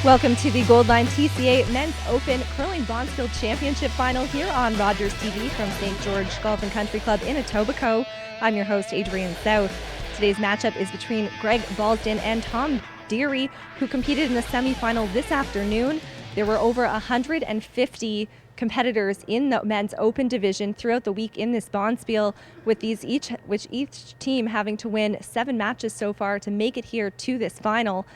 Welcome to the Goldline TCA Men's Open Curling Bonspiel Championship Final here on Rogers TV from St. George Golf and Country Club in Etobicoke. I'm your host, Adrienne South. Today's matchup is between Greg Balsdon and Tom Dearie, who competed in the semifinal this afternoon. There were over 150 competitors in the men's open division throughout the week in this bonspiel, with each team having to win 7 matches so far to make it here to this final.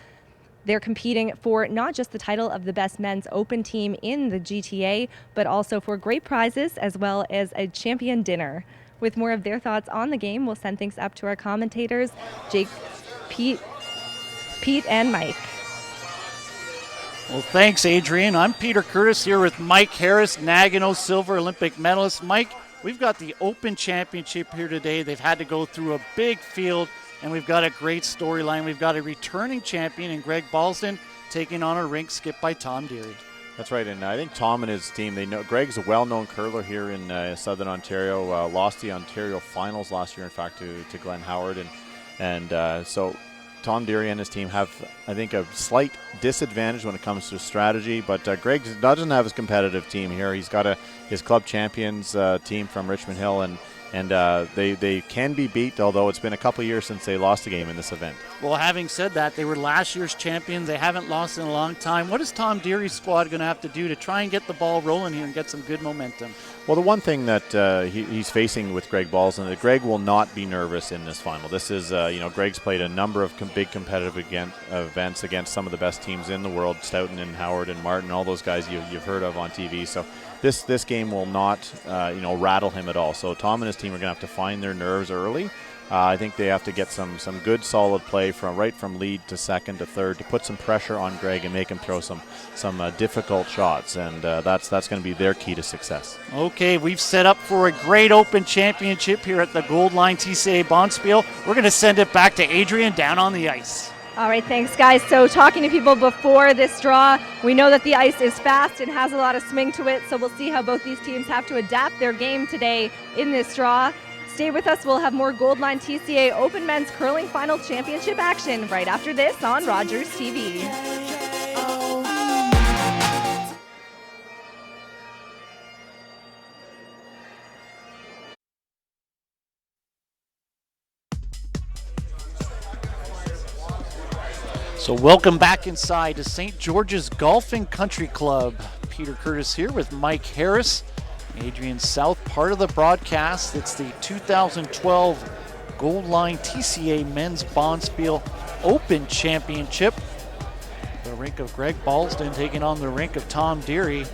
They're competing for not just the title of the best men's open team in the GTA, but also for great prizes as well as a champion dinner. With more of their thoughts on the game, we'll send things up to our commentators, Jake, Pete, and Mike. Well, thanks, Adrienne. I'm Peter Curtis here with Mike Harris, Nagano silver Olympic medalist. Mike, we've got the Open Championship here today. They've had to go through a big field, and we've got a great storyline. We've got a returning champion in Greg Balsdon taking on a rink skipped by Tom Dearie. That's right, and I think Tom and his team, they know Greg's a well-known curler here in Southern Ontario. Lost the Ontario finals last year, in fact, to Glenn Howard, and so Tom Dearie and his team have, I think, a slight disadvantage when it comes to strategy, but Greg doesn't have his competitive team here. He's got his club champions team from Richmond Hill, and they can be beat, although it's been a couple of years since they lost a game in this event. Well, having said that, they were last year's champions. They haven't lost in a long time. What is Tom Dearie's squad going to have to do to try and get the ball rolling here and get some good momentum? Well, the one thing that he's facing with Greg Balsdon, that Greg will not be nervous in this final. This is, Greg's played a number of big competitive events against some of the best teams in the world, Stoughton and Howard and Martin, all those guys you've heard of on TV. So this game will not, rattle him at all. So Tom and his team are going to have to find their nerves early. I think they have to get some good solid play from lead to second to third to put some pressure on Greg and make him throw some difficult shots, and that's going to be their key to success. Okay, we've set up for a great Open Championship here at the Goldline TCA Bonspiel. We're going to send it back to Adrienne down on the ice. All right, thanks, guys. So talking to people before this draw, we know that the ice is fast and has a lot of swing to it, so we'll see how both these teams have to adapt their game today in this draw. Stay with us. We'll have more Goldline TCA Open Men's Curling Final Championship action right after this on Rogers TV. So welcome back inside to St. George's Golf and Country Club. Peter Curtis here with Mike Harris. Adrienne South, part of the broadcast. It's the 2012 Goldline TCA Men's Bonspiel Open Championship. The rink of Greg Balsdon taking on the rink of Tom Dearie.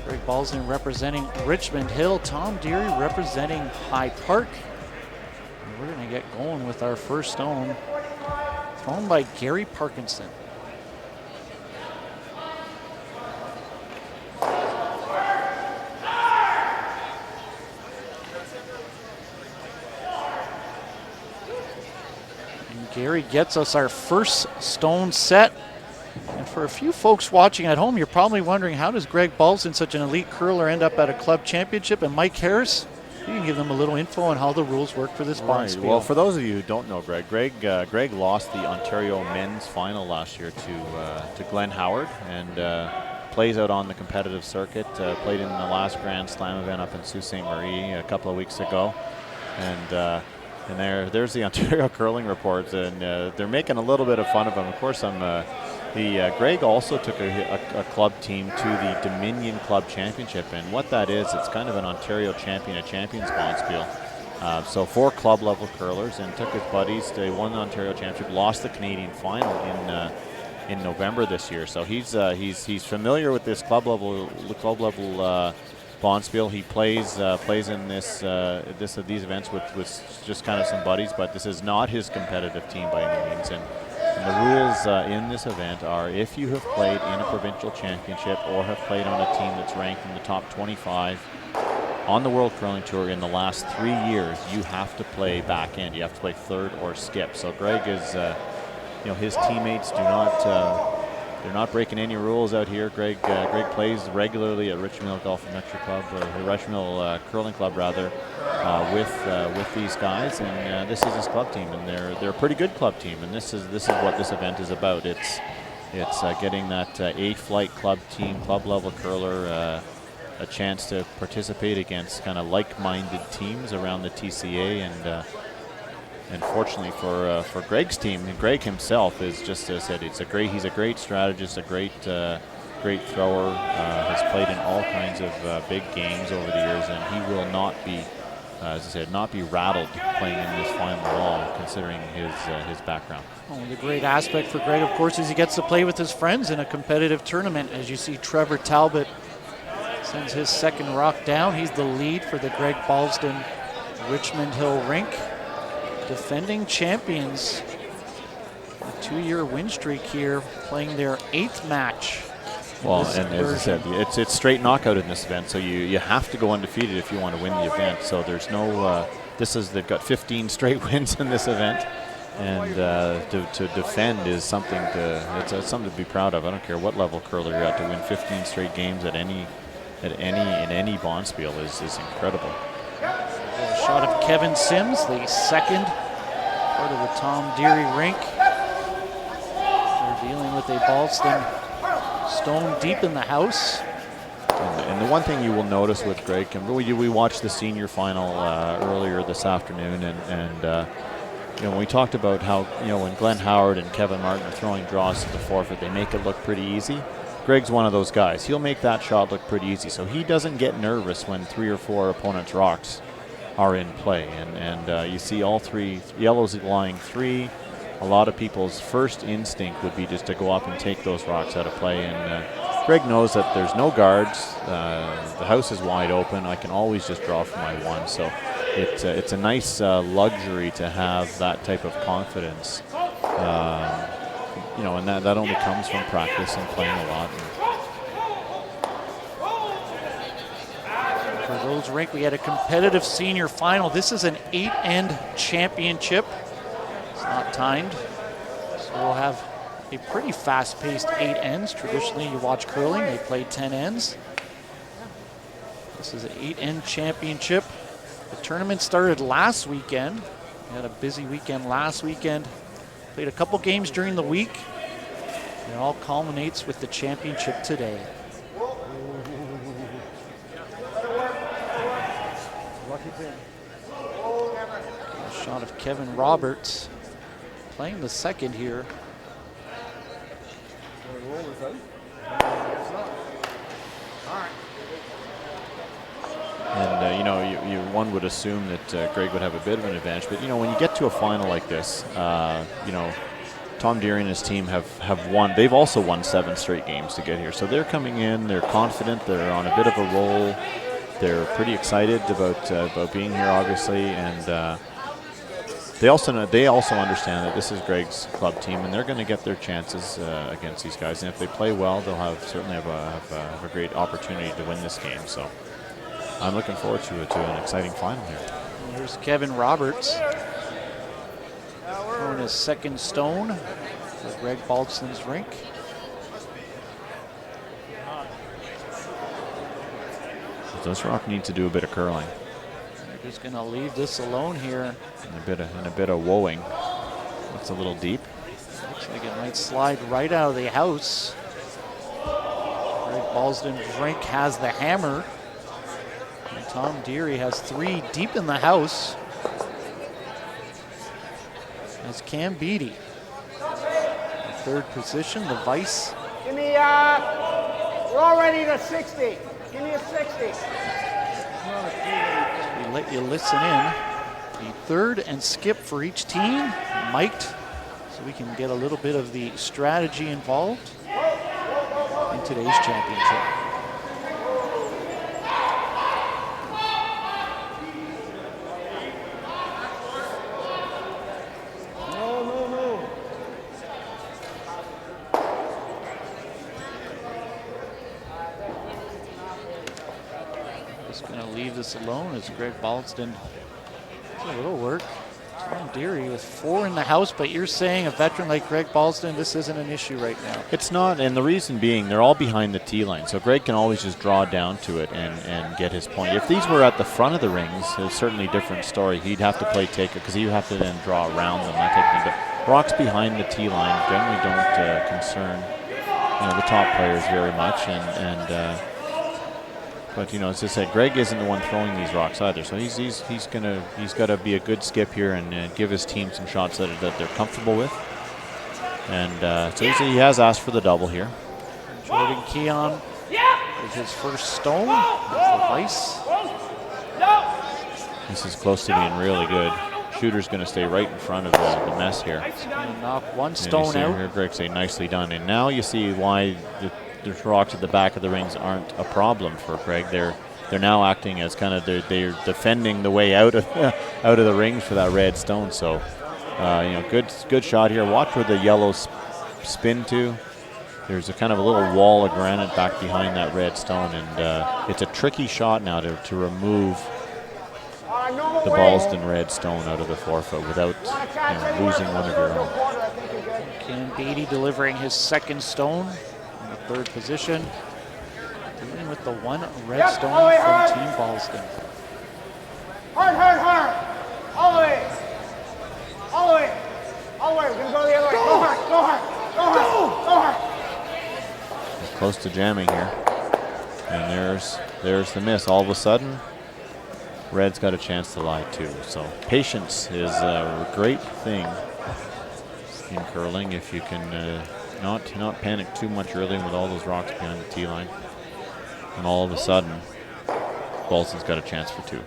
Greg Balsdon representing Richmond Hill, Tom Dearie representing High Park. And we're going to get going with our first stone, thrown by Gary Parkinson. Gary gets us our first stone set. And for a few folks watching at home, you're probably wondering, how does Greg Balsdon, such an elite curler, end up at a club championship? And Mike Harris, you can give them a little info on how the rules work for this bonspiel. Well, for those of you who don't know Greg lost the Ontario men's final last year to Glenn Howard, and plays out on the competitive circuit. Played in the last Grand Slam event up in Sault Ste. Marie a couple of weeks ago. And there's the Ontario Curling Report, and they're making a little bit of fun of him. Of course, Greg also took a club team to the Dominion Club Championship, and what that is, it's kind of an Ontario champion, a champions bonspiel. So 4 club level curlers, and took his buddies. They won the Ontario Championship, lost the Canadian final in November this year. So he's familiar with this club level bonspiel. He plays in these events with just kind of some buddies, but this is not his competitive team by any means. And the rules in this event are, if you have played in a provincial championship or have played on a team that's ranked in the top 25 on the World Curling Tour in the last 3 years, you have to play back end. You have to play third or skip. So Greg is, his teammates do not. They're not breaking any rules out here. Greg plays regularly at Richmond Hill Golf and Country Club, or Richmond Hill Curling Club rather, with these guys, and this is his club team, and they're a pretty good club team, and this is what this event is about. It's It's getting that A-flight club team, club level curler, a chance to participate against kind of like-minded teams around the TCA, and fortunately for Greg's team, and Greg himself is, just as I said, he's a great strategist, a great thrower, has played in all kinds of big games over the years, and he will not be, as I said, not be rattled playing in this final at all, considering his background. Oh, the great aspect for Greg, of course, is he gets to play with his friends in a competitive tournament. As you see, Trevor Talbot sends his second rock down. He's the lead for the Greg Balsdon Richmond Hill rink. Defending champions, a 2-year win streak here, playing their 8th match. Well, and as I said, it's straight knockout in this event, so you have to go undefeated if you want to win the event. So there's no, they've got 15 straight wins in this event, and to defend is something it's something to be proud of. I don't care what level curler you're at, to win 15 straight games in any bonspiel is incredible. A shot of Kevin Sims, the second part of the Tom Dearie rink. They're dealing with a Balsdon stone deep in the house. And the one thing you will notice with Greg, and we watched the senior final earlier this afternoon, and when we talked about how, when Glenn Howard and Kevin Martin are throwing draws to the forfeit, they make it look pretty easy. Greg's one of those guys. He'll make that shot look pretty easy, so he doesn't get nervous when 3 or 4 opponents' rocks are in play. And you see all 3 yellows lying 3. A lot of people's first instinct would be just to go up and take those rocks out of play. And Greg knows that there's no guards. The house is wide open. I can always just draw for my 1. So it's a nice luxury to have that type of confidence. And that only comes from practice and playing a lot. For those rink, we had a competitive senior final. This is an 8-end championship. It's not timed, so we'll have a pretty fast-paced 8 ends. Traditionally, you watch curling, they play 10 ends. This is an 8-end championship. The tournament started last weekend. We had a busy weekend last weekend. Played a couple games during the week. It all culminates with the championship today. A shot of Kevin Roberts playing the second here. And one would assume that Greg would have a bit of an advantage, but when you get to a final like this, Tom Dearie and his team have won. They've also won 7 straight games to get here, so they're coming in. They're confident. They're on a bit of a roll. They're pretty excited about being here, obviously, and they also understand that this is Greg's club team, and they're going to get their chances against these guys. And if they play well, they'll certainly have a great opportunity to win this game. So I'm looking forward to an exciting final here. Here's Kevin Roberts throwing his second stone for Greg Balston's rink. This rock needs to do a bit of curling. They're just going to leave this alone here. And a bit of woeing. That's a little deep. Looks like it might slide right out of the house. Greg Balston's rink has the hammer. And Tom Dearie has 3 deep in the house. As Cam Beattie. In 3rd position, the vice. Give me, we're already to 60. Give me a 60. We let you listen in. The 3rd and skip for each team, mic'd, so we can get a little bit of the strategy involved in today's championship. This alone as Greg Balsdon does a little work. Tom Dearie with 4 in the house, but you're saying a veteran like Greg Balsdon, this isn't an issue right now. It's not, and the reason being they're all behind the tee line, so Greg can always just draw down to it and get his point. If these were at the front of the rings, it's certainly a different story. He'd have to play take it because he'd have to then draw around them, that type of thing. But rocks behind the tee line generally don't concern the top players very much, but as I said, Greg isn't the one throwing these rocks either, so he's got to be a good skip here and give his team some shots that they're comfortable with, and so he has asked for the double here. Jordan Keon with his first stone. That's the ice. This is close to being really good. Shooter's going to stay right in front of the mess here. He's going to knock one stone out. Here, Greg say nicely done, and now you see why the rocks at the back of the rings aren't a problem for Greg. They're now acting as kind of they're defending the way out of the rings for that red stone. So good shot here. Watch where the yellow spin to. There's a kind of a little wall of granite back behind that red stone, and it's a tricky shot now to remove the Balsdon red stone out of the 4-foot without losing one of your own. Ken Beatty delivering his second stone in the third position, dealing with the one red stone from Team Balsdon. Hard. All the way. We're going to go the other way. Go hard. Close to jamming here, and there's the miss. All of a sudden, Red's got a chance to lie too. So patience is a great thing in curling if you can not panic too much early with all those rocks behind the tee line, and all of a sudden, Balsdon's got a chance for two.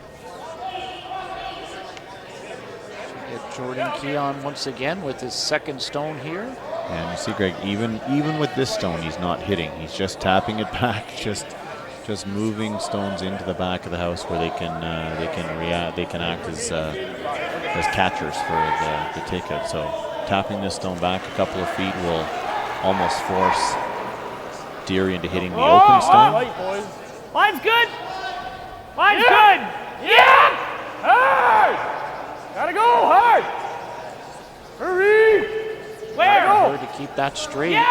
Get Jordan Keon once again with his second stone here. And you see, Greg, even with this stone, he's not hitting. He's just tapping it back, just moving stones into the back of the house where they can act as catchers for the takeout. So tapping this stone back a couple of feet will almost force Dearie into hitting the open stone. Line's good. Yeah. Hard. Gotta go hard. Hurry. Where? Hard to keep that straight. Yeah.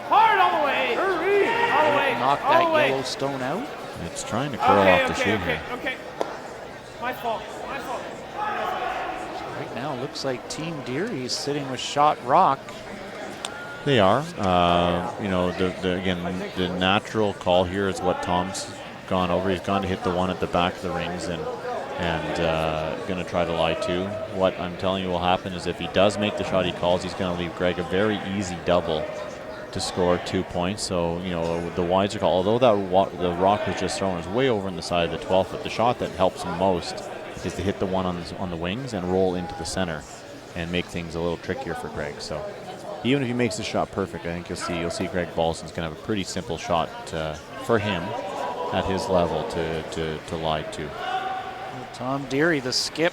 Hard all the way. Hurry. All the way. Knock that yellow stone out. It's trying to curl off the shoe here. Okay. My fault. Right now, looks like Team Dearie is sitting with shot rock. They are. The natural call here is what Tom's gone over. He's gone to hit the one at the back of the rings and going to try to lie two. What I'm telling you will happen is if he does make the shot he calls, he's going to leave Greg a very easy double to score 2 points. So, the wides are called. Although the rock was just thrown is way over on the side of the 12-foot, the shot that helps him most is to hit the one on the wings and roll into the center and make things a little trickier for Greg. So even if he makes the shot perfect, I think you'll see Greg Balsdon's going to have a pretty simple shot for him at his level to lie to. Tom Dearie, the skip.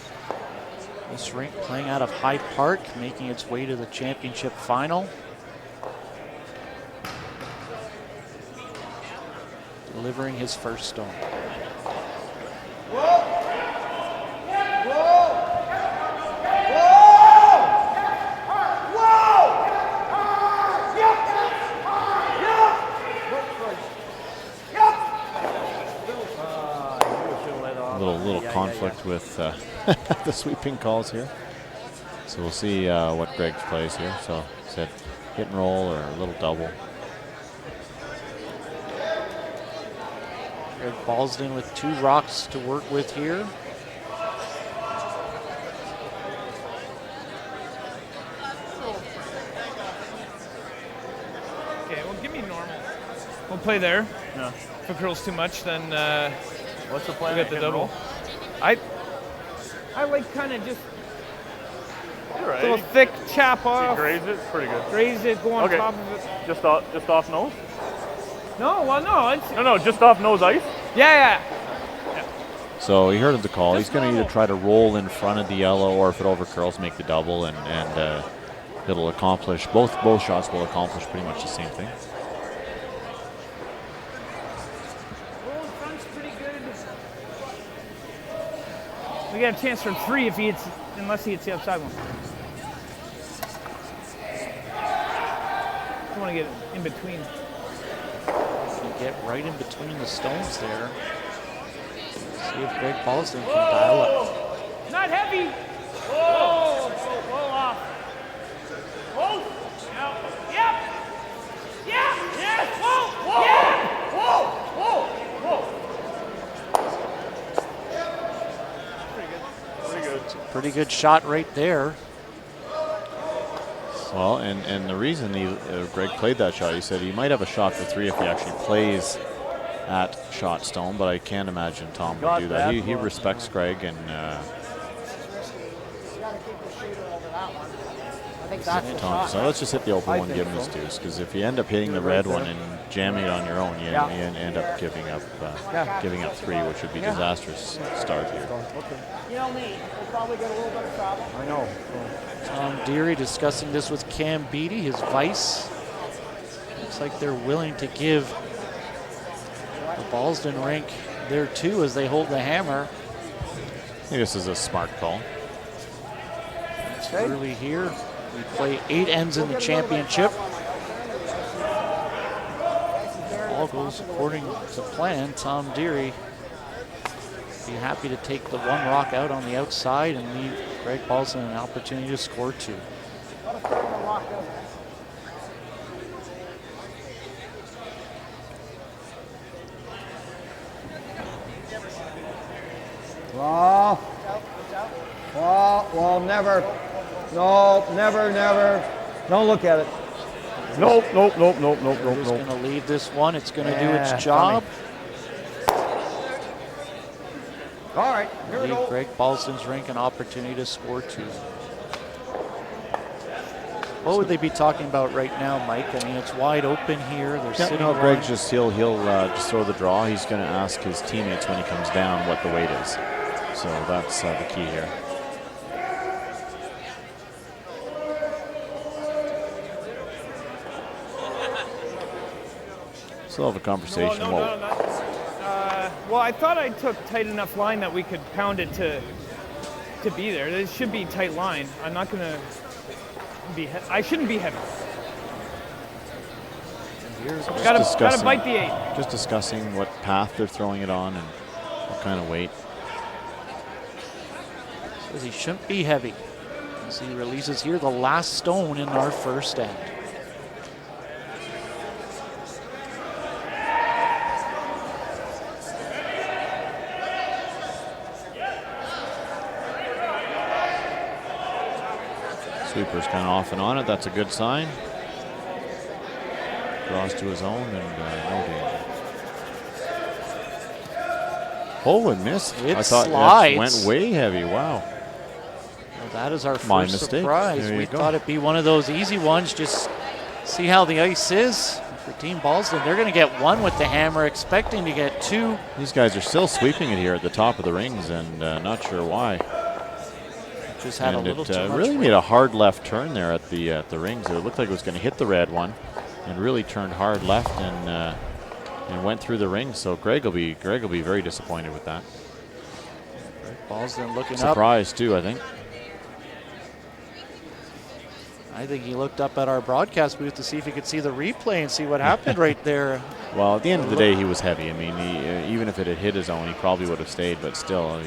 This rink playing out of Hyde Park, making its way to the championship final. Delivering his first stone. Little conflict with the sweeping calls here. So we'll see what Greg plays here. So said hit and roll or a little double. Greg Balsdon with 2 rocks to work with here. Okay, well, give me normal. We'll play there. Yeah. If it curls too much, then what's the plan? We get the double. I like kind of just a little thick chap off. So you graze it, pretty good. Graze it, go on top of it. Just off nose? No, well, no. No, just off nose ice? Yeah. So he heard of the call. He's going to either try to roll in front of the yellow, or if it over curls, make the double, and it'll accomplish both shots will accomplish pretty much the same thing. We got a chance for 3 if he hits, unless he hits the outside one. I want to get in between. You get right in between the stones there. See if Greg Balsdon can dial up. Not heavy. Whoa. pretty good shot right there. Well, and the reason Greg played that shot, he said he might have a shot for 3 if he actually plays at shot stone, but I can't imagine Tom would do that. He respects Greg, and Tom, so let's just hit the open one, give him his deuce, because if you end up hitting the red one and jamming it on your own, you end up giving up 3, which would be disastrous start here. You know me, we'll probably get a little bit of trouble. I know. Tom Dearie discussing this with Cam Beattie, his vice. Looks like they're willing to give the Balsdon rink there too as they hold the hammer. I think this is a smart call. It's early here. We play 8 ends in the championship. All goes according to plan. Tom Dearie be happy to take the 1 rock out on the outside and leave Greg Balsdon an opportunity to score 2. Well, never. No, never. Don't look at it. Nope. Just going to leave this one. It's going to do its job. All right, here we Leave go. Greg Balsdon's rink an opportunity to score 2. What would they be talking about right now, Mike? I mean, it's wide open here. They're sitting No, on. Greg he'll just throw the draw. He's going to ask his teammates when he comes down what the weight is. So that's the key here. Still have a conversation. Well, I thought I took tight enough line that we could pound it to be there. This should be tight line. I'm not going to be. I shouldn't be heavy. Got to bite the 8. Just discussing what path they're throwing it on and what kind of weight. Says he shouldn't be heavy. As he releases here the last stone in our first end. Sweeper's kind of off and on it. That's a good sign. Draws to his own and no danger. Oh, and missed. It I thought slides. that went way heavy. Wow. Well, that is our My first mistake. surprise. There you We go. thought it'd be one of those easy ones. Just see how the ice is. For Team Balsdon, they're going to get 1 with the hammer, expecting to get 2. These guys are still sweeping it here at the top of the rings, and not sure why. Just had And a little it too much really weight. made a hard left turn there at the rings. It looked like it was going to hit the red one, and really turned hard left and went through the rings. So Greg will be very disappointed with that. Balsdon looking up. Surprised too, I think. I think he looked up at our broadcast booth to see if he could see the replay and see what happened right there. Well, at the end of the day, he was heavy. I mean, even if it had hit his own, he probably would have stayed. But still,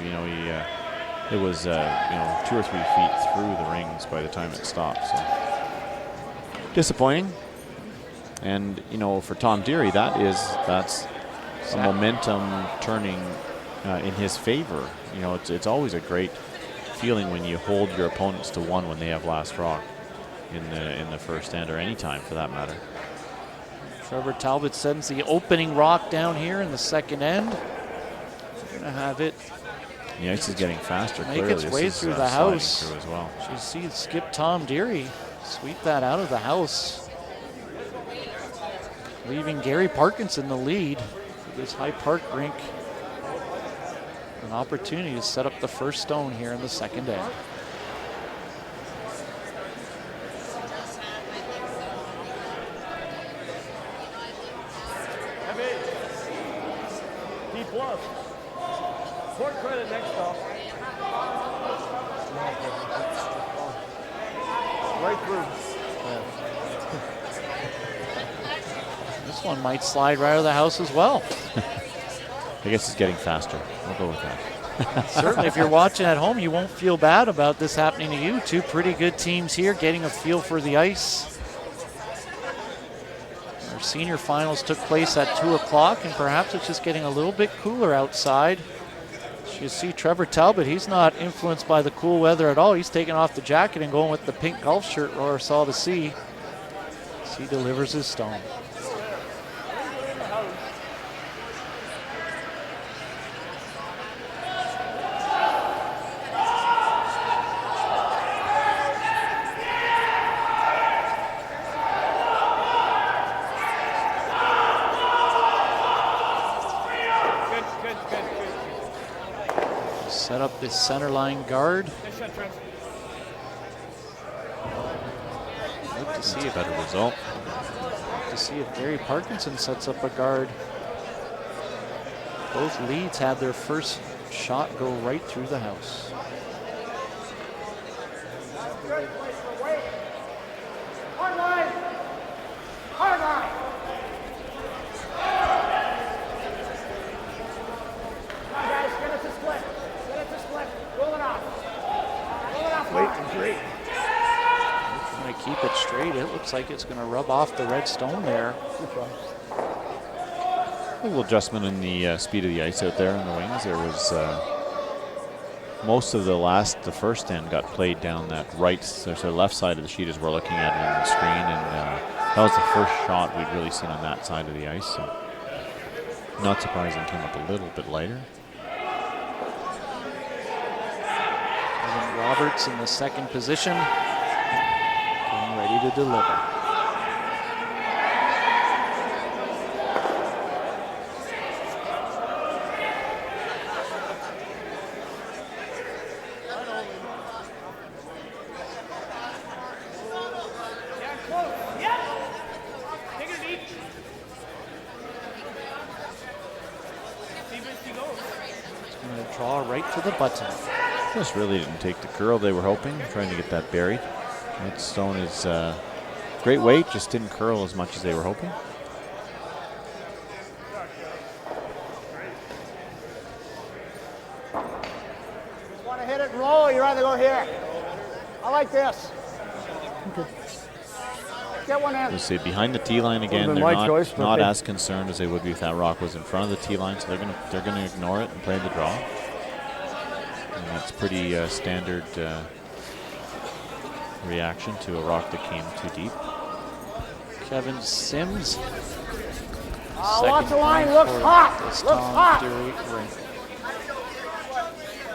it was 2 or 3 feet through the rings by the time it stopped. So disappointing. And for Tom Dearie, that's some momentum turning in his favor. It's always a great feeling when you hold your opponents to 1 when they have last rock in the first end, or any time for that matter. Trevor Talbot sends the opening rock down here in the second end. We're going to have it. The ice is getting faster. Make Clearly, its this way is, through the sliding house. through as well. You see skip Tom Dearie sweep that out of the house, leaving Gary Parkinson the lead for this High Park rink. An opportunity to set up the first stone here in the second end. D+. Court credit next off. Right through. This one might slide right out of the house as well. I guess it's getting faster. I'll go with that. Certainly, if you're watching at home, you won't feel bad about this happening to you. 2 pretty good teams here getting a feel for the ice. Our senior finals took place at 2 o'clock, and perhaps it's just getting a little bit cooler outside. You see Trevor Talbot, he's not influenced by the cool weather at all. He's taking off the jacket and going with the pink golf shirt Roar saw to see. As he delivers his stone. Set up this center line guard. Look to see a better result. To see if Dearie Parkinson sets up a guard. Both leads had their first shot go right through the house. Hard line. Hard line. Come on, guys, get it to split. Get it to split. Roll it off. Roll it off. Wait, great. Trying to keep it straight. It looks like it's going to rub off the red stone there. A little adjustment in the speed of the ice out there on the wings. There was most of the first end got played down that right, so left side of the sheet as we're looking at it on the screen, and that was the first shot we'd really seen on that side of the ice. So not surprising, came up a little bit lighter. Evan Roberts in the second position, getting ready to deliver. Draw right to the button. Just really didn't take the curl they were hoping, trying to get that buried. That stone is great weight, just didn't curl as much as they were hoping. Just want to hit it and roll, you rather go here. I like this. Okay. Get one in. Let's see, behind the tee line again, they're not as concerned as they would be if that rock was in front of the tee line, so they're gonna ignore it and play the draw. And that's pretty standard reaction to a rock that came too deep. Kevin Sims. Lots of line, looks hot. Looks hot. Right.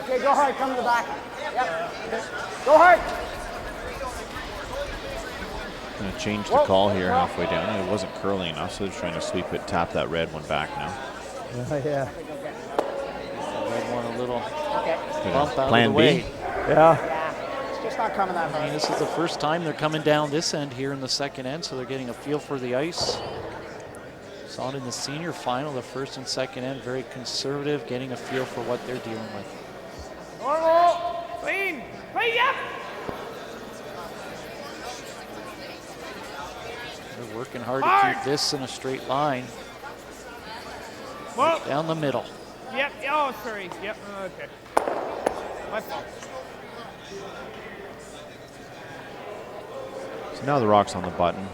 Okay, go hard, come to the back. Yep. Go hard. Going to change the call here halfway down. It wasn't curling enough, so they're trying to sweep it, tap that red one back now. Yeah. Red one a little bump out Plan of the way. B. Yeah. It's just not coming that I hard. mean, this is the first time they're coming down this end here in the second end, so they're getting a feel for the ice. Saw it in the senior final, the first and second end, very conservative, getting a feel for what they're dealing with. Normal. Clean. Clean, yep. They're working hard to keep this in a straight line. Well, down the middle. Yep. Oh, sorry. Yep. Okay. My fault. So now the rock's on the button.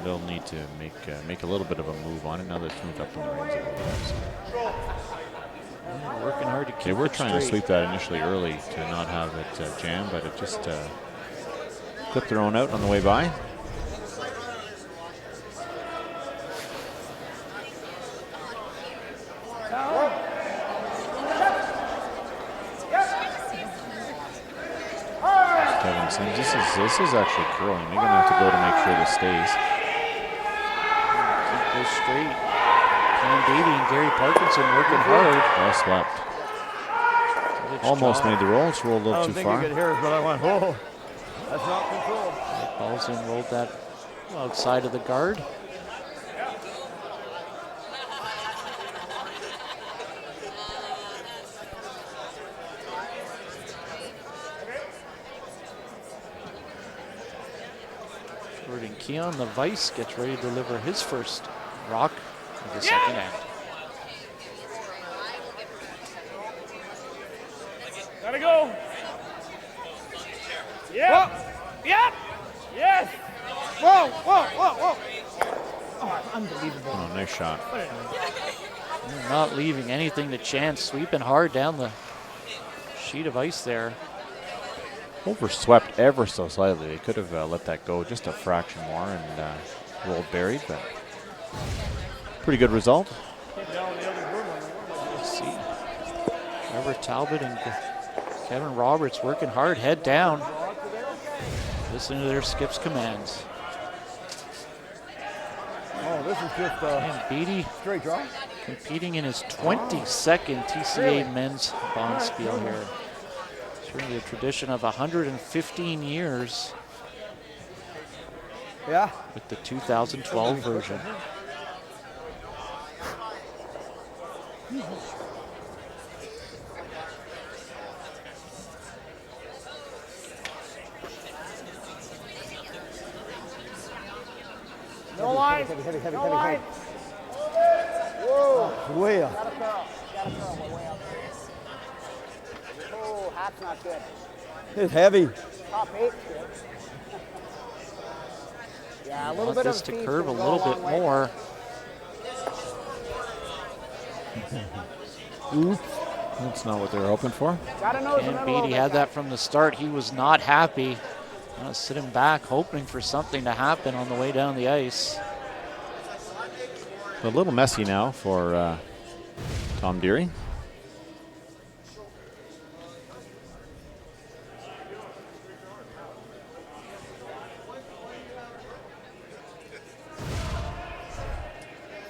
They'll need to make a little bit of a move on it now that it's moved up in the rings a little bit. They're working hard to keep they were it trying straight. to sweep that initially early to not have it jam, but it just clipped their own out on the way by. Kevin Sims, this is actually curling. They're going to have to go to make sure this stays. Keep this straight. Cam Beatty and Dearie Parkinson working hard. Well swept. Almost made the roll. It's rolled a little too far. I could hear it, but I went, oh, that's not controlled. Balsdon rolled that outside of the guard. Jordan Keon, the vice, gets ready to deliver his first rock of the second end. Gotta go. Yep. Yep. Yes. Whoa, whoa, whoa, whoa. Oh, unbelievable. Oh, nice shot. They're not leaving anything to chance, sweeping hard down the sheet of ice there. Overswept ever so slightly. They could have let that go just a fraction more and rolled buried, but pretty good result. Let's see. Trevor Talbot and Kevin Roberts working hard, head down. Listening to their skip's commands. Oh, this is just And Beatty straight draw. competing in his 22nd TCA men's Bonspiel here. Certainly a tradition of 115 years Yeah. with the 2012 version. No line. No line. Whoa. Way up. Oh, that's not good. It's heavy. Top 8. Yeah, a little Want bit this of to speed curve a can go little long bit way. more. That's not what they were hoping for. Gotta nose And him in a Beatty little had bit, that from the start. He was not happy. Sitting back, hoping for something to happen on the way down the ice. A little messy now for Tom Dearie.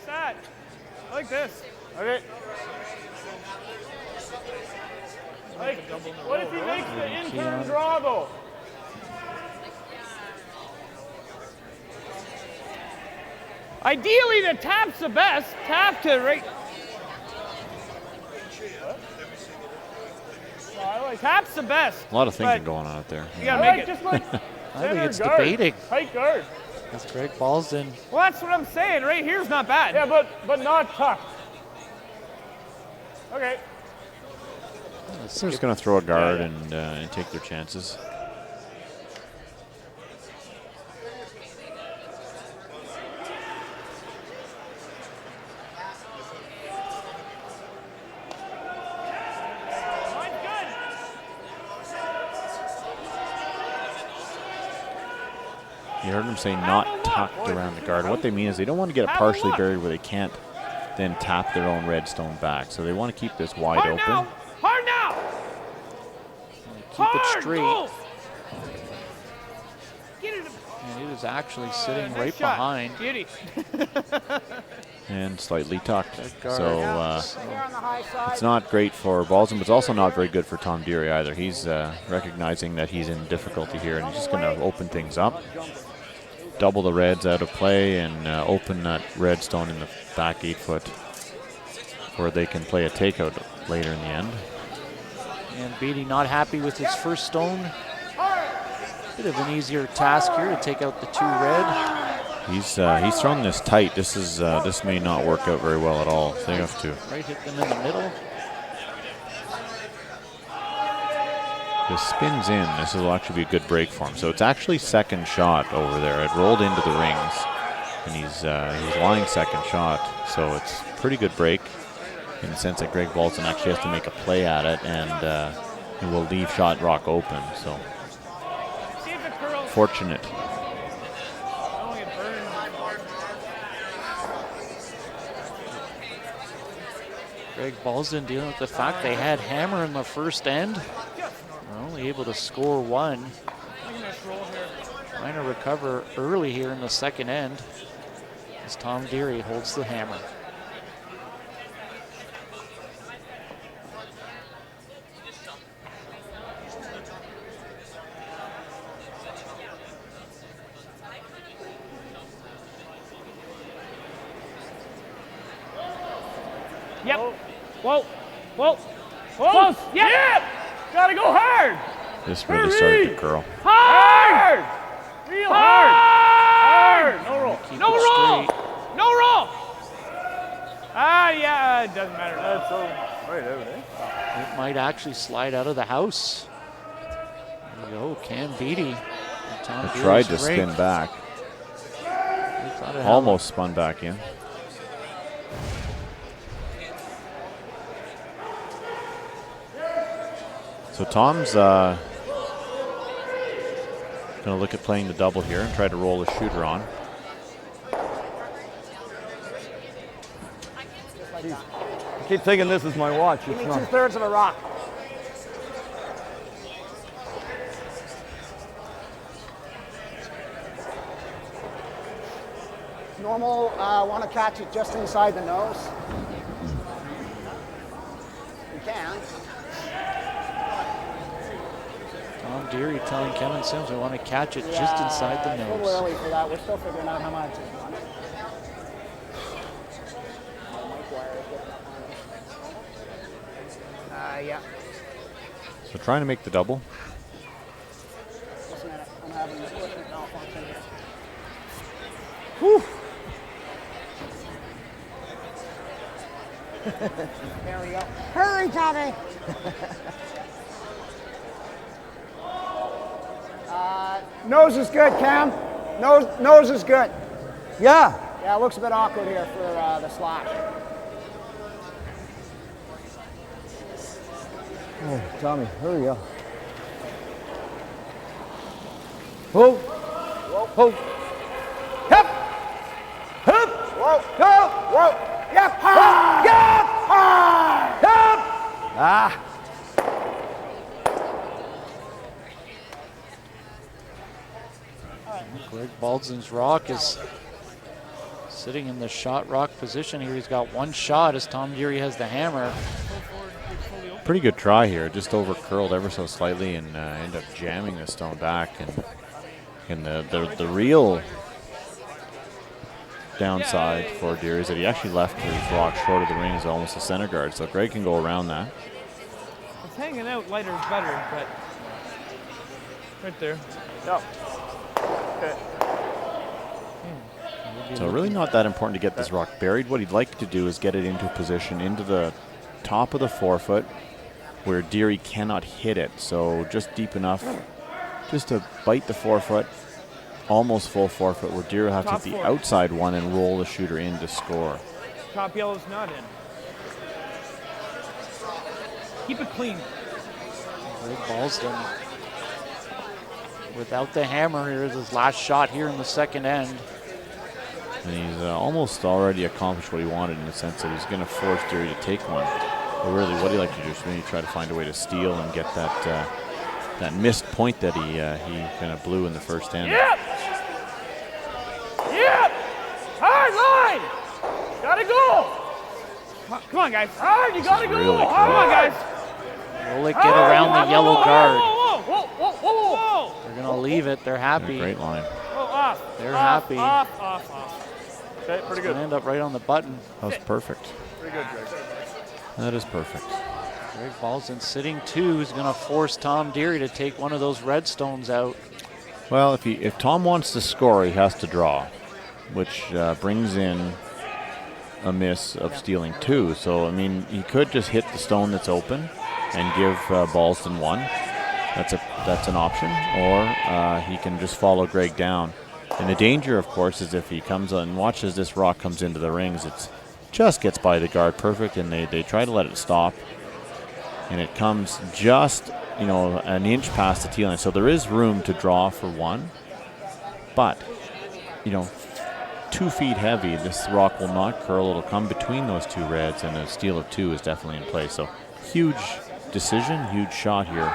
Set. I like this. Okay. Like, what if he makes the intern draw though? Ideally, the tap's the best. Tap to right. Tap's the best. A lot of thinking but going on out there. You gotta make it. Just like I think it's guard. debating. Tight guard. That's Greg Balsdon. Well, that's what I'm saying. Right here's not bad. Yeah, but not tucked. Okay. They're just going to throw a guard and take their chances. You heard them say not tucked around the guard. What they mean is they don't want to get it partially buried where they can't then tap their own redstone back. So they want to keep this wide Hard open. now. Hard now. Keep it straight. Goal. Get it. And it is actually sitting Nice right shot. behind. Beauty. And slightly tucked. guard. So Here on the high side. it's not great for Balsdon, but it's also not very good for Tom Dearie either. He's recognizing that he's in difficulty here, and he's just going to open things up. Double the reds out of play and open that redstone in the back 8 foot where they can play a takeout later in the end. And Beatty not happy with his first stone. Bit of an easier task here to take out the 2 red. He's thrown this tight. This may not work out very well at all. So they have to. Right, hit them in the middle. This spins in. This will actually be a good break for him. So it's actually second shot over there. It rolled into the rings, and he's lying second shot. So it's pretty good break in the sense that Greg Balsdon actually has to make a play at it, and it will leave shot rock open. So See if it curls. fortunate. Don't get burned. Greg Balsdon dealing with the fact they had hammer in the first end. They're only able to score 1. Trying to recover early here in the second end as Tom Dearie holds the hammer. Yep. Whoa. Whoa. Whoa. Close. Yep. Gotta go hard. This really started to curl. Hard. Real hard. No roll. Keep No it roll. straight. No roll. Ah, yeah. It doesn't matter. That's so right out, eh? It might actually slide out of the house. There you go, Cam Beatty. And Tom I Dearie's tried to rake. spin back. They thought it had Almost spun back in. So Tom's going to look at playing the double here and try to roll the shooter on. I keep thinking this is my watch. Give me It's not. 2/3 of a rock. Normal, want to catch it just inside the nose. You can. Tom Dearie telling Kevin Sims we want to catch it just inside the It's a little nose. early for that. We're still figuring out how much it's on. Yeah. So trying to make the double. Just a minute. I'm having this equipment malfunction here. There we go. Hurry, Tommy! Nose is good, Cam. Nose is good. Yeah. Yeah, it looks a bit awkward here for the slash. Oh, Tommy, hurry up. Whoa. Whoa. Hip! Hip! Whoa! Go! Whoa! Yep! High! Yep! High! Yep! Ah. Greg Balsdon's rock is sitting in the shot rock position here. He's got one shot as Tom Dearie has the hammer. Pretty good try here. Just over curled ever so slightly and ended up jamming the stone back. And the real downside for Dearie is that he actually left his rock short of the ring as almost a center guard. So Greg can go around that. It's hanging out lighter is better, but right there. Yep. Okay. So really not that important to get this rock buried. What he'd like to do is get it into position into the top of the forefoot where Dearie cannot hit it. So just deep enough just to bite the forefoot, almost full forefoot, where Dearie will have to hit the outside one and roll the shooter in to score. Top yellow's not in. Keep it clean. Greg Balsdon without the hammer. Here's his last shot here in the second end. And he's almost already accomplished what he wanted in the sense that he's going to force Dearie to take one. But really what he'd like to do is maybe try to find a way to steal and get that that missed point that he kind of blew in the first end. Yep! Yep! Hard line! Gotta go! Come on, guys. Hard, you gotta go! Really Come on, guys! Will it get around the yellow guard? Whoa, whoa, whoa, whoa, whoa! They're going to leave it. They're happy. Great line. Whoa, off. They're off, happy. Off. Okay, pretty It's good. going to end up right on the button. That was perfect. Pretty good, Greg. That is perfect. Greg Balsdon sitting two is going to force Tom Dearie to take one of those red stones out. Well, if Tom wants to score, he has to draw, which brings in a miss of stealing two. So, I mean, he could just hit the stone that's open and give Balsdon one. That's an option. Or he can just follow Greg down. And the danger, of course, is if he comes on and watches this rock comes into the rings, it just gets by the guard perfect, and they try to let it stop. And it comes just, an inch past the tee line. So there is room to draw for one. But, 2 feet heavy, this rock will not curl. It'll come between those two reds, and a steal of two is definitely in play. So huge decision, huge shot here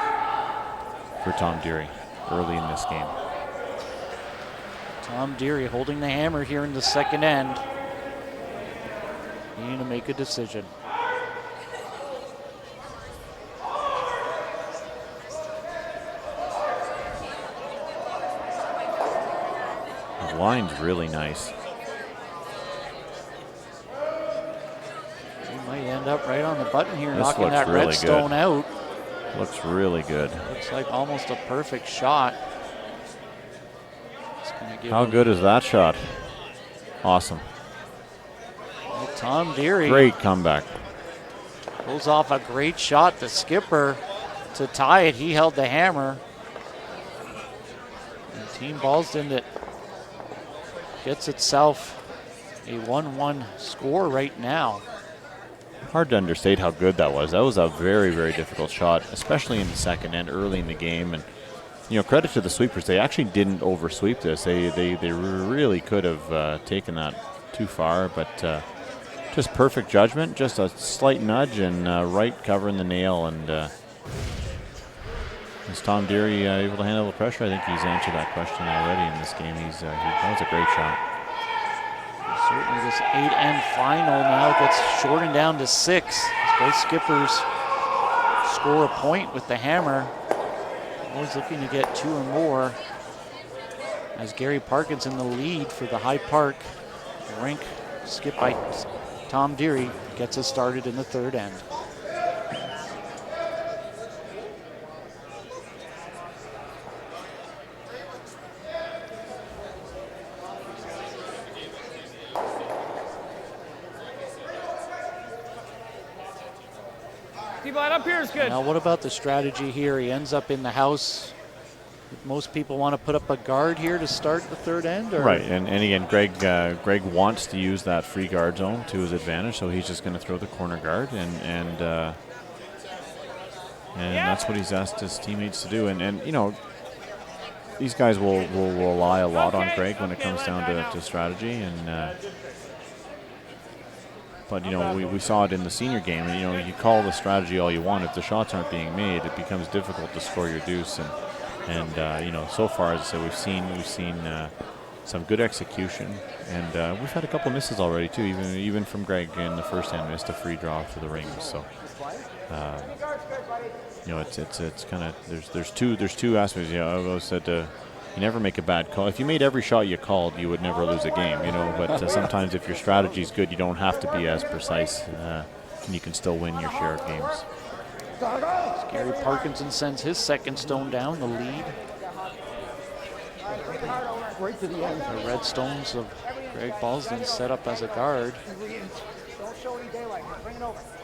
for Tom Dearie early in this game. Tom Dearie holding the hammer here in the second end. Needing to make a decision. The line's really nice. He might end up right on the button here, This knocking looks that really red stone good. out. Looks really good. Looks like almost a perfect shot. It's gonna give How him- good is that shot? Awesome. Tom Dearie Great comeback. pulls off a great shot. The skipper to tie it. He held the hammer. And Team Balsdon that gets itself a 1-1 score right now. hard to understate how good that was. That was a very, very difficult shot, especially in the second and early in the game. And credit to the sweepers. They actually didn't oversweep this. They really could have taken that too far, but just perfect judgment, just a slight nudge and right covering the nail. And is Tom Dearie able to handle the pressure? I think he's answered that question already in this game. That was a great shot. Certainly this 8-end final now gets shortened down to 6. Both skippers score a point with the hammer. Always looking to get 2 or more. As Gary Parkins in the lead for the High Park rink skip by Tom Dearie gets us started in the 3rd end. T-line up here is good. Now what about the strategy here? He ends up in the house. Most people want to put up a guard here to start the 3rd end? Or? Right, and again, Greg wants to use that free guard zone to his advantage, so he's just going to throw the corner guard, and that's what he's asked his teammates to do. And these guys will rely a lot on Greg when it comes down to strategy. And but we saw it in the senior game. And you call the strategy all you want, if the shots aren't being made, it becomes difficult to score your deuce. And so far, as I said, we've seen some good execution, and we've had a couple misses already too. Even from Greg in the first end, missed a free draw for the rings. So it's kind of there's two aspects. I always said you never make a bad call. If you made every shot you called, you would never lose a game. But sometimes if your strategy is good, you don't have to be as precise, and you can still win your share of games. Gary Parkinson sends his 2nd stone down, the lead. The Red Stones of Greg Balsdon set up as a guard.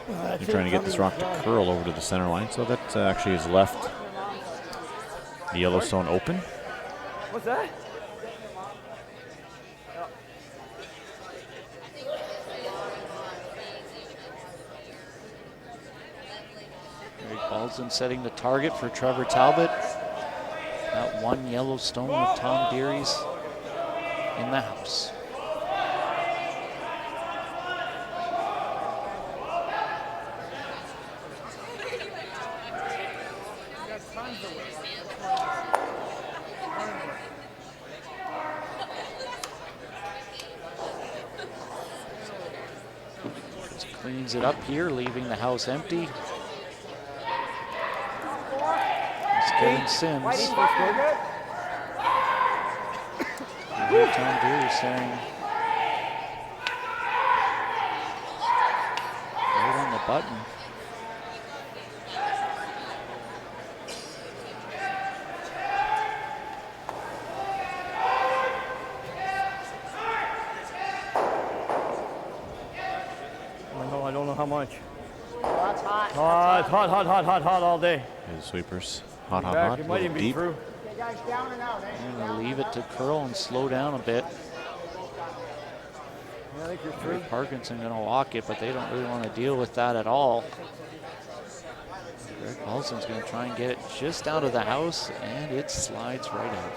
They're trying to get this rock to curl over to the center line, so that actually has left the Yellowstone open. What's that? Greg Balsdon setting the target for Trevor Talbot. That 1 yellow stone of Tom Dearie's in the house. Just cleans it up here, leaving the house empty. Kevin Sims. Tom Dearie saying right on the button. I don't know how much. Oh, that's hot. Oh, it's hot all day. The sweepers, hot, It might even be deep. through. Okay, guys, down and out, I'm going to leave it to curl and slow down a bit. Yeah, I think you're through. Parkinson going to walk it, but they don't really want to deal with that at all. Greg Balsdon's going to try and get it just out of the house, and it slides right out.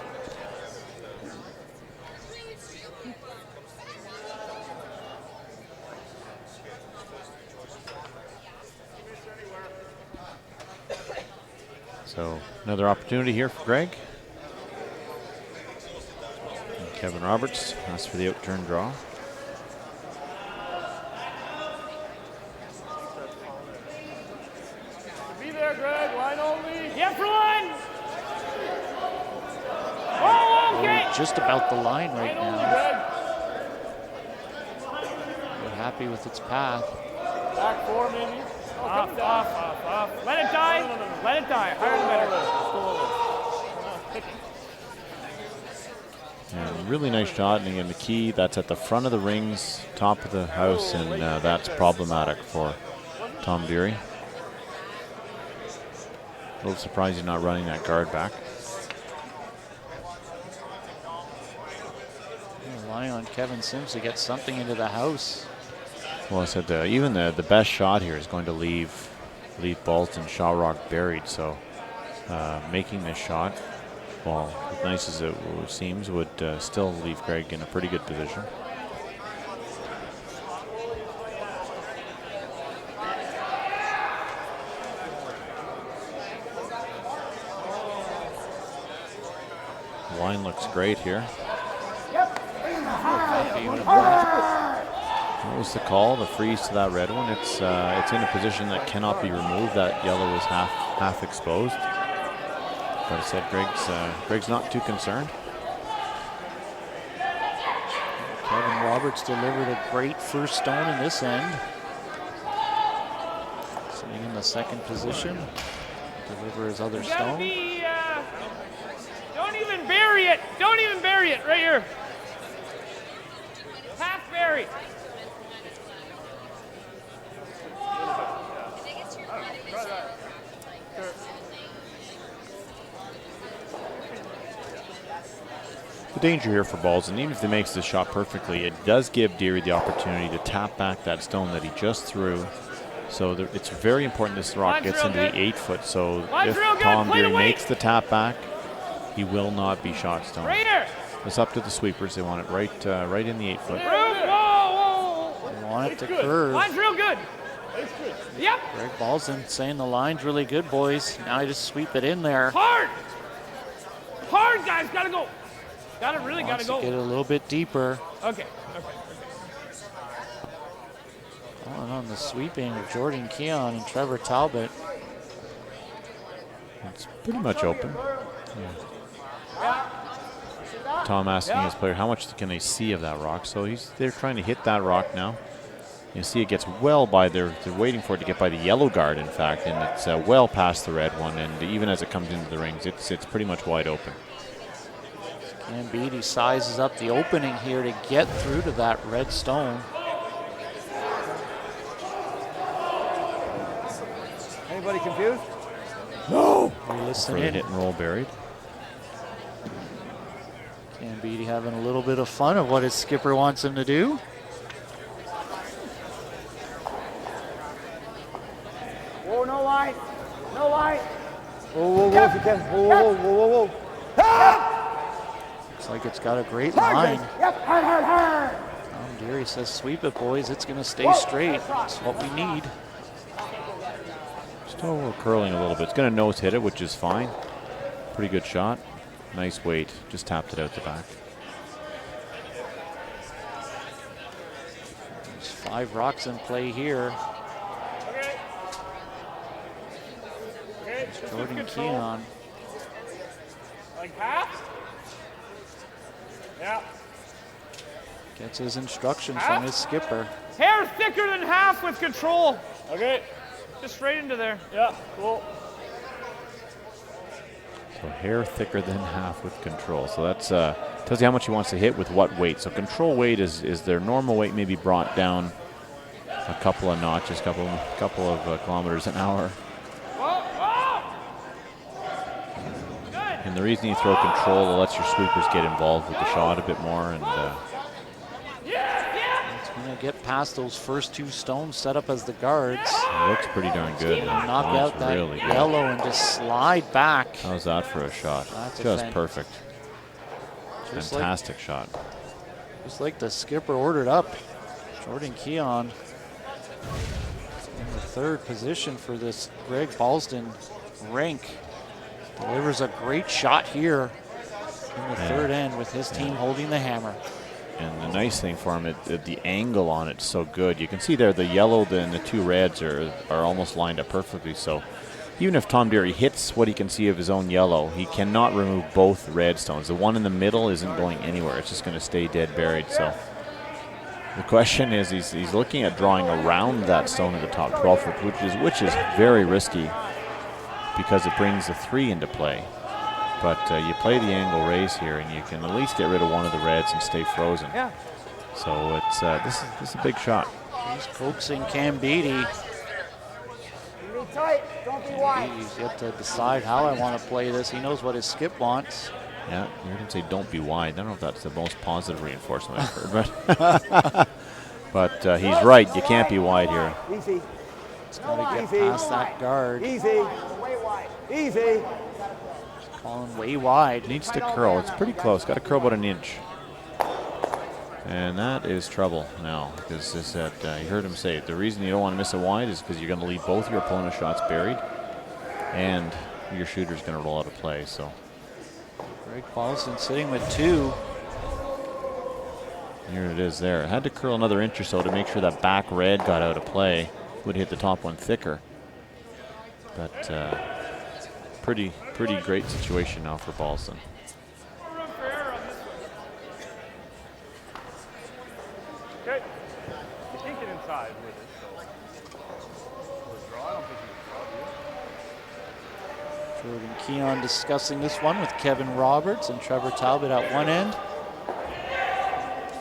So another opportunity here for Greg. And Kevin Roberts, that's for the outturn draw. Be there, Greg. Line only. Yeah, for line. Oh, okay. Oh, just about the line right Line only, now. Greg. We're happy with its path. Back 4, maybe. Off. Let it die. Let it die. Higher the better. And really nice shot, and again the key, that's at the front of the rings, top of the house, and that's problematic for Tom Dearie. A little surprised he's not running that guard back. Rely on Kevin Sims to get something into the house. Well, I said even the best shot here is going to leave Balsdon Shaw Rock buried. So making this shot, well, as nice as it seems, would still leave Greg in a pretty good position. Line looks great here. What was the call? The freeze to that red one. It's in a position that cannot be removed. That yellow is half exposed. But I said Greg's not too concerned. Kevin Roberts delivered a great first stone in this end. Sitting in the second position. Deliver his other stone. Don't even bury it. Don't even bury it. Right here. Half bury. The danger here for Balsdon, even if he makes the shot perfectly, it does give Dearie the opportunity to tap back that stone that he just threw. So it's very important this rock gets into the 8 foot. So if Tom Dearie makes the tap back, he will not be shot stone. Right here. It's up to the sweepers. They want it right in the 8 foot. They want it to curve. Line's real good. Yep. Greg Balsdon saying the line's really good, boys. Now you just sweep it in there. Hard. Hard, guys. Gotta go. Gotta go. Get it a little bit deeper. Okay. Going on the sweeping of Jordan Keon and Trevor Talbot. It's pretty much open. Yeah. Tom asking his player how much can they see of that rock. So they're trying to hit that rock now. You see it gets well by they're waiting for it to get by the yellow guard, in fact, and it's well past the red one. And even as it comes into the rings, it's pretty much wide open. Cam Beatty sizes up the opening here to get through to that red stone. Anybody confused? No! Listen For the in. hit and roll buried. Cam Beatty having a little bit of fun of what his skipper wants him to do. Whoa, no line. No line. Whoa, if you can. Whoa. Looks like it's got a great line. Yep, hard. Tom Dearie says, sweep it, boys. It's going to stay straight. That's what we need. Still curling a little bit. It's going to nose hit it, which is fine. Pretty good shot. Nice weight. Just tapped it out the back. There's 5 rocks in play here. There's Jordan Keon. Like half? Yeah. Gets his instructions from his skipper. Hair thicker than half with control. Okay. Just straight into there. Yeah, cool. So hair thicker than half with control. So that's tells you how much he wants to hit with what weight. So control weight is their normal weight, maybe brought down a couple of notches, couple of kilometers an hour. Whoa. Good. And the reason you throw control, it lets your sweepers get involved with the shot a bit more. And It's going to get past those first 2 stones set up as the guards. it looks pretty darn good. Knock out that really good. yellow and just slide back. How's that for a shot? That's Just perfect. Just Fantastic shot. Just like the skipper ordered up. Jordan Keon in the 3rd position for this Greg Balsdon rink. Delivers a great shot here in the 3rd end with his team holding the hammer. And the nice thing for him, the angle on it's so good. You can see there the yellow and the 2 reds are almost lined up perfectly. So even if Tom Dearie hits what he can see of his own yellow, he cannot remove both red stones. The one in the middle isn't going anywhere. It's just going to stay dead buried. So the question is, he's looking at drawing around that stone at the top 12 foot, which is very risky because it brings the 3 into play. But you play the angle raise here, and you can at least get rid of one of the reds and stay frozen. Yeah. So it's this is a big shot. He's coaxing Cam Beatty. Be tight. Don't be wide. He's yet to decide how I want to play this. He knows what his skip wants. Yeah, you're going to say don't be wide. I don't know if that's the most positive reinforcement I've heard, but But he's right. You can't be wide here. Easy. It's got to get Easy. past that guard. Easy. Way wide. Easy. Calling way wide. Needs to curl. It's pretty close. Got to curl about an inch. And that is trouble now, because as that, you heard him say, the reason you don't want to miss a wide is because you're going to leave both your opponent's shots buried, and your shooter's going to roll out of play. So Greg Balsdon sitting with 2. here it is there. Had to curl another inch or so to make sure that back red got out of play. Would hit the top one thicker. But pretty great situation now for Balsdon. Okay. You can't get inside with it, so. Draw, I don't think you can draw, do you? Jordan Keon discussing this one with Kevin Roberts and Trevor Talbot at one end.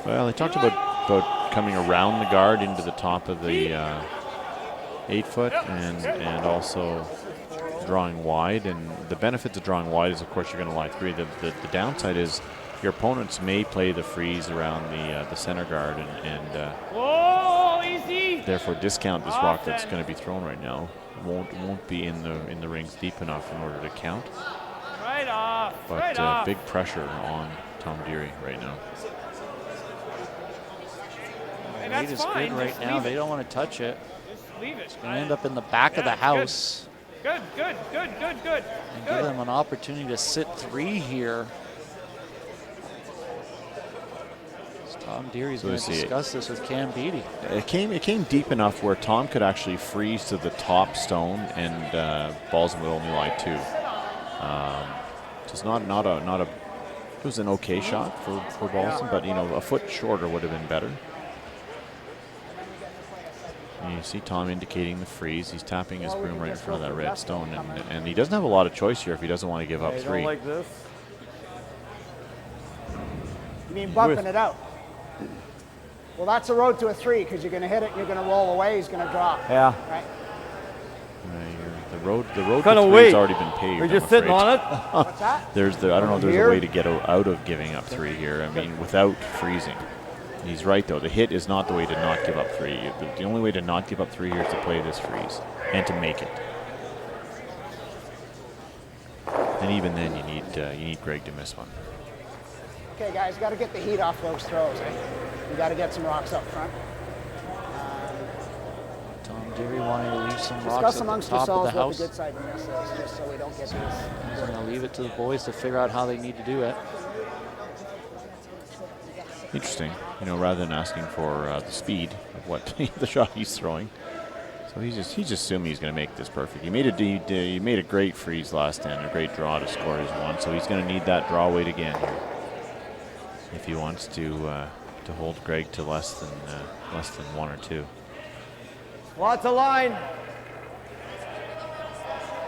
Well, they talked about coming around the guard into the top of the 8-foot and also drawing wide. And the benefit to drawing wide is, of course, you're going to lie 3. The downside is your opponents may play the freeze around the center guard and Whoa, easy. therefore discount this rock that's going to be thrown right now. Won't be in the rings deep enough in order to count. Right off. But right off. big pressure on Tom Dearie right now. And Lead that's is fine. good right Just now. leave They it. don't want to touch it. Just leave it. It's going to end up in the back of the house. Good. And give them an opportunity to sit 3 here. Tom Deary's going to discuss this with Cam Beattie. It came deep enough where Tom could actually freeze to the top stone, and Balsdon would only lie 2. Just not a. It was an okay shot for Balsdon, but a foot shorter would have been better. And you see Tom indicating the freeze. He's tapping his broom right in front of that red stone, and he doesn't have a lot of choice here if he doesn't want to give up You 3. don't like this? You mean bumping it out? Well, that's a road to a 3 because you're going to hit it, you're going to roll away, he's going to drop. Yeah. Right? The road to 3 Kinda has wait. already been paved. We're I'm just sitting afraid. on it. What's that? I don't know if there's Here? a way to get out of giving up 3 here. I mean, without freezing. He's right, though. The hit is not the way to not give up 3. The only way to not give up 3 here is to play this freeze and to make it. And even then, you need Greg to miss one. Okay, guys, got to get the heat off those throws. You got to get some rocks up front. Tom Dearie wanting to leave some rocks Discuss at the amongst top of the yourselves what house. the good side of this is, just so we don't get these. He's going to leave it to the boys to figure out how they need to do it. Interesting, rather than asking for the speed of what the shot he's throwing. So he's just assuming he's going to make this perfect. He made a great freeze last end, a great draw to score his 1. So he's going to need that draw weight again here if he wants to hold Greg to less than 1 or 2. Lots of line.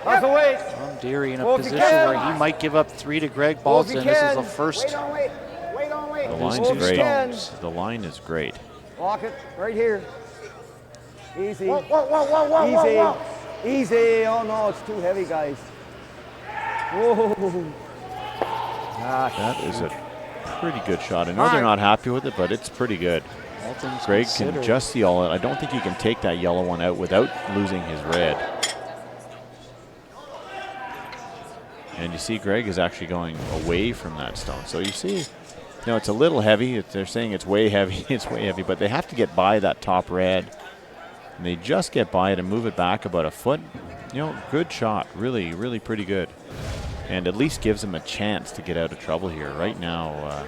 Lots of weight. Tom Dearie in a Well, if you position can. where he might give up 3 to Greg Well, if you Balsdon. This is can. the first. Wait on wait. Wait on wait. The There's line's 2 great. stones. The line is great. Lock it right here. Easy. Whoa, whoa, whoa, whoa, whoa, Easy. whoa, whoa. Easy. Oh, no, it's too heavy, guys. Whoa. That is a pretty good shot. I know they're not happy with it, but it's pretty good. All things Greg considered. can just see all it. I don't think he can take that yellow one out without losing his red. And you see Greg is actually going away from that stone. So you see, it's a little heavy. They're saying it's way heavy. It's way heavy, but they have to get by that top red. And they just get by it and move it back about a foot. Good shot. Really, really pretty good. And at least gives them a chance to get out of trouble here. Right now,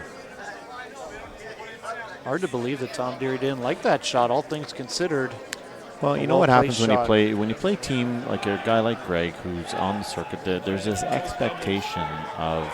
Hard to believe that Tom Dearie didn't like that shot, all things considered. well, you know what happens when you play team like a guy like Greg who's on the circuit. There's this expectation of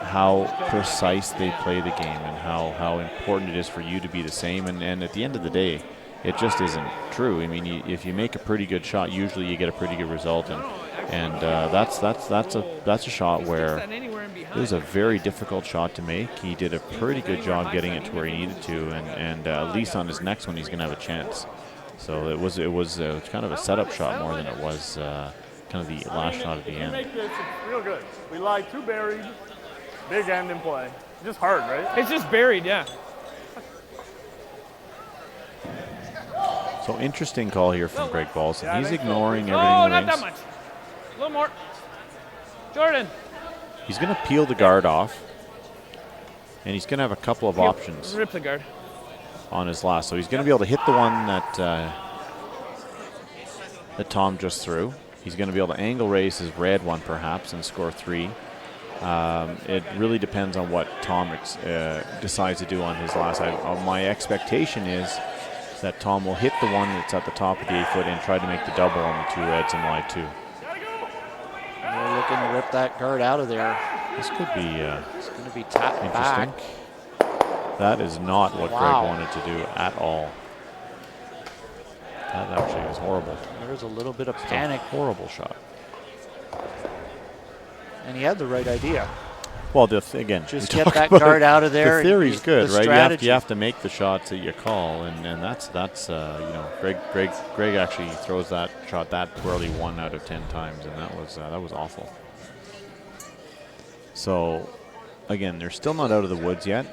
how precise they play the game and how important it is for you to be the same. And at the end of the day, it just isn't true. I mean, if you make a pretty good shot, usually you get a pretty good result. And that's a shot where it was a very difficult shot to make. He did a pretty good job getting it to where he needed to, and at least on his next one, he's going to have a chance. So it was kind of a setup shot more than it was kind of the last shot at the end. Make this, it's real good. We lie 2 buried, big end in play. Just hard, right? It's just buried, yeah. So interesting call here from Greg Balsdon. Yeah, He's I think so. ignoring Oh, everything in the not that rings. much. A little more. Jordan. He's going to peel the guard off, and he's going to have a couple of options Rip the guard. on his last. So he's going to be able to hit the one that that Tom just threw. He's going to be able to angle raise his red one perhaps and score 3. It really depends on what Tom decides to do on his last. My expectation is that Tom will hit the one that's at the top of the 8-foot and try to make the double on the 2 reds and wide 2. They're looking to rip that guard out of there. This could be It's going to be tapped interesting. back. That is not what Wow. Greg wanted to do at all. That actually was horrible. There's a little bit of panic, Horrible shot. and he had the right idea. Well, again, Just we get talk that about guard out of there. The theory's and good, the right? strategy. You have to make the shots that you call, and that's you know, Greg actually throws that shot that poorly 1 out of 10 times, and that was awful. So again, they're still not out of the woods yet.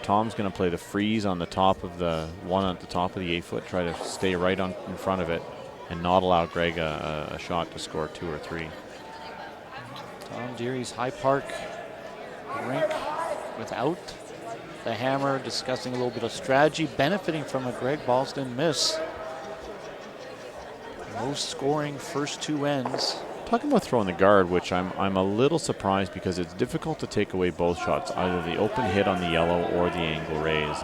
Tom's going to play the freeze on the top of the one at the top of the 8-foot, try to stay right in front of it, and not allow Greg a shot to score 2 or 3. Tom Dearie's High Park rink without the hammer, discussing a little bit of strategy, benefiting from a Greg Balsdon miss. No scoring first 2 ends. Talking about throwing the guard, which I'm a little surprised because it's difficult to take away both shots, either the open hit on the yellow or the angle raise,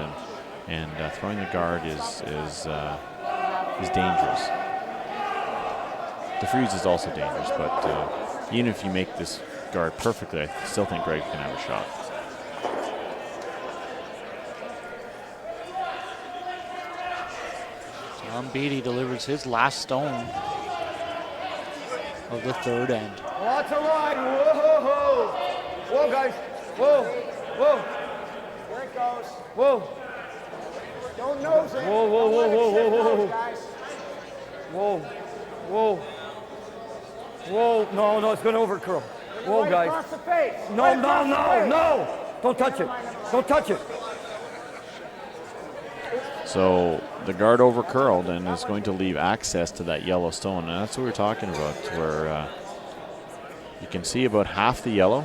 and throwing the guard is dangerous. The freeze is also dangerous, but even if you make this guard perfectly, I still think Greg can have a shot. Tom Beattie delivers his last stone of the 3rd end. Lots of ride. Whoa. Whoa, guys. Whoa. Whoa. There it goes. Whoa. Don't nose it. Whoa, whoa, Don't let whoa, it sit whoa, whoa, nose, whoa. guys. Whoa. Whoa. Whoa. No, it's going to overcurl. Whoa, Right guys. across the face. No, Right no, across the no, face. no. Don't touch it. Don't touch it. So the guard over curled and is going to leave access to that yellow stone, and that's what we're talking about, where you can see about half the yellow.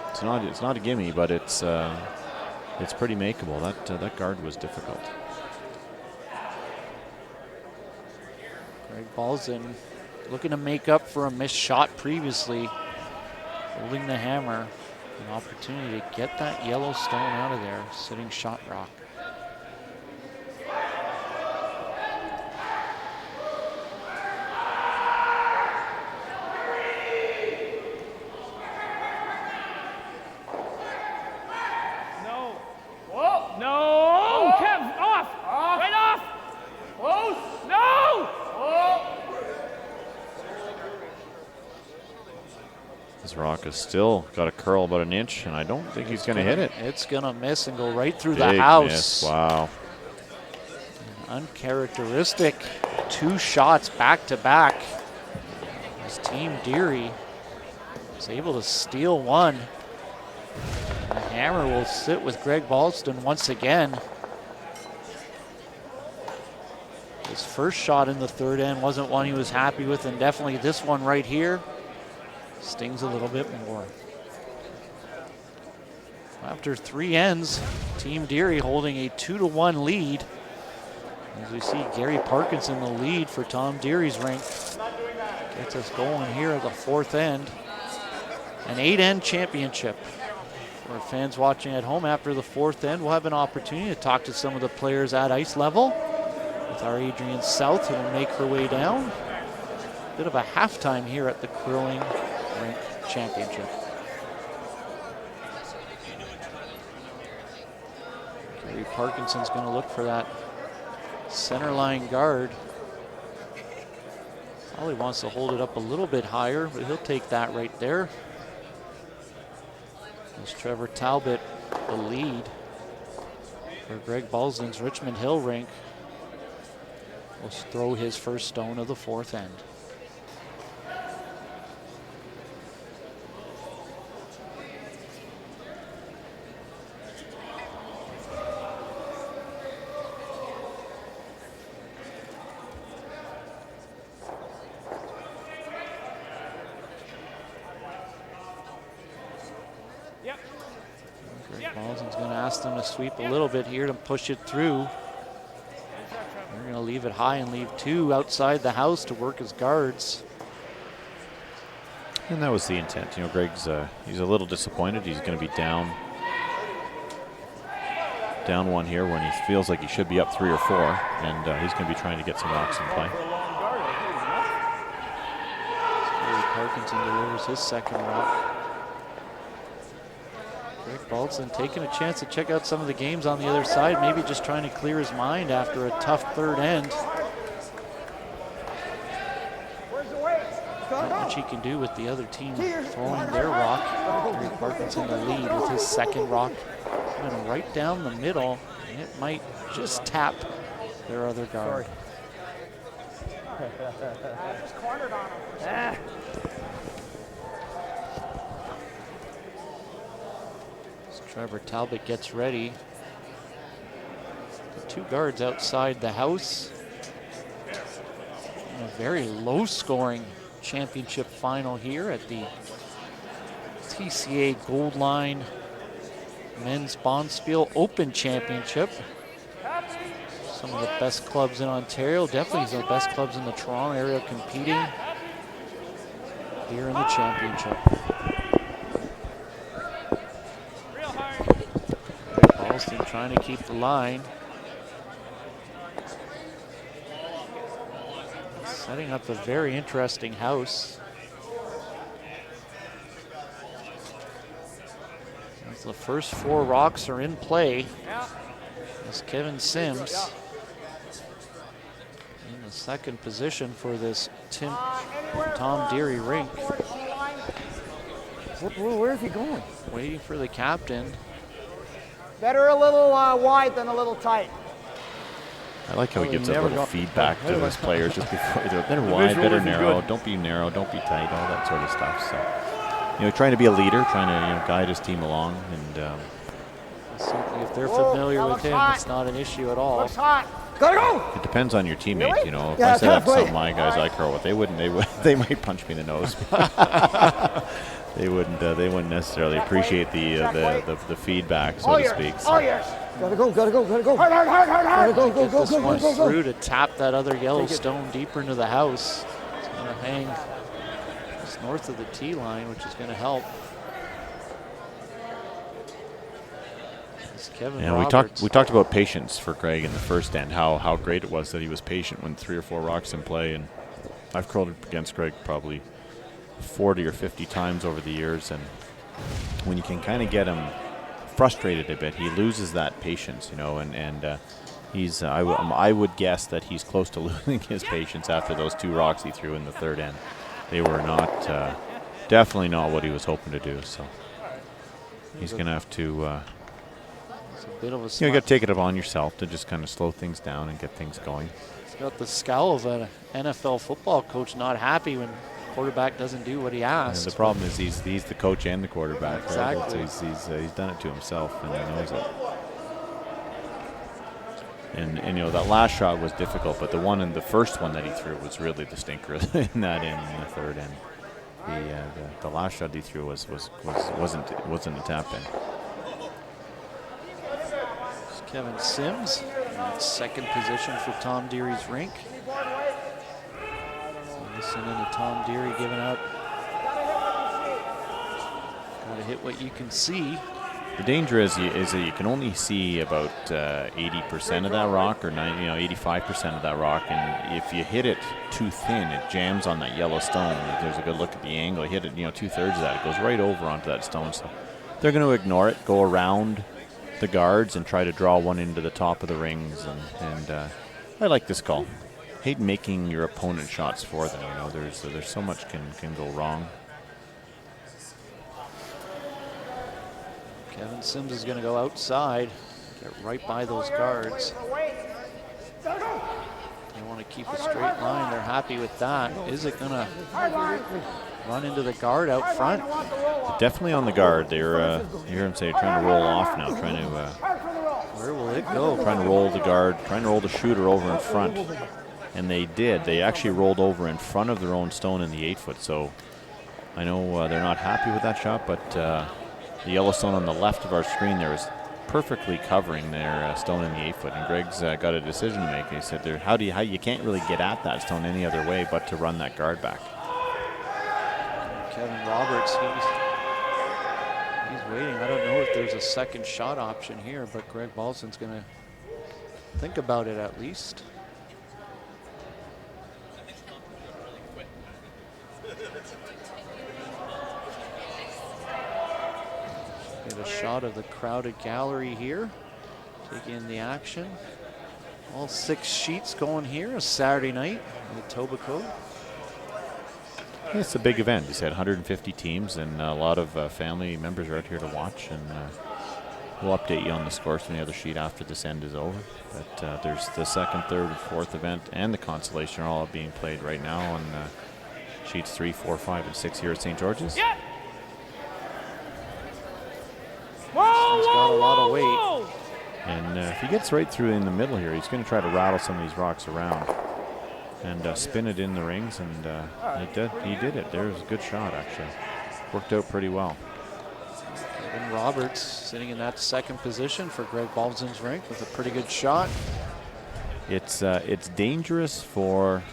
It's not a gimme, but it's pretty makeable. That guard was difficult. Greg Balsdon looking to make up for a missed shot previously, holding the hammer. An opportunity to get that yellow stone out of there, sitting shot rock. No. Whoa. No. Kev, off. Right off. Close. No. This rock has still got a curl about an inch, and I don't think he's going to hit it. It's going to miss and go right through Big the house. miss. Wow. Uncharacteristic 2 shots back to back. As Team Dearie is able to steal one. The hammer will sit with Greg Balsdon once again. His first shot in the 3rd end wasn't one he was happy with, and definitely this one right here stings a little bit more. After 3 ends, Team Dearie holding a 2-1 lead. As we see Gary Parkinson the lead for Tom Dearie's rink. Gets us going here at the 4th end. An 8-end championship. For fans watching at home after the 4th end, we'll have an opportunity to talk to some of the players at ice level with our Adrian South, who will make her way down. Bit of a halftime here at the Curling Rink Championship. Gary Parkinson's going to look for that center line guard. Probably wants to hold it up a little bit higher, but he'll take that right there. As Trevor Talbot, the lead for Greg Balsdon's Richmond Hill rink, will throw his first stone of the 4th end. Balsdon's going to ask them to sweep a little bit here to push it through. They're going to leave it high and leave 2 outside the house to work as guards. And that was the intent. You know, Greg's he's a little disappointed. He's going to be down 1 here when he feels like he should be up 3 or 4, and he's going to be trying to get some rocks in play. Parkinson delivers his second rock. Greg Balsdon taking a chance to check out some of the games on the other side, maybe just trying to clear his mind after a tough third end. Not much he can do with the other team throwing their rock. Greg Parkinson the lead with his second rock. Going right down the middle, and it might just tap their other guard. Just cornered on him. As Trevor Talbot gets ready. The 2 guards outside the house. In a very low-scoring championship final here at the TCA Goldline Men's Bonspiel Open Championship. Some of the best clubs in Ontario, definitely some of the best clubs in the Toronto area competing here in the championship. Balsdon trying to keep the line. Setting up a very interesting house. As the first 4 rocks are in play, as Kevin Sims in the second position for this Tom Dearie rink. Where is he going? Waiting for the captain. Better a little wide than a little tight. I like how he gives a little feedback to his players just before they do it. Better wide, better narrow, don't be narrow, don't be tight, all that sort of stuff. So, you know, trying to be a leader, trying to guide his team along, and certainly if they're familiar with him, it's not an issue at all. Looks hot. Gotta go. it depends on your teammate. Really? You know, if Yeah, I said that to some halfway. of my guys I curl with, they might punch me in the nose. They wouldn't necessarily appreciate the feedback, so to speak. So. All yours. Gotta go. Hard. Get Go. this one through to tap that other yellow stone deeper into the house. It's going to hang just north of the tee line, which is going to help. It's Kevin Roberts. we talked about patience for Greg in the first end, how great it was that he was patient when 3 or 4 rocks in play, and I've curled against Greg probably 40 or 50 times over the years, and when you can kind of get him frustrated a bit, he loses that patience, you know, and he's I would guess that he's close to losing his patience after those 2 rocks he threw in the third end. They were not definitely not what he was hoping to do, so he's going to have to It's a bit of a you got to take it upon yourself to just kind of slow things down and get things going. He's got the scowl of an NFL football coach, not happy when quarterback doesn't do what he asks. And the problem is he's the coach and the quarterback. Right? Exactly. So he's done it to himself, and he knows it. And you know, that last shot was difficult, but the first one that he threw was really the stinker in that end, in the third end. The last shot he threw wasn't a tap in. It's Kevin Sims in second position for Tom Dearie's rink. Listening to Tom Dearie giving out. Got to hit what you can see. The danger is that you can only see about 80% of that rock, or 85% of that rock, and if you hit it too thin, it jams on that yellow stone. There's a good look at the angle. You hit it, 2/3 of that, it goes right over onto that stone. So they're going to ignore it, go around the guards, and try to draw one into the top of the rings. And I like this call. Hate making your opponent shots for them. There's so much can go wrong. Kevin Sims is going to go outside, get right by those guards. They want to keep a straight line. They're happy with that. Is it going to run into the guard out front? Definitely on the guard. You hear him say, trying to roll off now, trying to. Where will it go? Trying to roll the guard, trying to roll the shooter over in front. And they did. They actually rolled over in front of their own stone in the 8-foot. So I know they're not happy with that shot, but the yellow stone on the left of our screen there is perfectly covering their stone in the 8-foot, and Greg's got a decision to make. He said, how you can't really get at that stone any other way but to run that guard back. Kevin Roberts, he's waiting. I don't know if there's a second shot option here, but Greg Balsdon's going to think about it at least. Get a shot of the crowded gallery here. Take in the action. All 6 sheets going here, a Saturday night in Etobicoke. It's a big event. He said 150 teams, and a lot of family members are out here to watch, and we'll update you on the scores from the other sheet after this end is over. But there's the 2nd, 3rd, and 4th event and the consolation are all being played right now on sheets 3, 4, 5, and 6 here at St. George's. Yeah. He's got a lot of weight. And if he gets right through in the middle here, he's going to try to rattle some of these rocks around and spin it in the rings, and he did it. There was a good shot, actually. Worked out pretty well. Kevin Roberts sitting in that 2nd position for Greg Balsdon's rink with a pretty good shot. It's dangerous for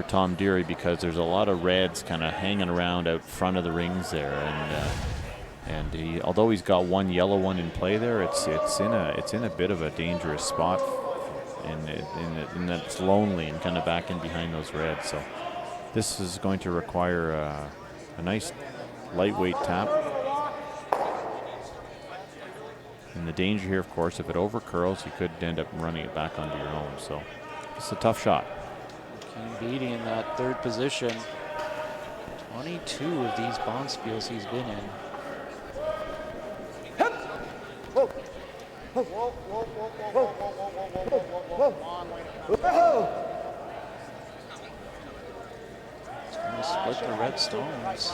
Tom Dearie because there's a lot of reds kind of hanging around out front of the rings there, and he, although he's got one yellow one in play there, it's in a bit of a dangerous spot, in that it's lonely and kind of back in behind those reds. So this is going to require a nice lightweight tap. And the danger here, of course, if it over curls, you could end up running it back onto your own. So it's a tough shot. Keen Beatty in that 3rd position. 22 of these bonspiels he's been in. He's going to split the red stones.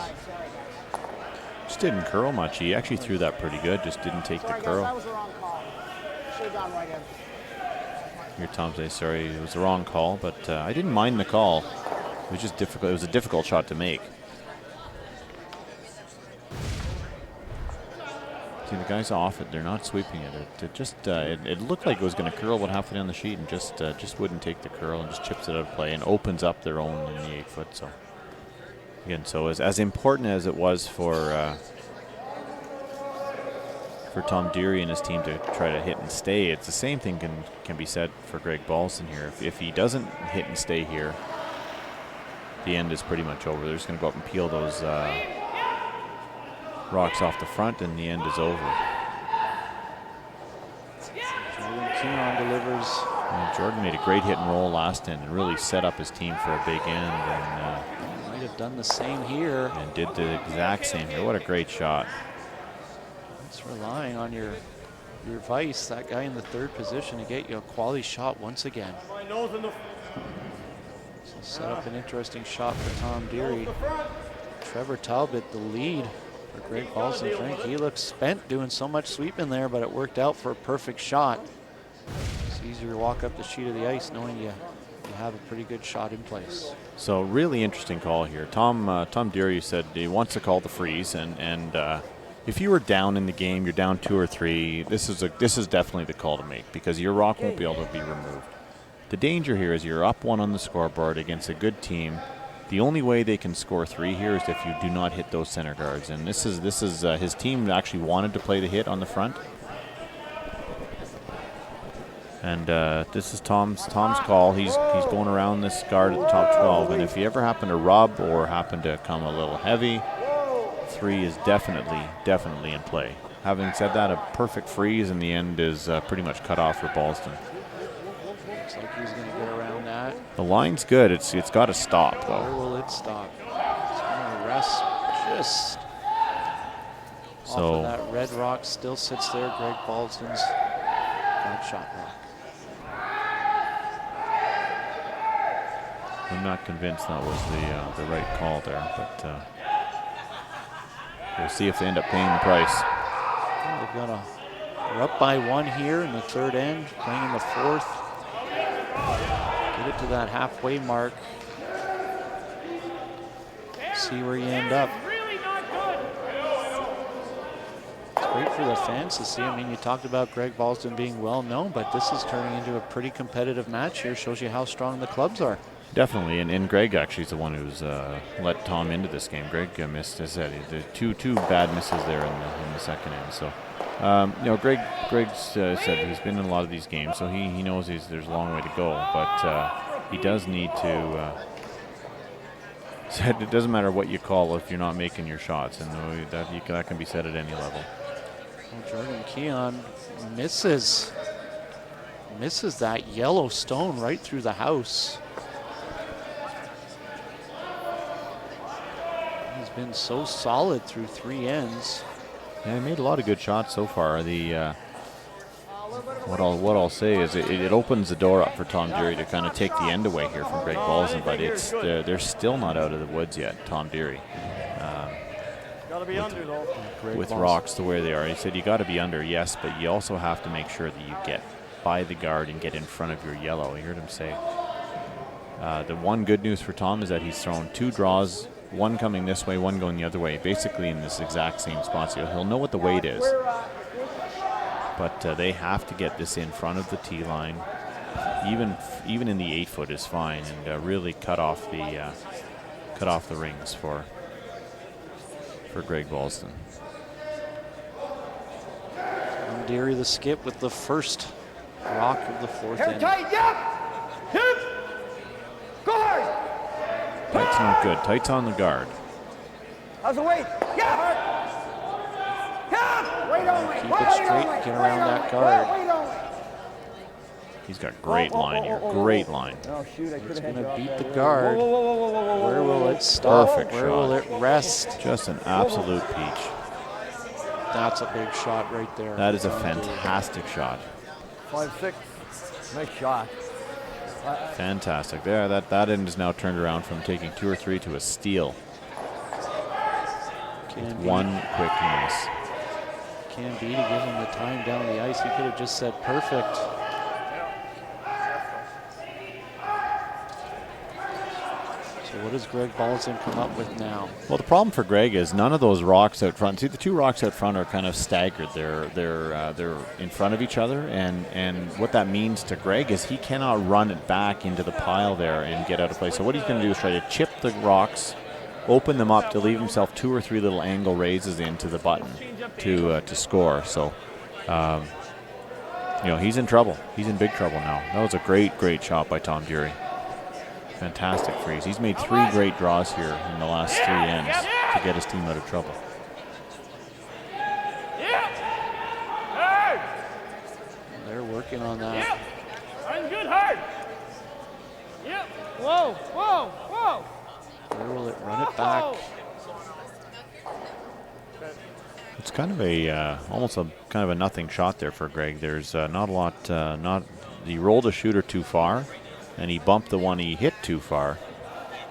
Just didn't curl much. He actually threw that pretty good, just didn't take the curl. That was the wrong call. Should have gone right in. Here Tom says, sorry, it was the wrong call, but I didn't mind the call. It was just difficult. It was a difficult shot to make. See, the guys off it, they're not sweeping it. It looked like it was going to curl about halfway down the sheet, and just wouldn't take the curl and just chips it out of play and opens up their own in the 8-foot. So again, so as important as it was for Tom Dearie and his team to try to hit and stay, it's the same thing can be said for Greg Balsdon here. If he doesn't hit and stay here, the end is pretty much over. They're just going to go up and peel those rocks off the front, and the end is over. Jordan Keenan delivers. Jordan made a great hit and roll last end and really set up his team for a big end, and Might have done the same here. and did the exact same here. What a great shot. It's relying on your vice, that guy in the 3rd position, to get you a quality shot once again. So set up an interesting shot for Tom Dearie. Trevor Talbot, the lead for Greg Balsdon's rink. He looks spent doing so much sweeping there, but it worked out for a perfect shot. It's easier to walk up the sheet of the ice knowing you have a pretty good shot in place. So really interesting call here. Tom Dearie said he wants to call the freeze, and if you were down in the game, you're down 2 or 3, this is definitely the call to make, because your rock won't be able to be removed. The danger here is you're up 1 on the scoreboard against a good team. The only way they can score 3 here is if you do not hit those center guards, and this is his team actually wanted to play the hit on the front. And this is Tom's call. He's going around this guard at the top 12, and if he ever happen to rub or happen to come a little heavy, 3 is definitely in play. Having said that, a perfect freeze in the end is pretty much cut off for Balsdon. Looks like he's going to get around that. The line's good. It's got to stop though. Where will it stop? It's going to rest just off of that red rock. Still sits there. Greg Balsdon's got shot rock. I'm not convinced that was the right call there, but we'll see if they end up paying the price. They're up by 1 here in the 3rd end, playing in the 4th. Get it to that halfway mark. See where you end up. It's great for the fans to see. I mean, you talked about Greg Balsdon being well known, but this is turning into a pretty competitive match here. Shows you how strong the clubs are. Definitely, and Greg actually is the one who's let Tom into this game. Greg missed, as I said, the two bad misses there in the second end. So, you know, Greg's said he's been in a lot of these games, so he knows there's a long way to go. But he does need to. Said it doesn't matter what you call if you're not making your shots, and that can be said at any level. Well, Jordan Keon misses that yellow stone right through the house. He's been so solid through 3 ends. Yeah, he made a lot of good shots so far. What I'll say is it opens the door up for Tom Dearie to kind of take the end away here from Greg Balsdon, but they're still not out of the woods yet, Tom Dearie. Got to be under, though. With rocks the way they are. He said you got to be under, yes, but you also have to make sure that you get by the guard and get in front of your yellow. You heard him say. The one good news for Tom is that he's thrown 2 draws, one coming this way, one going the other way, basically in this exact same spot. So he'll know what the weight is. But they have to get this in front of the tee line. Even in the 8-foot is fine, and really cut off the rings for Greg Balsdon. Dearie the skip with the first rock of the 4th Hair inning. tight, yep! Go hard! Tight's not good. Tight's on the guard. How's the weight? Yeah! Weight only! Keep it straight, get around that guard. Weight only! He's got great line here. Great line. Oh, shoot, I It's could have going to beat the guard. Where will it stop? Perfect Where will it shot. rest? Just an absolute peach. That's a big shot right there. That is a fantastic shot. 5-6. Nice shot. Fantastic. There, that end is now turned around from taking 2 or 3 to a steal. Can be. One quick miss. Can be to give him the time down the ice. He could have just said perfect. So what does Greg Balsdon come up with now? Well, the problem for Greg is none of those rocks out front. See, the 2 rocks out front are kind of staggered. They're in front of each other, and what that means to Greg is he cannot run it back into the pile there and get out of place. So what he's going to do is try to chip the rocks, open them up to leave himself 2 or 3 little angle raises into the button to score. So, you know, he's in trouble. He's in big trouble now. That was a great shot by Tom Dearie. Fantastic freeze. He's made 3 great draws here in the last 3 ends to get his team out of trouble. They're working on that. I'm good hard. Yep. Whoa, whoa, whoa. Where will it run it back? It's kind of a almost a kind of a nothing shot there for Greg. There's not a lot. He rolled a shooter too far, and he bumped the one he hit too far,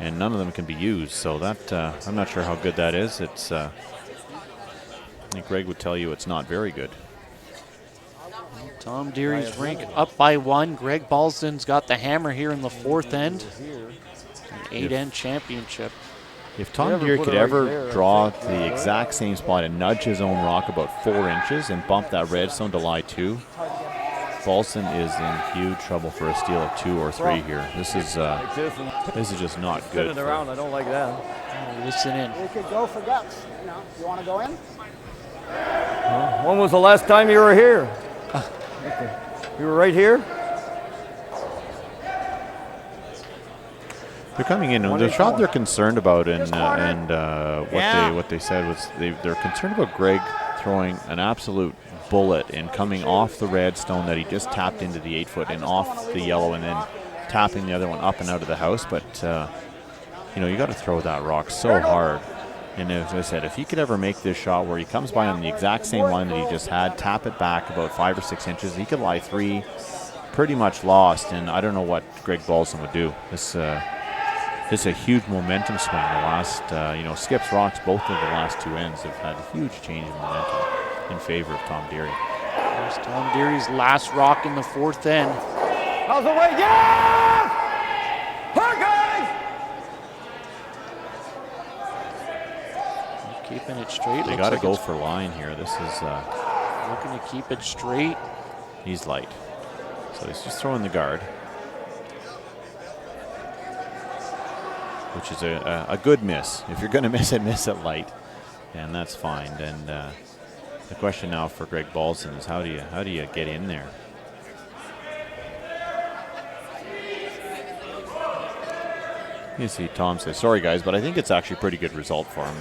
and none of them can be used. So that I'm not sure how good that is. It's I think Greg would tell you it's not very good. Tom Dearie's rink up by 1. Greg Balsdon's got the hammer here in the 4th end. An 8-end championship. If Tom Dearie could ever draw the exact same spot and nudge his own rock about 4 inches and bump that redstone to lie 2, Balsdon is in huge trouble for a steal of 2 or 3 here. This is just not good. Spin it around. I don't like that. Listen in. You could go for guts. You know, you want to go in? When was the last time you were here? You were right here? They're coming in, and the shot they're concerned about, and what they said was they're concerned about Greg throwing an absolute bullet and coming off the redstone that he just tapped into the 8-foot and off the yellow, and then tapping the other one up and out of the house. But you know, you got to throw that rock so hard. And as I said, if he could ever make this shot where he comes by on the exact same line that he just had, tap it back about 5 or 6 inches, he could lie 3, pretty much lost. And I don't know what Greg Balsdon would do. This is a huge momentum swing. The last, Skip's rocks, both of the last 2 ends have had a huge change in momentum in favor of Tom Dearie. There's Tom Dearie's last rock in the 4th end. How's the way? Yeah! Hard guys! Keep keeping it straight. They Looks got to like go it's for line here. This is looking to keep it straight. he's light, so he's just throwing the guard, which is a good miss. If you're going to miss it light, and that's fine. And the question now for Greg Balsdon is how do you get in there? You see Tom says, sorry guys, but I think it's actually a pretty good result for him.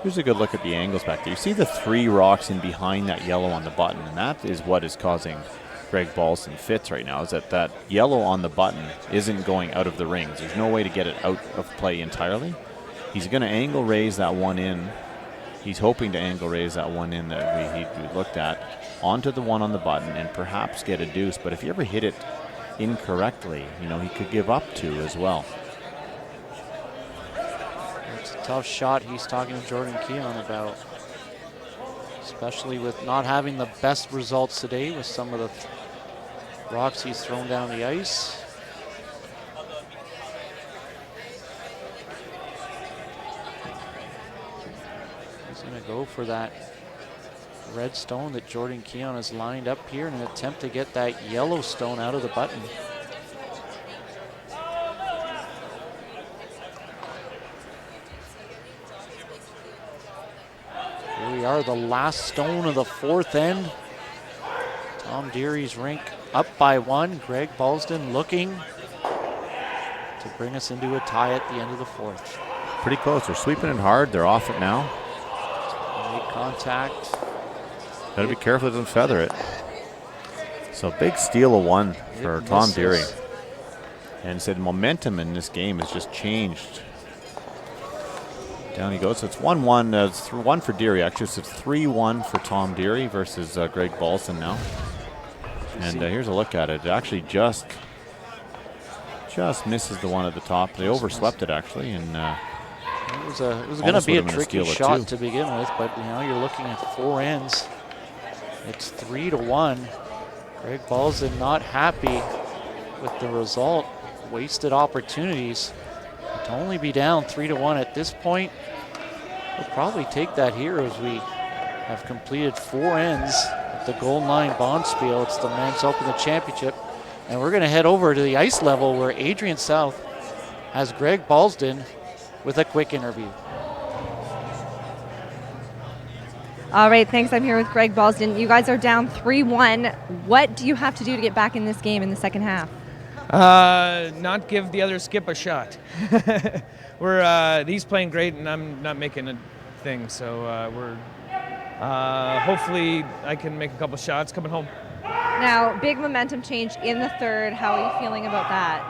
Here's a good look at the angles back there. You see the 3 rocks in behind that yellow on the button, and that is what is causing Greg Balsdon fits right now, is that yellow on the button isn't going out of the rings. There's no way to get it out of play entirely. He's going to angle raise that one in. He's hoping to angle raise that one in that we looked at onto the one on the button and perhaps get a deuce. But if you ever hit it incorrectly, he could give up 2 as well. It's a tough shot he's talking to Jordan Keon about, especially with not having the best results today with some of the rocks he's thrown down the ice. He's going to go for that red stone that Jordan Keon has lined up here in an attempt to get that yellow stone out of the button. Here we are, the last stone of the 4th end. Tom Dearie's rink up by 1. Greg Balsdon looking to bring us into a tie at the end of the 4th. Pretty close. They're sweeping it hard. They're off it now. Make contact. Got to be careful it doesn't feather it. So big steal of 1 for Tom Dearie. And said momentum in this game has just changed. Down he goes. So it's 1-1. It's 1 for Dearie, actually. So it's 3-1 for Tom Dearie versus Greg Balsdon now. And here's a look at it. It actually just misses the one at the top. They overslept it, actually. And it was going to be a tricky shot to begin with, but now you're looking at 4 ends. It's 3-1. Greg Balsdon not happy with the result. Wasted opportunities. To only be down 3-1 at this point, we'll probably take that here as we have completed 4 ends at the Goldline Bonspiel. It's the Men's Open Championship. And we're going to head over to the ice level where Adrian South has Greg Balsdon with a quick interview. All right, thanks. I'm here with Greg Balsdon. You guys are down 3-1. What do you have to do to get back in this game in the second half? Not give the other skip a shot. He's playing great and I'm not making a thing. So hopefully I can make a couple shots coming home. Now, big momentum change in the 3rd. How are you feeling about that?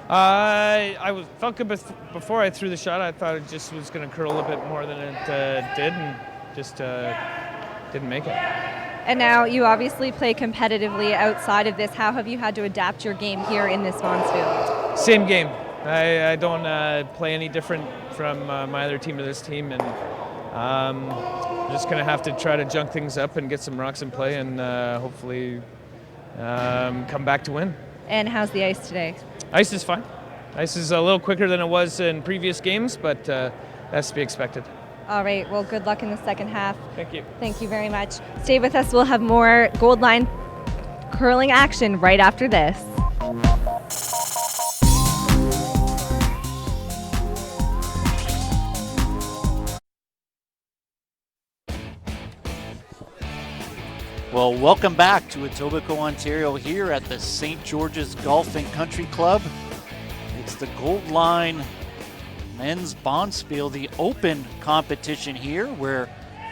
I felt good before I threw the shot. I thought it just was going to curl a bit more than it did, and just didn't make it. And now you obviously play competitively outside of this. How have you had to adapt your game here in this Bonspiel? Same game. I don't play any different from my other team to this team, and I'm just going to have to try to junk things up and get some rocks in play and hopefully come back to win. And how's the ice today? Ice is fine. Ice is a little quicker than it was in previous games, but that's to be expected. All right, well, good luck in the second half. Thank you. Thank you very much. Stay with us. We'll have more Goldline curling action right after this. Well, welcome back to Etobicoke, Ontario, here at the St. George's Golf and Country Club. It's the Goldline Men's Bonspiel, the open competition here, where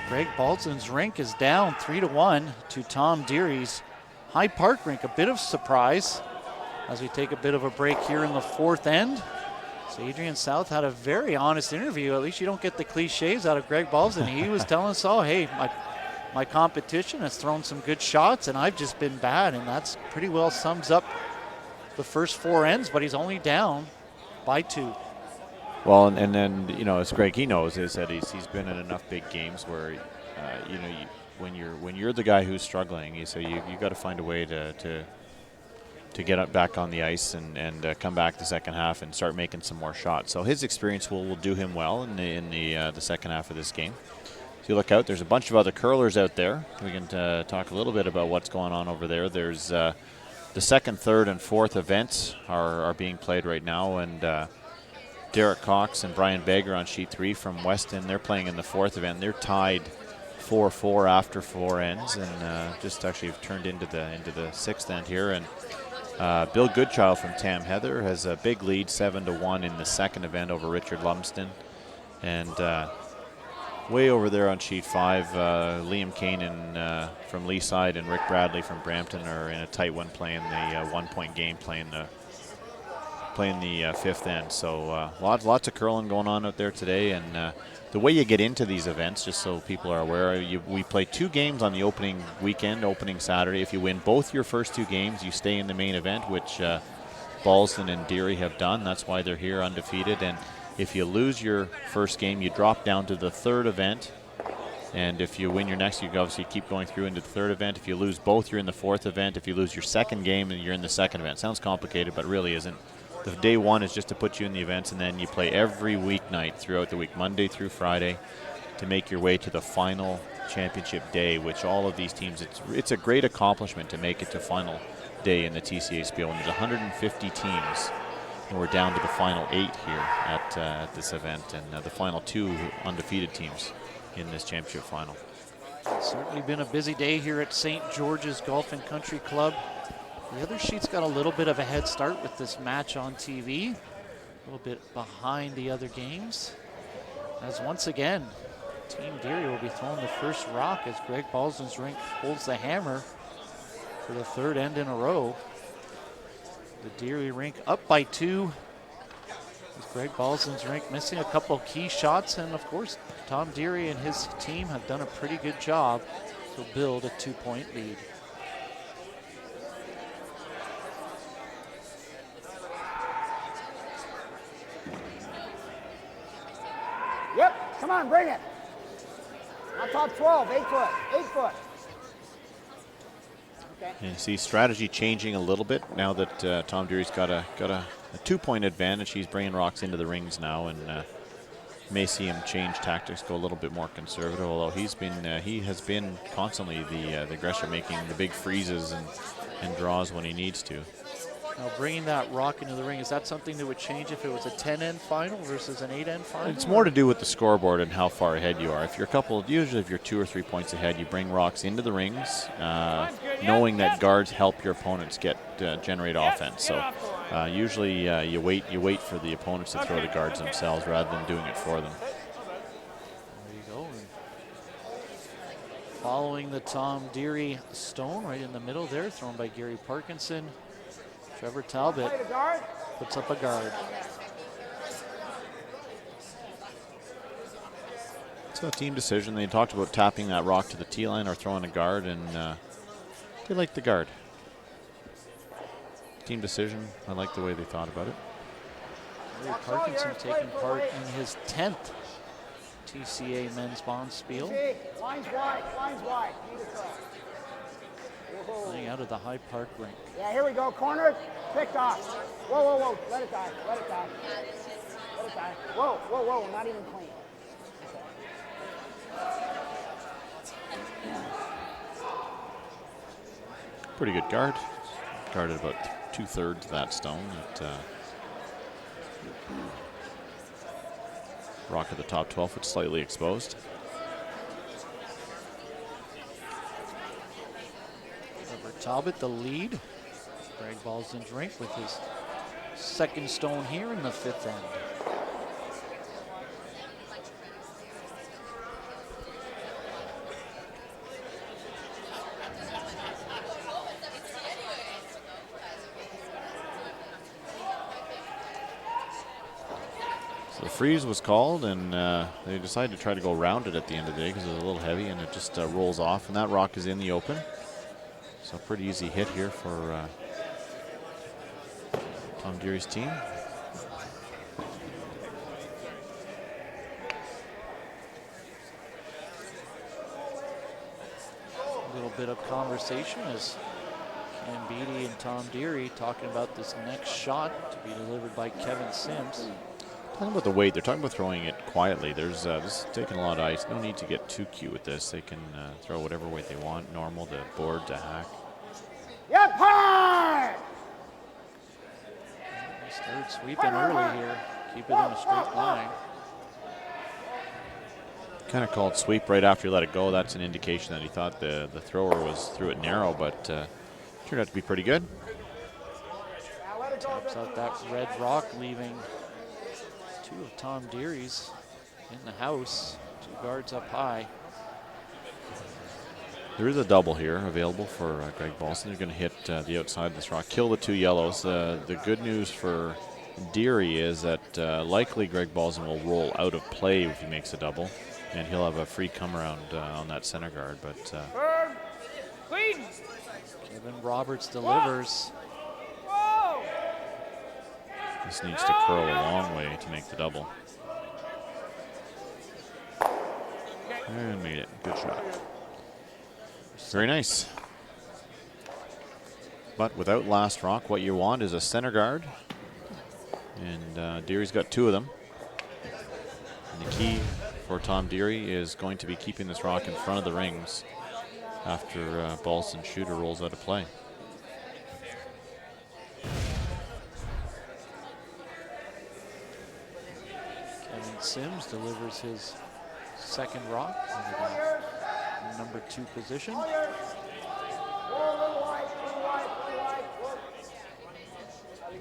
Greg Balsdon's rink is down 3-1 to Tom Dearie's High Park rink. A bit of surprise as we take a bit of a break here in the 4th end. So Adrian South had a very honest interview. At least you don't get the cliches out of Greg Balsdon. He was telling us all, hey, my competition has thrown some good shots and I've just been bad, and that's pretty well sums up the first 4 ends, but he's only down by 2. Well, and then, as Greg, he knows, is that he's been in enough big games where, when you're the guy who's struggling, you got to find a way to get up back on the ice and come back the second half and start making some more shots. So his experience will do him well in the second half of this game. If you look out, there's a bunch of other curlers out there. We can talk a little bit about what's going on over there. There's the second, third, and fourth events are being played right now, and Derek Cox and Brian Bager on sheet 3 from Weston. They're playing in the fourth event. They're tied 4-4 after 4 ends, and just actually have turned into the sixth end here. And Bill Goodchild from Tam Heather has a big lead, 7-1 in the second event over Richard Lumsden. And way over there on sheet 5, Liam Kanan from Leaside and Rick Bradley from Brampton are in a tight one, playing the 1-point game, playing the fifth end. So lots of curling going on out there today. And the way you get into these events, just so people are aware, we play 2 games on the opening weekend, opening Saturday. If you win both your first 2 games, you stay in the main event, which Balsdon and Dearie have done. That's why they're here undefeated. And if you lose your first game, you drop down to the third event. And if you win your next, you obviously keep going through into the third event. If you lose both, you're in the fourth event. If you lose your second game, then you're in the second event. Sounds complicated, but really isn't. The day one is just to put you in the events, and then you play every weeknight throughout the week, Monday through Friday, to make your way to the final championship day, which all of these teams, it's a great accomplishment to make it to final day in the TCA Spiel. And there's 150 teams. And we're down to the final 8 here at this event, and the final 2 undefeated teams in this championship final. It's certainly been a busy day here at St. George's Golf and Country Club. The other sheet's got a little bit of a head start with this match on TV. A little bit behind the other games. As once again, Team Dearie will be throwing the first rock as Greg Balsdon's rink holds the hammer for the third end in a row. The Dearie rink up by 2. With Greg Balsdon's rink missing a couple key shots, and of course Tom Dearie and his team have done a pretty good job to build a 2-point lead. Yep, come on, bring it. Not top 12, 8 foot, 8 foot. Okay. And you see strategy changing a little bit now that Tom Dearie's got a 2-point advantage. He's bringing rocks into the rings now, and may see him change tactics, go a little bit more conservative. Although he has been constantly the aggressor, making the big freezes and draws when he needs to. Now bringing that rock into the ring, is that something that would change if it was a 10-end final versus an 8-end final? It's more to do with the scoreboard and how far ahead you are. If you're usually if you're 2 or 3 points ahead, you bring rocks into the rings, knowing that guards help your opponents generate offense. So usually you wait for the opponents to throw the guards themselves rather than doing it for them. There you go. And following the Tom Dearie stone right in the middle there, thrown by Gary Parkinson. Trevor Talbot puts up a guard. So team decision. They talked about tapping that rock to the tee line or throwing a guard, and they like the guard. Team decision. I like the way they thought about it. Gary Parkinson taking part in his 10th TCA men's Bonspiel. Lines wide, lines wide. Playing out of the High Park rink. Yeah, here we go. Corner, picked off. Whoa, whoa, whoa. Let it die. Let it die. Let it die. Whoa, whoa, whoa. Not even clean. Pretty good guard. Guarded about 2/3 of that stone. Rock at the top 12 foot, slightly exposed. Talbot the lead. Greg Balsdon's rink with his second stone here in the 5th end. So the freeze was called, and they decided to try to go around it at the end of the day because it was a little heavy, and it just rolls off, and that rock is in the open. So pretty easy hit here for Tom Dearie's team. A little bit of conversation as And Beatty and Tom Dearie talking about this next shot to be delivered by Kevin Sims. Talking about the weight, they're talking about throwing it quietly. There's this is taking a lot of ice. No need to get too cute with this. They can throw whatever weight they want, normal to board to hack. Yep, hard! They started sweeping early here. Keep it in a straight line. Kind of called sweep right after you let it go. That's an indication that he thought the thrower threw it narrow, but turned out to be pretty good. Taps out that red rock, leaving two of Tom Dearie's in the house. 2 guards up high. There is a double here available for Greg Balsdon. They're going to hit the outside of this rock, kill the 2 yellows. The good news for Dearie is that likely Greg Balsdon will roll out of play if he makes a double, and he'll have a free come around on that center guard. But Kevin Roberts delivers. this needs to curl a long way to make the double. And made it. Good shot. Very nice. But without last rock, what you want is a center guard. And Dearie's got 2 of them. And the key for Tom Dearie is going to be keeping this rock in front of the rings after Balsdon shooter rolls out of play. Kevin Sims delivers his second rock in number 2 position.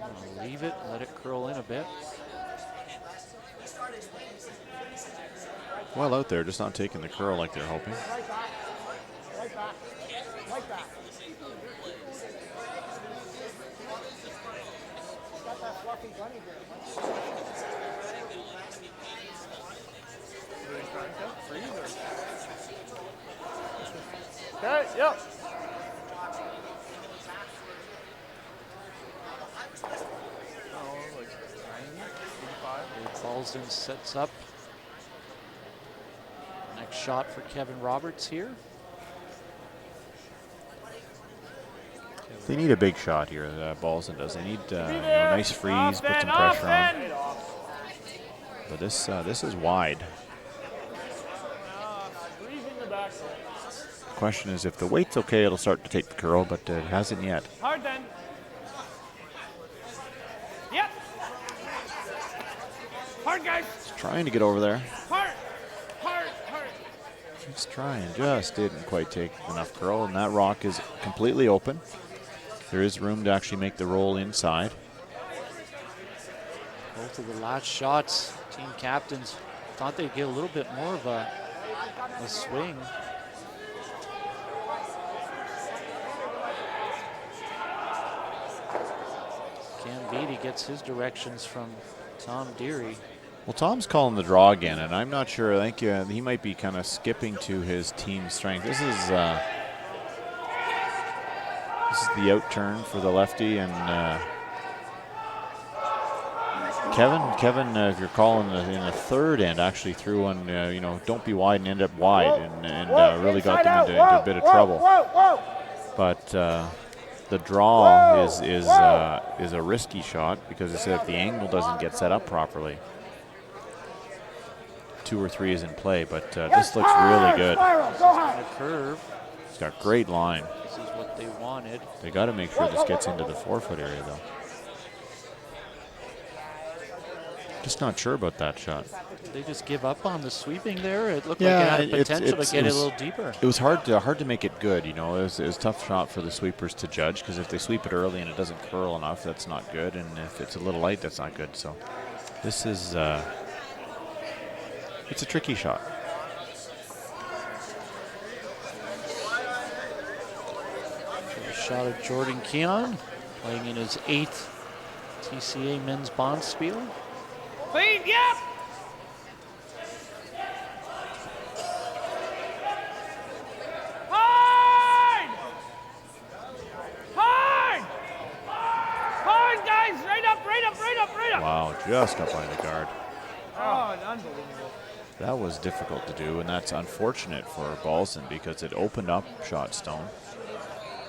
I'll leave it, let it curl in a bit. Well out there, just not taking the curl like they're hoping. Right back. Right back. Right back. Got that fluffy bunny there. Okay, yep. Balsdon sets up. Next shot for Kevin Roberts here. They need a big shot here, Balsdon does. They need a nice freeze, put some pressure on. But this is wide. The question is, if the weight's okay, it'll start to take the curl, but it hasn't yet. Hard then. Yep. Hard, guys. It's trying to get over there. Hard. Hard. Hard. It's trying, just didn't quite take enough curl, and that rock is completely open. There is room to actually make the roll inside. Both of the last shots, team captains thought they'd get a little bit more of a swing. Cam Beatty gets his directions from Tom Dearie. Well, Tom's calling the draw again, and I'm not sure. I think he might be kind of skipping to his team strength. This is the out turn for the lefty, and Kevin, if you're calling in the third end, actually threw one, don't be wide and end up wide, and really got them into a bit of trouble. But the draw is a risky shot because it said if the angle doesn't get set up properly, 2 or 3 is in play. But this looks really good. A curve. It's got great line. This is what they wanted. They got to make sure this gets into the 4-foot area, though. Just not sure about that shot. Did they just give up on the sweeping there? It looked like it had potential to get it a little deeper. It was hard to make it good. It was a tough shot for the sweepers to judge, because if they sweep it early and it doesn't curl enough, that's not good. And if it's a little light, that's not good. So this is it's a tricky shot. A shot of Jordan Keon, playing in his 8th TCA men's Bonspiel. Clean, yep. Hard! Hard! Hard, guys! Right up, right up, right up, right up! Wow, just up by the guard. Oh, unbelievable. That was difficult to do, and that's unfortunate for Balsdon because it opened up shot stone.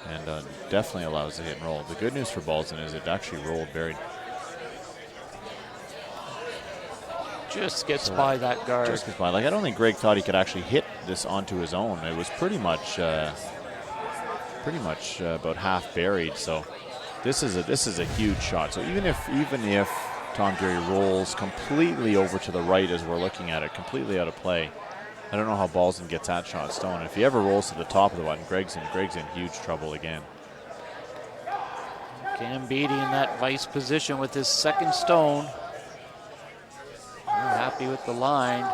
and definitely allows the hit and roll. The good news for Balsdon is it actually rolled very. Just gets by that guard. Just gets by. Like, I don't think Greg thought he could actually hit this onto his own. It was pretty much about half buried. So this is a huge shot. So even if Tom Dearie rolls completely over to the right as we're looking at it, completely out of play, I don't know how Balsdon gets that shot stone. If he ever rolls to the top of the button, Greg's in huge trouble again. Gambiti in that vice position with his second stone. Happy with the line.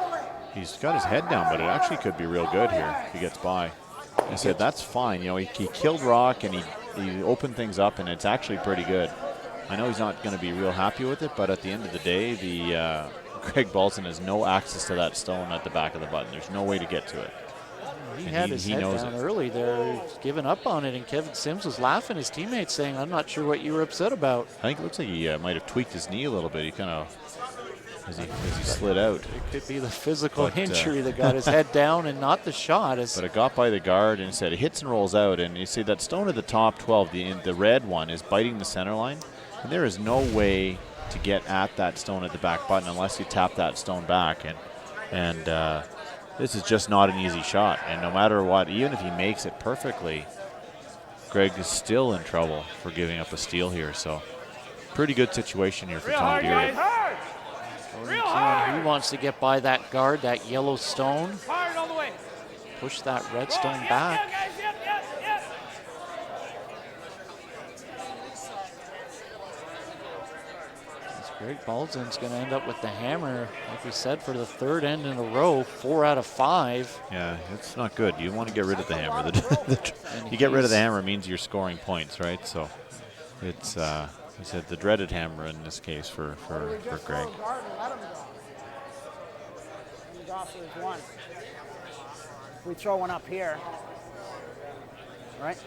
He's got his head down, but it actually could be real good here if he gets by. I said, that's fine. You know, he killed Rock and he opened things up, and it's actually pretty good. I know he's not going to be real happy with it, but at the end of the day, Greg Balsdon has no access to that stone at the back of the button. There's no way to get to it. He had his head down early there. He's given up on it, and Kevin Sims was laughing his teammates, saying, I'm not sure what you were upset about. I think it looks like he might have tweaked his knee a little bit. He kind of, as he slid out. It could be the physical injury that got his head down and not the shot. But it got by the guard and said it hits and rolls out. And you see that stone at the top 12, the red one, is biting the center line. And there is no way to get at that stone at the back button unless you tap that stone back. And this is just not an easy shot. And no matter what, even if he makes it perfectly, Greg is still in trouble for giving up a steal here. So pretty good situation here for Tom Dearie. He wants to get by that guard, that yellow stone. Hard all the way. Push that red stone back. Greg Balsdon's going to end up with the hammer, like we said, for the third end in a row, 4 out of 5. Yeah, it's not good. You want to get rid of the hammer. You get rid of the hammer means you're scoring points, right? So it's, he said, the dreaded hammer in this case for Greg. We throw one up here, right?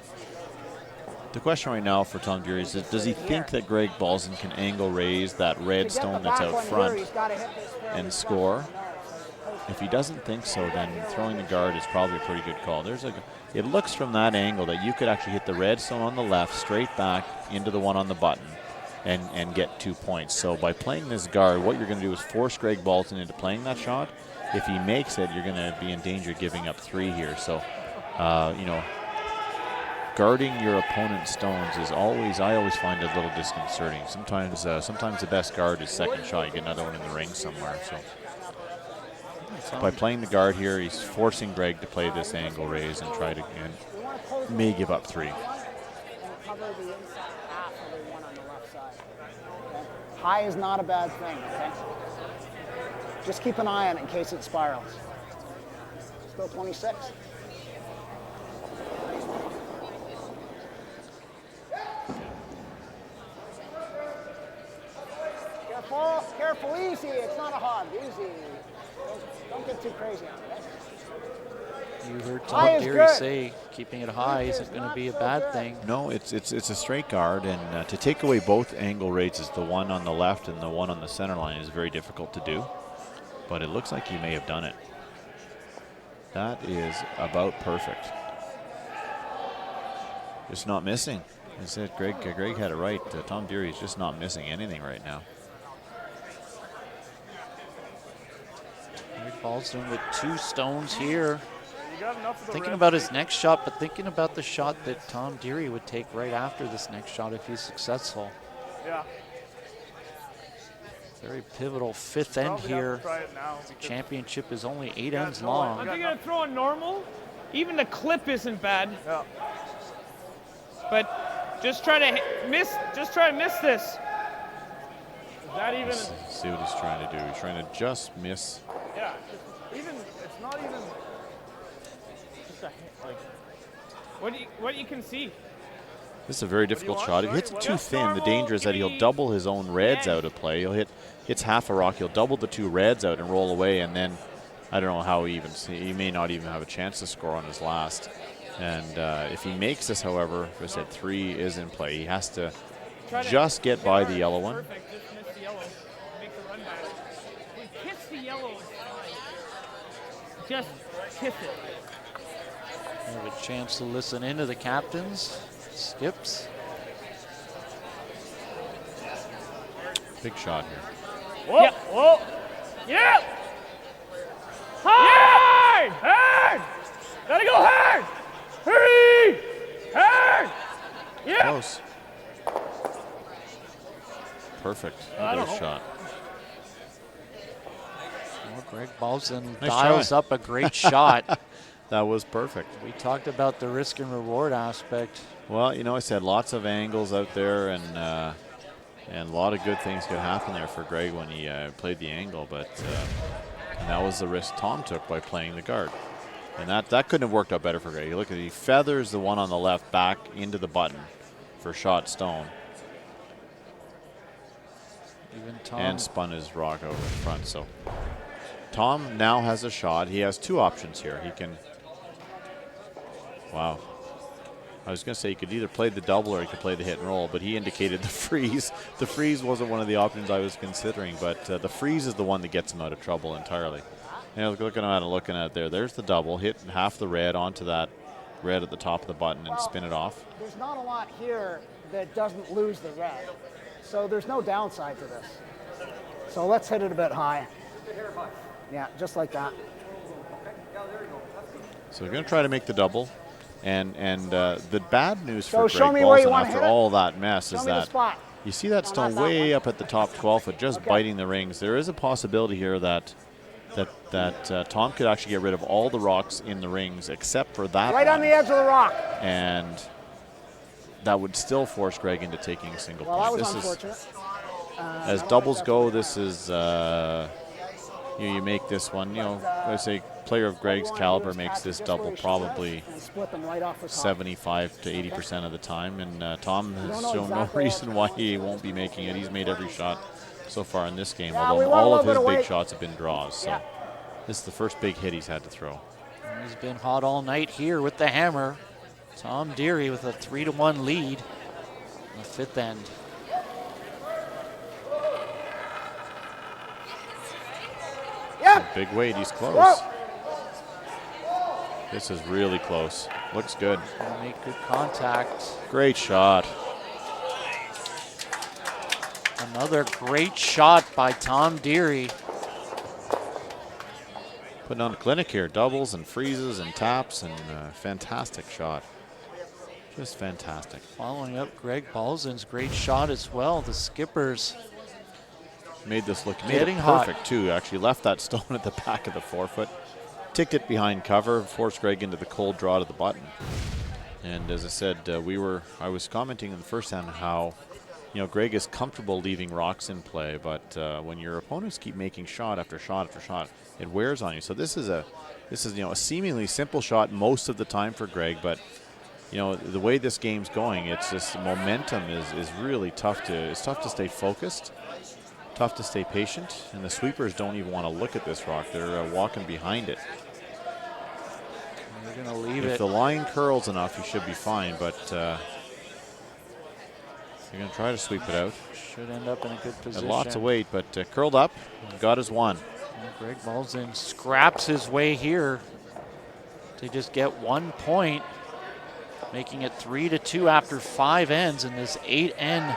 The question right now for Tom Dearie is, does he think that Greg Balsdon can angle raise that red stone that's out front and score? If he doesn't think so, then throwing the guard is probably a pretty good call. It looks from that angle that you could actually hit the red stone on the left straight back into the one on the button and get 2 points. So by playing this guard, what you're going to do is force Greg Balsdon into playing that shot. If he makes it, you're going to be in danger of giving up 3 here. So, you know, guarding your opponent's stones is I always find it a little disconcerting. Sometimes the best guard is second shot. You get another one in the ring somewhere. So by playing the guard here, he's forcing Greg to play this angle raise and try to, and may give up 3. High is not a bad thing, okay? Just keep an eye on it in case it spirals. Still 26. Careful, easy. It's not a hog, easy. Don't get too crazy on it. You heard Tom Dearie say keeping it high isn't going to be a bad thing. No, it's a straight guard, and to take away both angle raises, the one on the left and the one on the center line, is very difficult to do. But it looks like he may have done it. That is about perfect. Just not missing. I said Greg had it right. Tom Dearie is just not missing anything right now. Balsdon with 2 stones here. Thinking about his next shot, but thinking about the shot that Tom Dearie would take right after this next shot if he's successful. Yeah. Very pivotal 5th end here. The championship is only 8 ends long. I think you're throwing normal. Even the clip isn't bad. Yeah. But just try to miss. Just try to miss this. Is that even? Let's see what he's trying to do. He's trying to just miss. Yeah. It's not even. Just like. What you can see. This is a very difficult shot. If he hits it too thin, the danger is that he'll double his own reds out of play. Hits half a rock, he'll double the 2 reds out and roll away, and then I don't know how he may not even have a chance to score on his last. And if he makes this, however, as I said, 3 is in play. He has to just get by the yellow one. Perfect. Just miss the yellow. Make the run back. When he hits the yellow, it's fine. Just kiss it. We have a chance to listen into the captains. Skips. Big shot here. Whoa, yeah. Whoa. Yeah. Hard. Yeah. Hard. Gotta go hard. Hurry. Hard. Yeah. Close. Perfect. Good shot. Well, Greg Balsdon Nice dials try. up a great shot. That was perfect. We talked about the risk and reward aspect. Well, you know, I said lots of angles out there, and a lot of good things could happen there for Greg when he played the angle, but and that was the risk Tom took by playing the guard. And that couldn't have worked out better for Greg. Look at he feathers the one on the left back into the button for shot stone. Even Tom. And spun his rock over in front. So Tom now has a shot. He has two options here. He can, wow. I was going to say he could either play the double or he could play the hit and roll, but he indicated the freeze. The freeze wasn't one of the options I was considering, but the freeze is the one that gets him out of trouble entirely. You know, looking at it there. There's the double. Hit half the red onto that red at the top of the button and spin it off. There's not a lot here that doesn't lose the red. So there's no downside to this. So let's hit it a bit high. Yeah, just like that. So we're going to try to make the double. And the bad news So for show Greg me where you Balsdon wanna after hit it. all that mess Show is me the that spot. you see that No, stone not that way one. up at the top 12 foot, just Okay. biting the rings. There is a possibility here that Tom could actually get rid of all the rocks in the rings except for that Right one. on the edge of the rock. And that would still force Greg into taking a single Well, that point. was This is, unfortunate. as doubles go, this is you make this one. You know, I say player of Greg's caliber makes this double probably And split them right off the top. 75 to 80% of the time, and Tom has don't know shown no exactly reason why he won't be making it. He's made every shot so far in this game, Yeah, we although want a all of little his bit of big weight. shots have been draws. So Yeah. this is the first big hit he's had to throw. He's been hot all night here with the hammer. Tom Dearie with a 3-1 lead in the fifth end. Yeah. Big weight, he's close. Whoa. This is really close. Looks good. Gonna make good contact. Great shot. Another great shot by Tom Dearie. Putting on a clinic here. Doubles and freezes and taps, and fantastic shot. Just fantastic. Following up Greg Balsdon's great shot as well. The Skippers Made this look Getting it hot. perfect too. Actually left that stone at the back of the forefoot. Ticked it behind cover, forced Greg into the cold draw to the button. And as I said, I was commenting in the first hand how, you know, Greg is comfortable leaving rocks in play, but when your opponents keep making shot after shot after shot, it wears on you. So this is a seemingly simple shot most of the time for Greg, but you know, the way this game's going, it's just momentum is really tough it's tough to stay focused. Tough to stay patient, and the sweepers don't even want to look at this rock. They're walking behind it. They're gonna leave If it. the line curls enough, you should be fine, but you're going to try to sweep it out. Should end up in a good position. Had lots of weight, but curled up, got his one. And Greg Balsdon scraps his way here to just get 1 point, making it 3-2 after 5 ends in this 8-end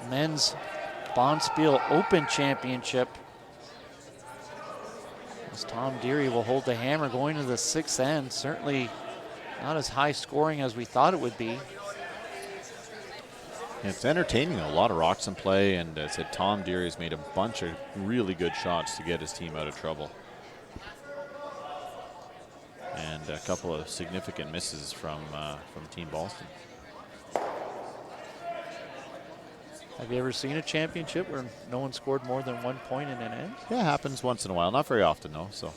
men's Bonspiel Open Championship. As Tom Dearie will hold the hammer going to the 6th end. Certainly not as high scoring as we thought it would be. It's entertaining, a lot of rocks in play, and as I said, Tom Dearie has made a bunch of really good shots to get his team out of trouble. And a couple of significant misses from Team Balsdon. Have you ever seen a championship where no one scored more than 1 point in an end? Yeah, happens once in a while. Not very often, though. So,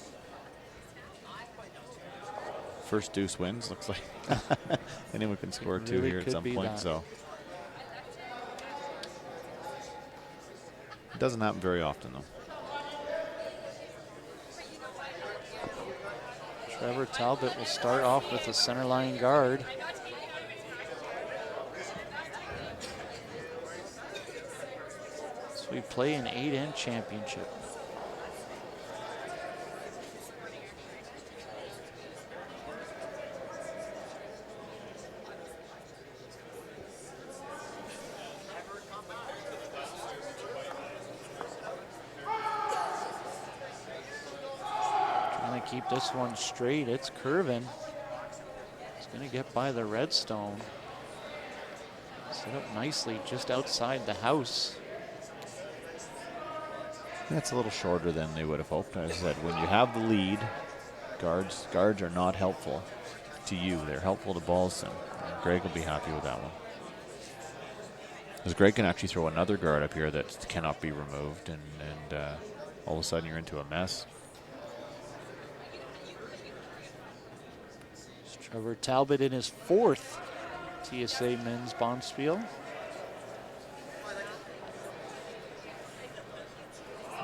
first deuce wins. Looks like anyone can score two Really here at could some be point. that. So, it doesn't happen very often, though. Trevor Talbot will start off with the center line guard. So we play an 8-end championship. keep this one straight. It's curving. It's going to get by the redstone. Set up nicely just outside the house. That's a little shorter than they would have hoped. As I said, when you have the lead, guards are not helpful to you. They're helpful to Balsdon. And Greg will be happy with that one. Because Greg can actually throw another guard up here that cannot be removed, and all of a sudden you're into a mess. It's Trevor Talbot in his 4th TSA men's bonspiel.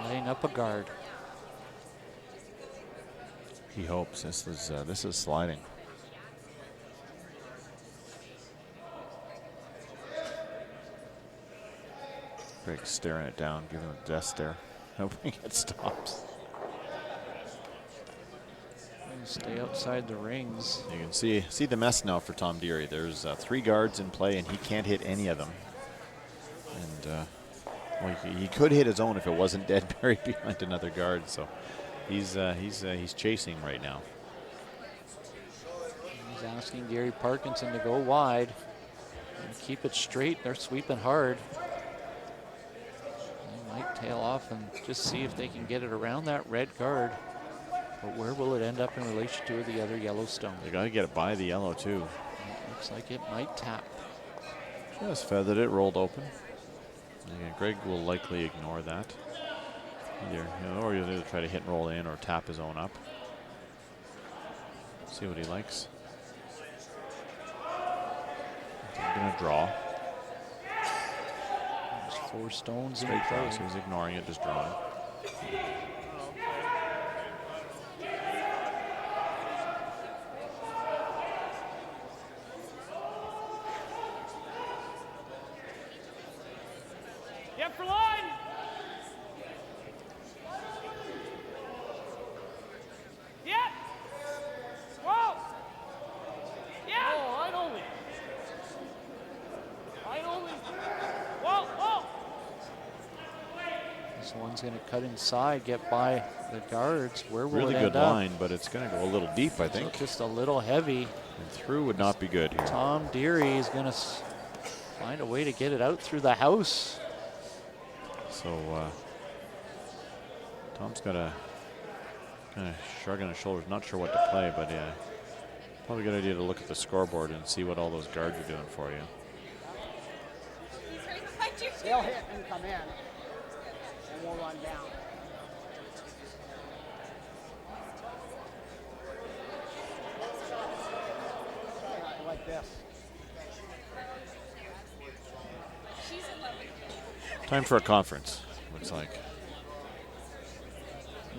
Laying up a guard. He hopes this is sliding. Greg's staring it down, giving it a death stare, hoping it stops. Stay outside the rings. You can see the mess now for Tom Dearie. There's 3 guards in play, and he can't hit any of them. And well, he could hit his own if it wasn't dead buried behind another guard. So he's chasing right now. He's asking Gary Parkinson to go wide and keep it straight. They're sweeping hard. They might tail off and just see if they can get it around that red guard. But where will it end up in relation to the other Yellowstone? They got to get it by the yellow too. It looks like it might tap. Just feathered it, rolled open. Yeah, Greg will likely ignore that. Or he'll either try to hit and roll in or tap his own up. See what he likes. I'm gonna draw. There's 4 stones in Straight play. draw, so he's ignoring it, just drawing. Yep, for line. Yep. Whoa. Yeah. Oh, line only. Line only. Whoa, whoa. This one's going to cut inside, get by the guards. Where will Really it good end up? line, but it's going to go a little deep, I think. So just a little heavy. And through would not be good here. Tom Dearie is going to find a way to get it out through the house. So Tom's got a kind of shrug on his shoulders, not sure what to play, but yeah, probably a good idea to look at the scoreboard and see what all those guards are doing for you. They'll hit and come in, and we'll run down. Like this. Time for a conference, looks like.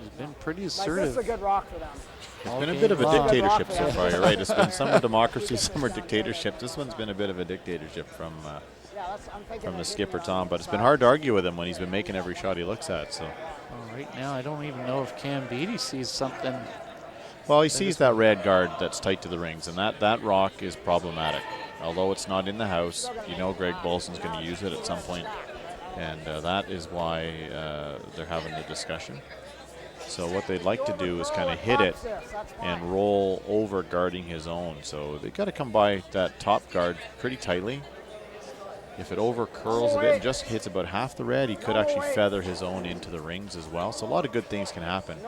He's been pretty Like this assertive. is a good rock for them. It's All been a game bit of a long. dictatorship so far, you're right. It's been some are democracy, some are dictatorship. This one's been a bit of a dictatorship from the skipper, Tom, but it's been hard to argue with him when he's been making every shot he looks at. So, Well, right now, I don't even know if Cam Beatty sees something. well, he sees that red guard that's tight to the rings, and that rock is problematic. Although it's not in the house, you know Greg Balson's going to use it at some point, and that is why they're having the discussion. So what they'd like to do is kind of hit it and roll over guarding his own. So they got to come by that top guard pretty tightly. If it over curls a bit and just hits about half the red, he could actually feather his own into the rings as well. So a lot of good things can happen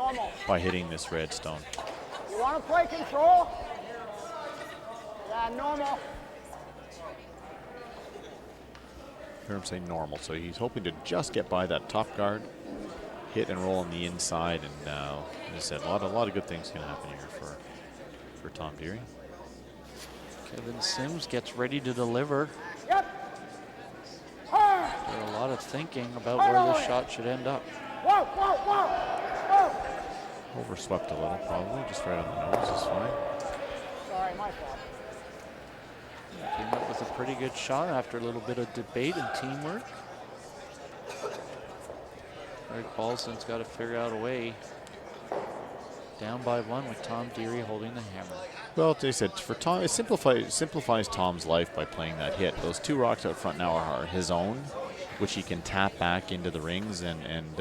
by hitting this red stone. You want to play control? Yeah, normal. Hear him say normal. So he's hoping to just get by that top guard, hit and roll on the inside, and now, as I said, a lot of good things can happen here for Tom Dearie. Kevin Sims gets ready to deliver. Yep. There a lot of thinking about where this shot should end up. Whoa, whoa, whoa, whoa. Overswept a little, probably. Just right on the nose is fine. Sorry, my fault. Came up with a pretty good shot after a little bit of debate and teamwork. Greg Balson's got to figure out a way. Down by 1 with Tom Dearie holding the hammer. Well, they said for Tom, it simplifies Tom's life by playing that hit. Those 2 rocks out front now are his own, which he can tap back into the rings and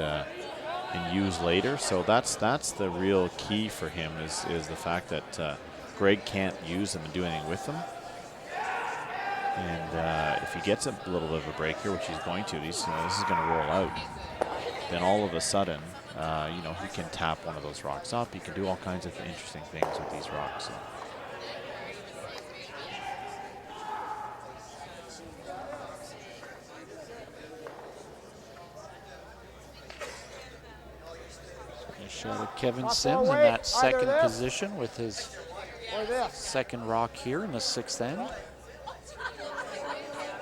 and use later. So that's the real key for him is the fact that Greg can't use them and do anything with them. And if he gets a little bit of a break here, which he's going to, this is going to roll out. Then all of a sudden, you know, he can tap one of those rocks up. He can do all kinds of interesting things with these rocks. So. Show Kevin Top Sims in four that weight, second either this position with his or this. second rock here in the 6th end. I'm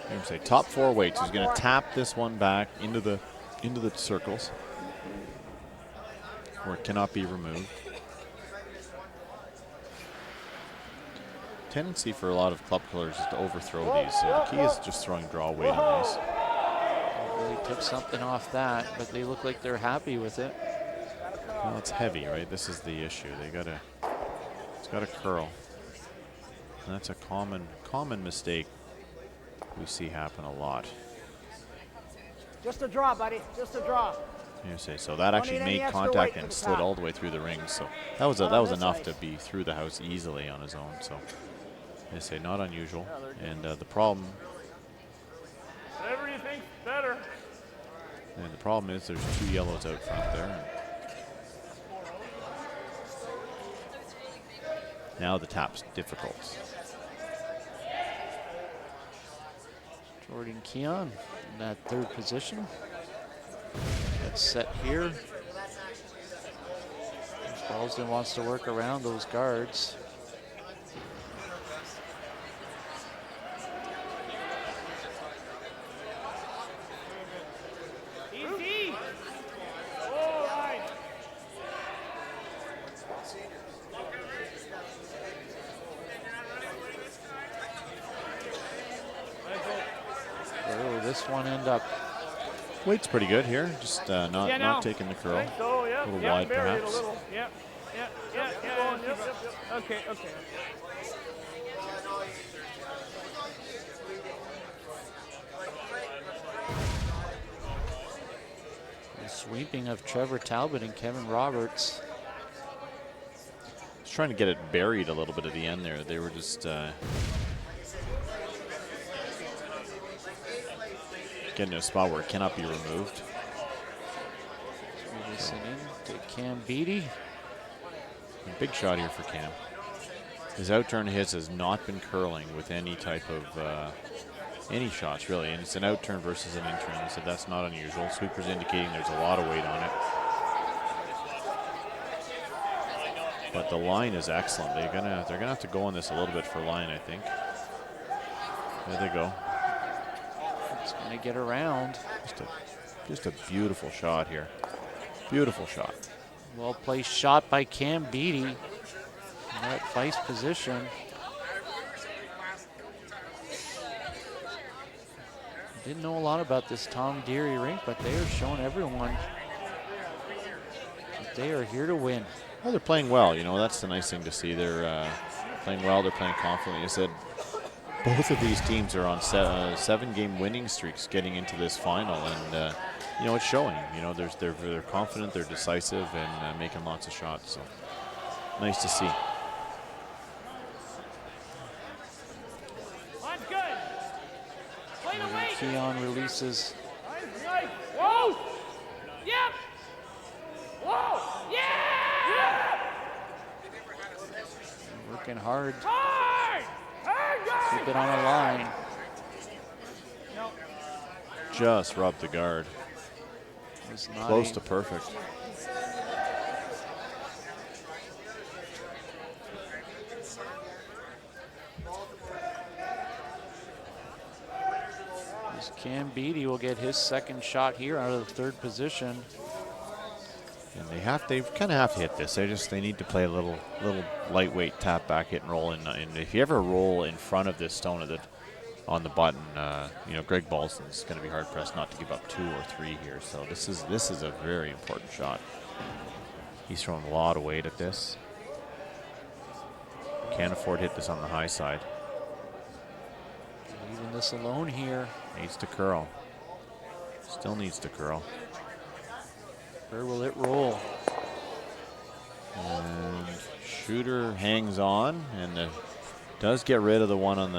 going to say top 4 weights. He's going to tap this one back into the circles where it cannot be removed. Tendency for a lot of club colors is to overthrow these. The key is just throwing draw weight on these. Really took something off that, but they look like they're happy with it. Well, it's heavy, right? This is the issue. It's got to curl. And that's a common mistake we see happen a lot. Just a draw, buddy. Just a draw. You say so that actually Don't need any made extra contact weight and to the slid top. all the way through the ring. So that was Not on was this enough ice. to be through the house easily on his own. So I say not unusual. And the problem Whatever you think's better. is there's 2 yellows out front there. Now the tap's difficult. Jordan Keon in that 3rd position. That's set here. Balsdon wants to work around those guards. Easy. All right. Where will this one end up? Weight's pretty good here. Just not taking the curl. So, A yep, little yep, wide, bury it perhaps. a little. Yep, yep, yep, yep, yep, yep. Okay, okay. The sweeping of Trevor Talbot and Kevin Roberts. Just trying to get it buried a little bit at the end there. They were just getting to a spot where it cannot be removed. Releasing in to Cam Beattie. A big shot here for Cam. His outturn hits has not been curling with any type of any shots really, and it's an outturn versus an inturn. So that's not unusual. Sweeper's indicating there's a lot of weight on it. But the line is excellent. They're gonna have to go on this a little bit for line, I think. There they go. It's going to get around. Just a beautiful shot here. Beautiful shot. Well placed shot by Cam Beattie. In that vice position. Didn't know a lot about this Tom Dearie rink, but they are showing everyone that they are here to win. Well, they're playing well. You know, that's the nice thing to see. They're playing well. They're playing confidently. I said both of these teams are on 7-game winning streaks getting into this final, and you know, it's showing. You know, they're confident, they're decisive, and making lots of shots. So nice to see. Line's good. Play the weight. Keon releases. Nice. Whoa. Yep. Whoa. Yeah. Working hard. Hard. Hard, guys. Keep it on a line. No. Just rubbed the guard. It's not Close a- to perfect. As Cam Beattie will get his second shot here out of the 3rd position. And they kind of have to hit this. They need to play a little lightweight tap back, hit and roll. And if you ever roll in front of this stone on the button, you know, Greg Balsdon's going to be hard pressed not to give up 2 or 3 here. So this is a very important shot. He's throwing a lot of weight at this. Can't afford to hit this on the high side. Leaving this alone here. Needs to curl. Still needs to curl. Where will it roll? And shooter hangs on and does get rid of the one on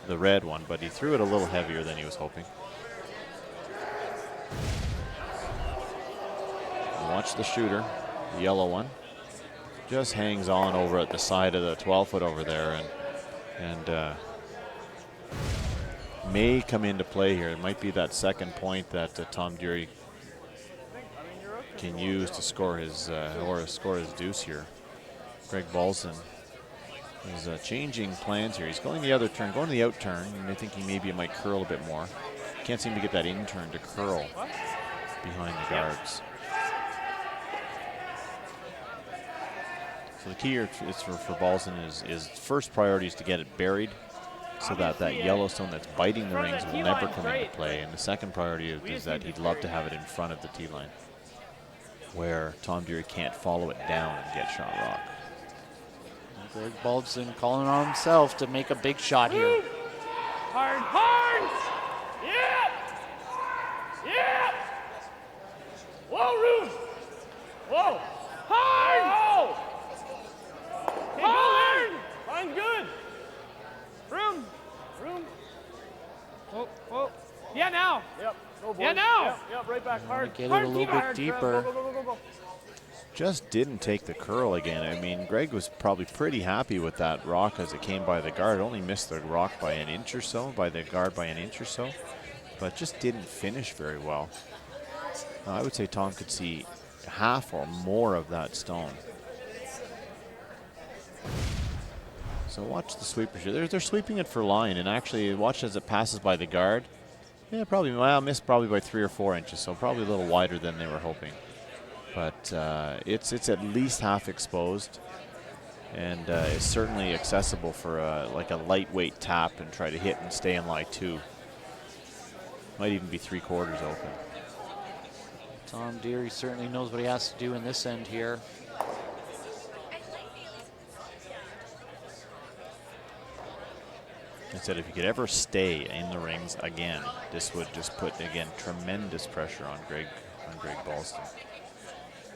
the red one, but he threw it a little heavier than he was hoping. Watch the shooter, the yellow one. Just hangs on over at the side of the 12-foot over there and may come into play here. It might be that second point that Tom Dearie can use to score his deuce here. Greg Balsdon is changing plans here. He's going the other turn, going to the out turn, and I think he maybe might curl a bit more. Can't seem to get that in turn to curl behind the guards. So the key here is for Balsdon is first priority is to get it buried so that that Yellowstone that's biting the rings will never come into play. And the second priority is that he'd love to have it in front of the tee line where Tom Dearie can't follow it down and get shot rock. Greg Balsdon calling on himself to make a big shot here. Hard, hard! Yeah! Yeah! Whoa, Room! Whoa! Hard! Oh! Hard! Line's good! Room! Whoa, whoa. Yeah, now! Yep, go boys. Yeah, now! Yep, right back, hard. Get it a little bit deeper. Go. Just didn't take the curl again. I mean, Greg was probably pretty happy with that rock as it came by the guard. Only missed the rock by an inch or so, by the guard by an inch or so, but just didn't finish very well. I would say Tom could see half or more of that stone. So watch the sweepers here. They're sweeping it for line, and actually watch as it passes by the guard. Yeah, probably, well, missed probably by 3 or 4 inches, so probably a little wider than they were hoping. But it's at least half exposed, and it's certainly accessible for like a lightweight tap and try to hit and stay in lie 2. Might even be 3/4 open. Tom Dearie certainly knows what he has to do in this end here. I said if he could ever stay in the rings again, this would just put, again, tremendous pressure on Greg Balsdon.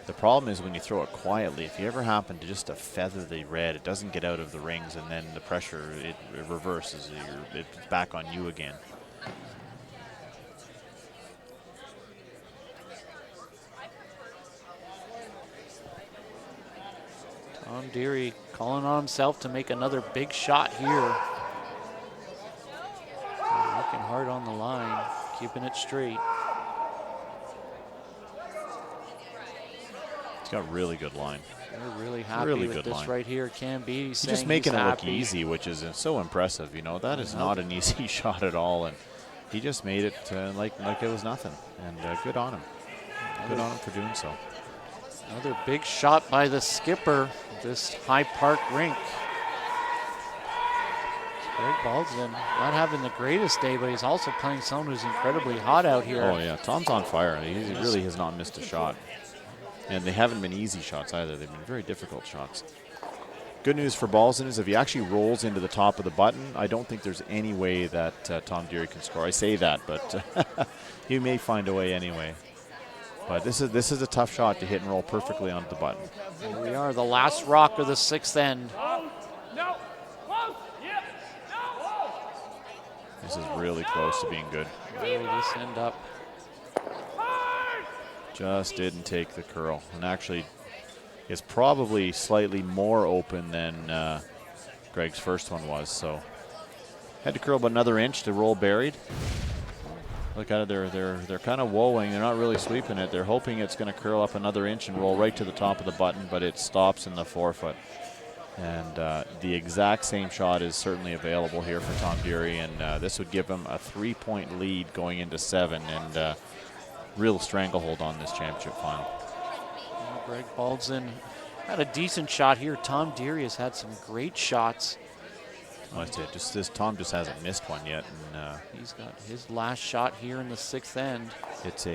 The problem is when you throw it quietly, if you ever happen to just feather the red, it doesn't get out of the rings, and then the pressure, it reverses. It's back on you again. Tom Dearie calling on himself to make another big shot here. Working hard on the line, keeping it straight. He's got really good line. They're really happy really with good this line. right here. Can be. He's just making it look easy, which is so impressive. You know, that is not an easy shot at all, and he just made it like it was nothing. And good on him. Good on him for doing so. Another big shot by the skipper of this High Park rink. Greg Balsdon not having the greatest day, but he's also playing someone who's incredibly hot out here. Oh yeah, Tom's on fire. He really has not missed a shot. And they haven't been easy shots either. They've been very difficult shots. Good news for Balsdon is if he actually rolls into the top of the button, I don't think there's any way that Tom Dearie can score. I say that, but he may find a way anyway. But this is a tough shot to hit and roll perfectly onto the button. Here we are, the last rock of the 6th end. This is really close to being good. Where will this end up? Just didn't take the curl, and actually is probably slightly more open than Greg's first one was. So had to curl about another inch to roll buried. Look at it, they're kind of woeing. They're not really sweeping it. They're hoping it's going to curl up another inch and roll right to the top of the button, but it stops in the 4-foot. And the exact same shot is certainly available here for Tom Dearie, and this would give him a 3-point lead going into 7, and real stranglehold on this championship final. Well, Greg Balsdon had a decent shot here. Tom Dearie has had some great shots. Well, I say, Tom just hasn't missed one yet, and he's got his last shot here in the 6th end. It's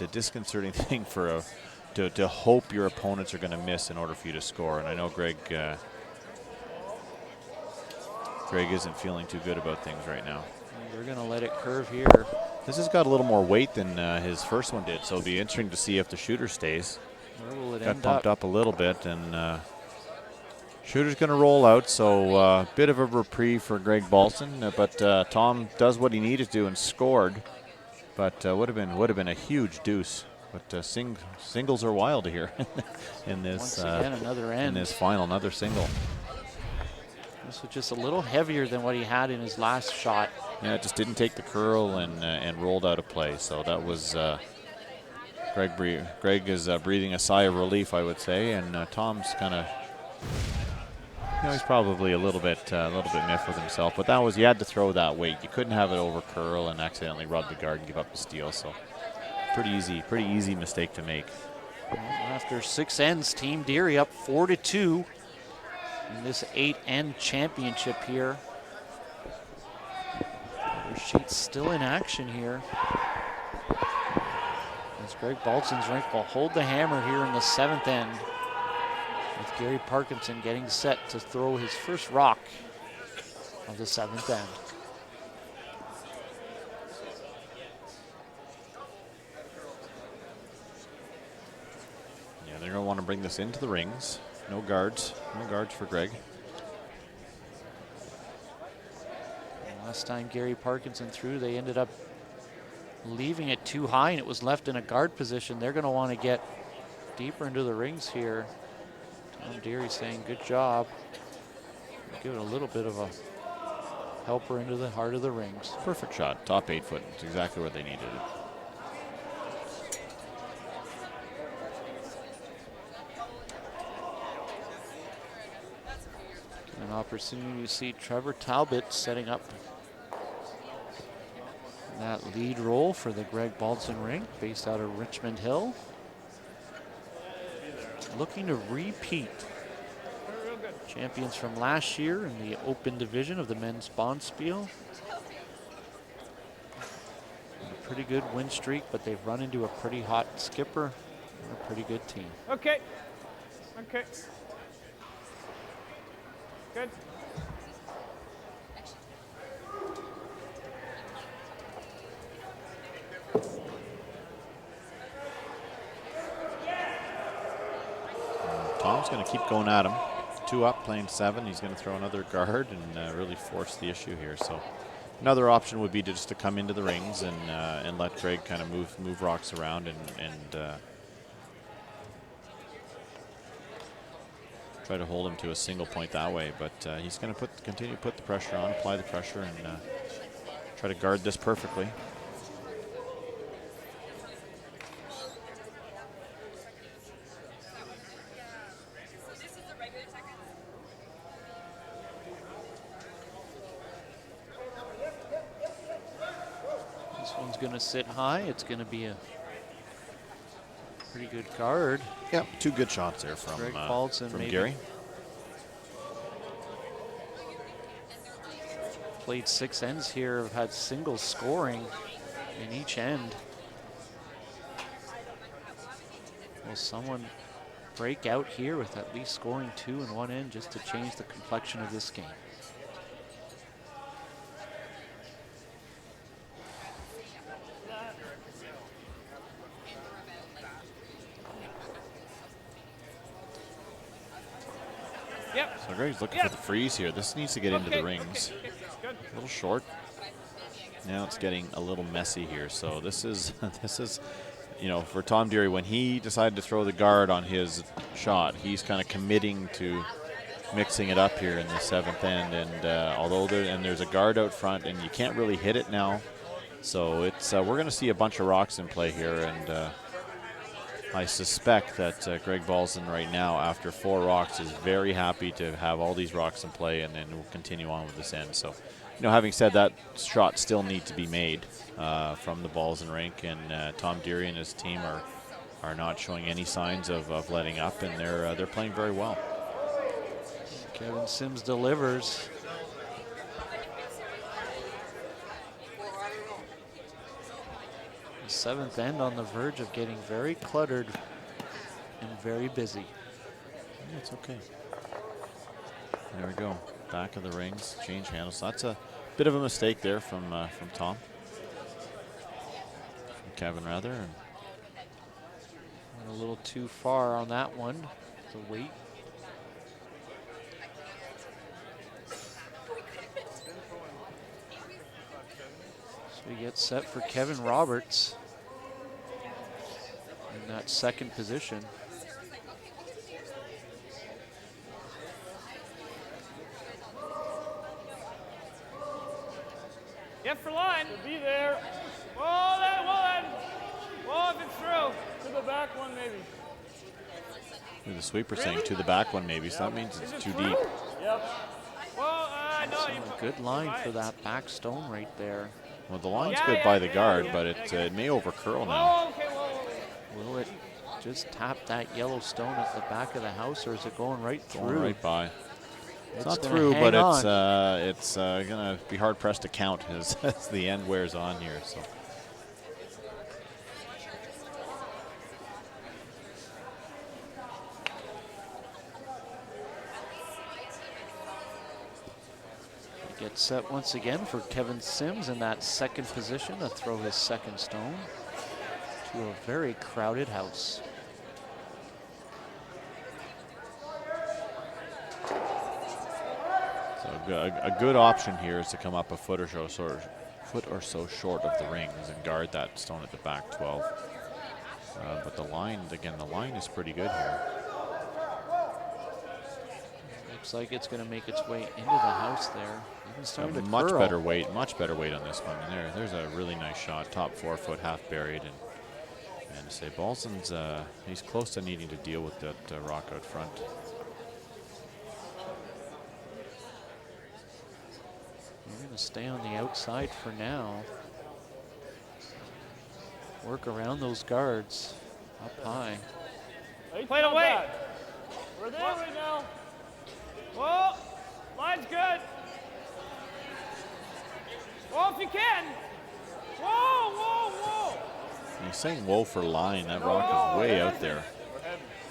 a disconcerting thing for to hope your opponents are going to miss in order for you to score. And I know Greg isn't feeling too good about things right now. They're going to let it curve here. This has got a little more weight than his first one did, so it'll be interesting to see if the shooter stays. Where will it Got end pumped up a little bit, and shooter's going to roll out, so a bit of a reprieve for Greg Balsdon, but Tom does what he needed to and scored, but would have been a huge deuce. But singles are wild here in this Once again, another end. in this final, another single. This was just a little heavier than what he had in his last shot. Yeah, it just didn't take the curl and rolled out of play. So that was Greg is breathing a sigh of relief, I would say, and Tom's kind of, he's probably a little bit miffed with himself. But that was, you had to throw that weight. You couldn't have it over curl and accidentally rub the guard and give up the steal. So pretty easy mistake to make. Well, after 6 ends, Team Dearie up 4-2 in this 8-end championship here. Sheet's still in action here. As Greg Balsdon's rink will hold the hammer here in the 7th end, with Gary Parkinson getting set to throw his first rock of the 7th end. Yeah, they're going to want to bring this into the rings. No guards for Greg. Last time Gary Parkinson threw, they ended up leaving it too high and it was left in a guard position. They're going to want to get deeper into the rings here. Tom Dearie saying good job. Give it a little bit of a helper into the heart of the rings. Perfect shot, top 8 foot. It's exactly where they needed it. An opportunity to see Trevor Talbot setting up that lead role for the Greg Balsdon rink, based out of Richmond Hill. Looking to repeat. Champions from last year in the open division of the men's Bonspiel. A pretty good win streak, but they've run into a pretty hot skipper and a pretty good team. Okay. Good. Tom's going to keep going at him. 2 up, playing 7. He's going to throw another guard and really force the issue here. So another option would be to just to come into the rings and let Greg kind of move rocks around and try to hold him to a single point that way. But he's going to continue to put the pressure on, apply the pressure, and try to guard this perfectly. Going to sit high. It's going to be a pretty good guard. Yep, 2 good shots there from Greg Balsdon, from Gary. Played 6 ends here, have had single scoring in each end. Will someone break out here with at least scoring 2 in one end just to change the complexion of this game? So Greg's looking for the freeze here. This needs to get into the rings. A little short. Now it's getting a little messy here. So this is for Tom Dearie, when he decided to throw the guard on his shot, he's kind of committing to mixing it up here in the 7th end. And although there's a guard out front, and you can't really hit it now, so it's we're going to see a bunch of rocks in play here. And I suspect that Greg Balsdon right now, after 4 rocks, is very happy to have all these rocks in play, and then we'll continue on with this end. So, having said that, shots still need to be made from the Balsdon rink, and Tom Dearie and his team are not showing any signs of letting up, and they're playing very well. Kevin Sims delivers. The 7th end on the verge of getting very cluttered and very busy. Yeah, it's okay. There we go. Back of the rings, change handles. That's a bit of a mistake there from Tom. Kevin, rather. And went a little too far on that one. The weight. So we get set for Kevin Roberts in that second position. Get for line. To be there. Whoa, if it's through. To the back one, maybe. the sweeper saying to the back one maybe, so that means it's too deep. Yep. Well, no. A good line for that back stone right there. Well, the line's good by the guard, but it may overcurl now. Oh, okay, whoa. Will it just tap that yellow stone at the back of the house, or is it going right through? Going right by. It's not gonna through, hang but it's going to be hard pressed to count as the end wears on here. So. Gets set once again for Kevin Sims in that second position to throw his second stone to a very crowded house. So a good option here is to come up a foot or so short of the rings and guard that stone at the back 12. But the line, again, the line is pretty good here. Looks like it's going to make its way into the house there. Even starting to much curl. better weight on this one. And there's a really nice shot, top 4 foot, half buried, and to say Balsdon's he's close to needing to deal with that rock out front. We're going to stay on the outside for now. Work around those guards up high. Play it away. We're there right now. Whoa, line's good. Whoa, if you can. Whoa. And he's saying whoa for line. That rock is way out there.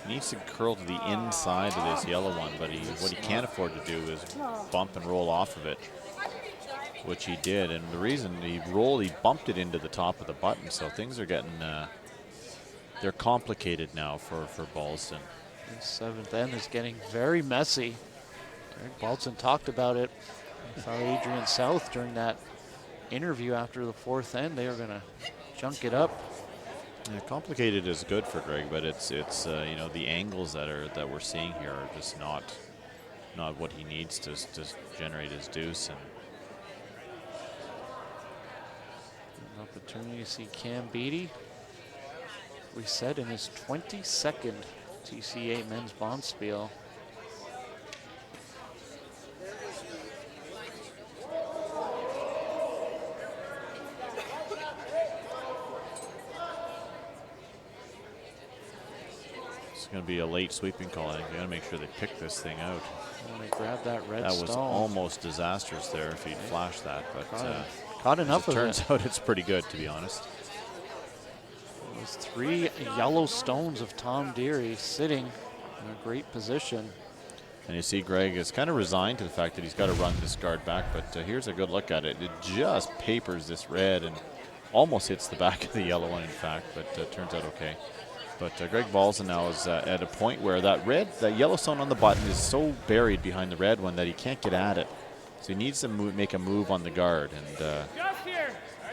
He needs to curl to the inside of this yellow one, but what he can't afford to do is bump and roll off of it, which he did. And the reason he bumped it into the top of the button, so things are getting, they're complicated now for Balsdon. The seventh end is getting very messy. Greg Balsdon talked about it with our Adrian South during that interview after the fourth end. They are going to junk it up. Yeah, complicated is good for Greg, but it's you know, the angles that we're seeing here are just not what he needs to generate his deuce. And an opportunity to see Cam Beattie, we said, in his 22nd TCA men's bonspiel. it's going to be a late sweeping call. I think you got to make sure they pick this thing out. When they grab that red That stone. was almost disastrous there if he'd flashed that, but caught enough as of it it. turns out it's pretty good, to be honest. Those 3 yellow stones of Tom Dearie sitting in a great position. And you see Greg is kind of resigned to the fact that he's got to run this guard back, but here's a good look at it. It just papers this red and almost hits the back of the yellow one, in fact, but turns out okay. But Greg Balsdon now is at a point where that yellow stone on the button is so buried behind the red one that he can't get at it. So he needs to make a move on the guard. And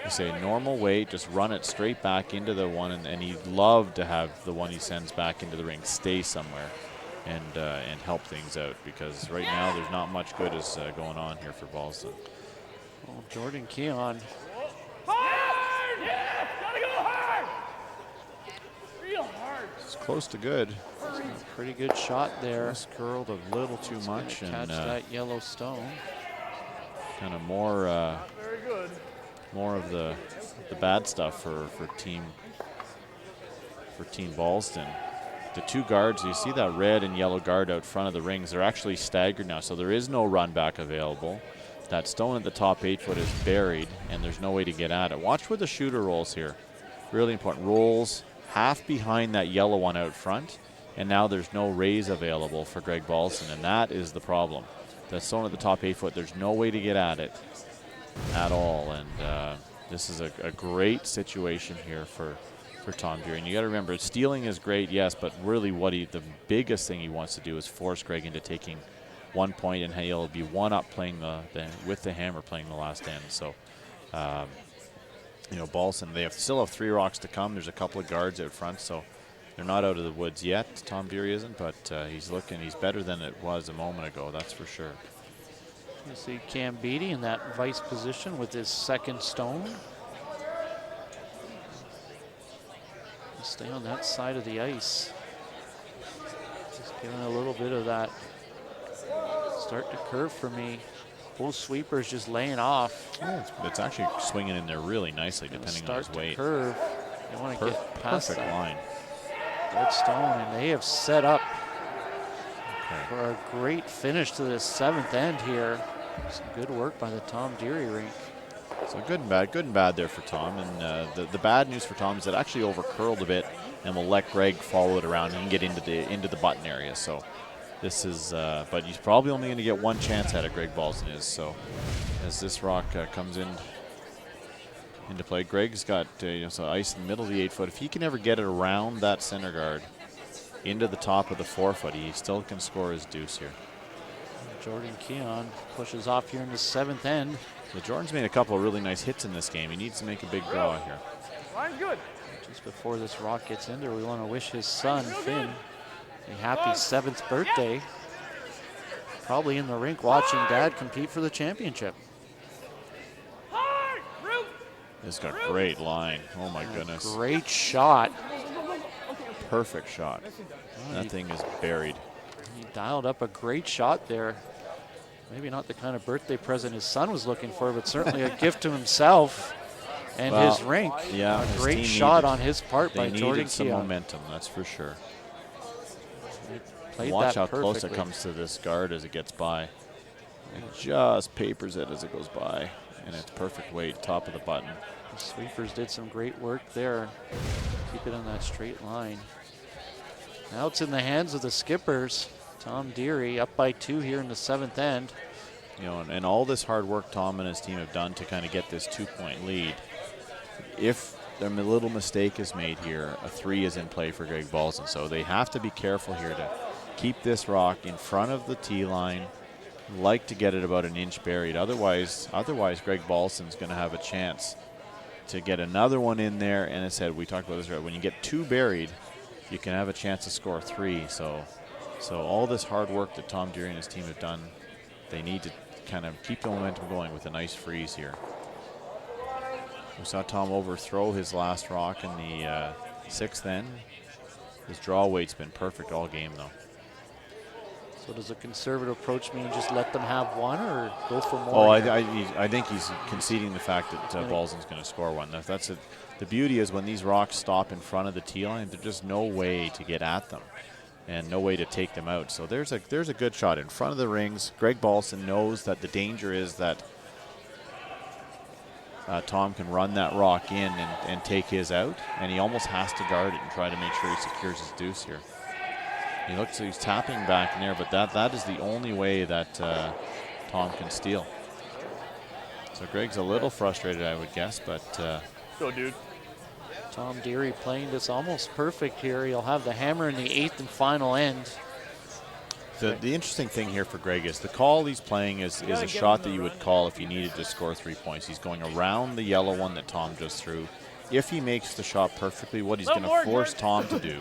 you say normal weight, just run it straight back into the one, and he'd love to have the one he sends back into the ring stay somewhere and help things out, because right now there's not much good is going on here for Balsdon. Well, Jordan Keon. Hard! Yeah! Gotta go hard! Real hard. It's close to good. Pretty good shot there. Just curled a little too much, Catch and that yellow stone. kind of more Very good. more of the bad stuff for team Balsdon. The 2 guards, you see that red and yellow guard out front of the rings, they're actually staggered now, so there is no run back available. That stone at the top 8 foot is buried, and there's no way to get at it. Watch where the shooter rolls here. Really important. Rolls half behind that yellow one out front, and now there's no raise available for Greg Balsdon, and that is the problem. That stone at the top 8 foot, there's no way to get at it at all, and This is a great situation here for Tom Dearie. And you got to remember, stealing is great, yes, but really the biggest thing he wants to do is force Greg into taking 1 point, and he'll be one up playing with the hammer playing the last end. So, you know, Balsdon, they still have 3 rocks to come. There's a couple of guards out front, so they're not out of the woods yet. Tom Dearie isn't, but he's better than it was a moment ago, that's for sure. You see Cam Beattie in that vice position with his second stone. Stay on that side of the ice. Just giving a little bit of that start to curve for me. Both sweepers just laying off. Yeah, it's actually swinging in there really nicely, depending on his weight. Curve. You want to get past perfect that line. red stone, and they have set up for a great finish to this 7th end here. Some good work by the Tom Dearie rink. So good and bad there for Tom. And the bad news for Tom is it actually over curled a bit, and will let Greg follow it around and get into the button area. So this is, but he's probably only going to get one chance at it. Greg Balsdon is. So as this rock comes into play, Greg's got so ice in the middle of the 8 foot. If he can ever get it around that center guard into the top of the 4 foot, he still can score his deuce here. Jordan Keon pushes off here in the 7th end. So Jordan's made a couple of really nice hits in this game. He needs to make a big draw here. Line's good. Just before this rock gets in there, we want to wish his son, Finn, a happy 7th birthday. Probably in the rink watching Dad compete for the championship. This got great line. Oh my goodness. Great shot. Perfect shot. That thing is buried. He dialed up a great shot there. Maybe not the kind of birthday present his son was looking for, but certainly a gift to himself and his rink. Yeah, a great shot on his part by Jordan needed some Keon. momentum, that's for sure. Played Watch that how perfectly. close it comes to this guard as it gets by. It just papers it as it goes by, and it's perfect weight, top of the button. The sweepers did some great work there. Keep it on that straight line. Now it's in the hands of the skippers. Tom Dearie up by 2 here in the 7th end. You know, and all this hard work Tom and his team have done to kind of get this 2-point lead. If a little mistake is made here, a 3 is in play for Greg Balsdon. So they have to be careful here to keep this rock in front of the tee line. Like to get it about an inch buried. Otherwise Greg Balsdon's going to have a chance to get another one in there. And as I said, we talked about this, right? When you get 2 buried, you can have a chance to score 3. So all this hard work that Tom Dearie and his team have done, they need to kind of keep the momentum going with a nice freeze here. We saw Tom overthrow his last rock in the 6th end. His draw weight's been perfect all game, though. So does a conservative approach mean just let them have one or go for more? Oh, I think he's conceding the fact that Balsdon's going to score one. That's it. The beauty is when these rocks stop in front of the tee line, there's just no way to get at them and no way to take them out. So there's a good shot in front of the rings. Greg Balsdon knows that the danger is that Tom can run that rock in and take his out, and he almost has to guard it and try to make sure he secures his deuce here. He looks like he's tapping back in there, but that is the only way that Tom can steal. So Greg's a little frustrated, I would guess, but Go, dude. Tom Dearie playing this almost perfect here. He'll have the hammer in the 8th and final end. the interesting thing here for Greg is the call he's playing is a shot that you would call if you needed to score 3 points. He's going around the yellow one that Tom just threw. If he makes the shot perfectly, what he's going to force Tom to do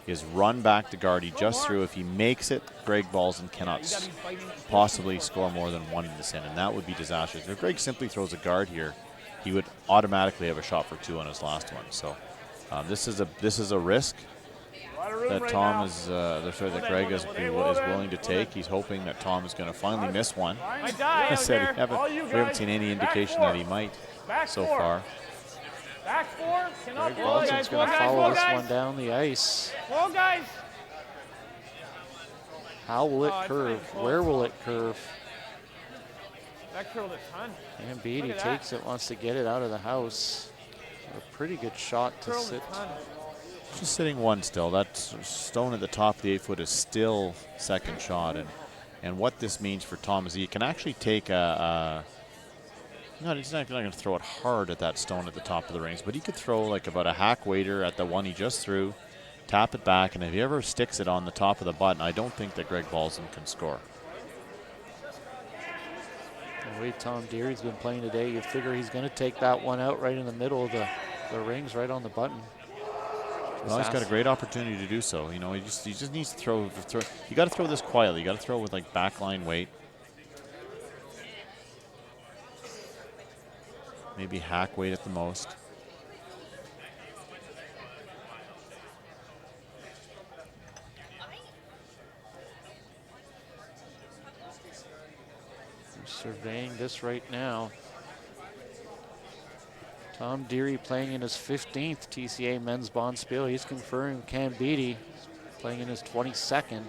is run back the guard he just threw. If he makes it, Greg Balsdon cannot possibly score more than 1 in this end, and that would be disastrous. If Greg simply throws a guard here, he would automatically have a shot for 2 on his last one. So this is a risk that Tom is that Greg is willing to take. He's hoping that Tom is going to finally miss one. I said we haven't seen any indication that he might so far. Back 4. Greg Balsdon's going to follow this one down the ice. Well, guys. How will it curve? Where will it curve? That curled a ton. And Beattie takes it, wants to get it out of the house. A pretty good shot to sit. Just sitting 1 still. That stone at the top of the 8 foot is still second shot, and what this means for Tom is he can actually take a No, he's not going to throw it hard at that stone at the top of the rings, but he could throw like about a hack waiter at the one he just threw, tap it back, and if he ever sticks it on the top of the button, I don't think that Greg Balsdon can score. The way Tom Deary's been playing today, you figure he's going to take that one out right in the middle of the rings, right on the button. Well, he's got a great opportunity to do so. You know, he just needs to throw. You got to throw this quietly. You got to throw with like backline weight. Maybe hack weight at the most. I'm surveying this right now. Tom Dearie playing in his 15th TCA men's bonspiel. He's confirmed Cam Beattie playing in his 22nd.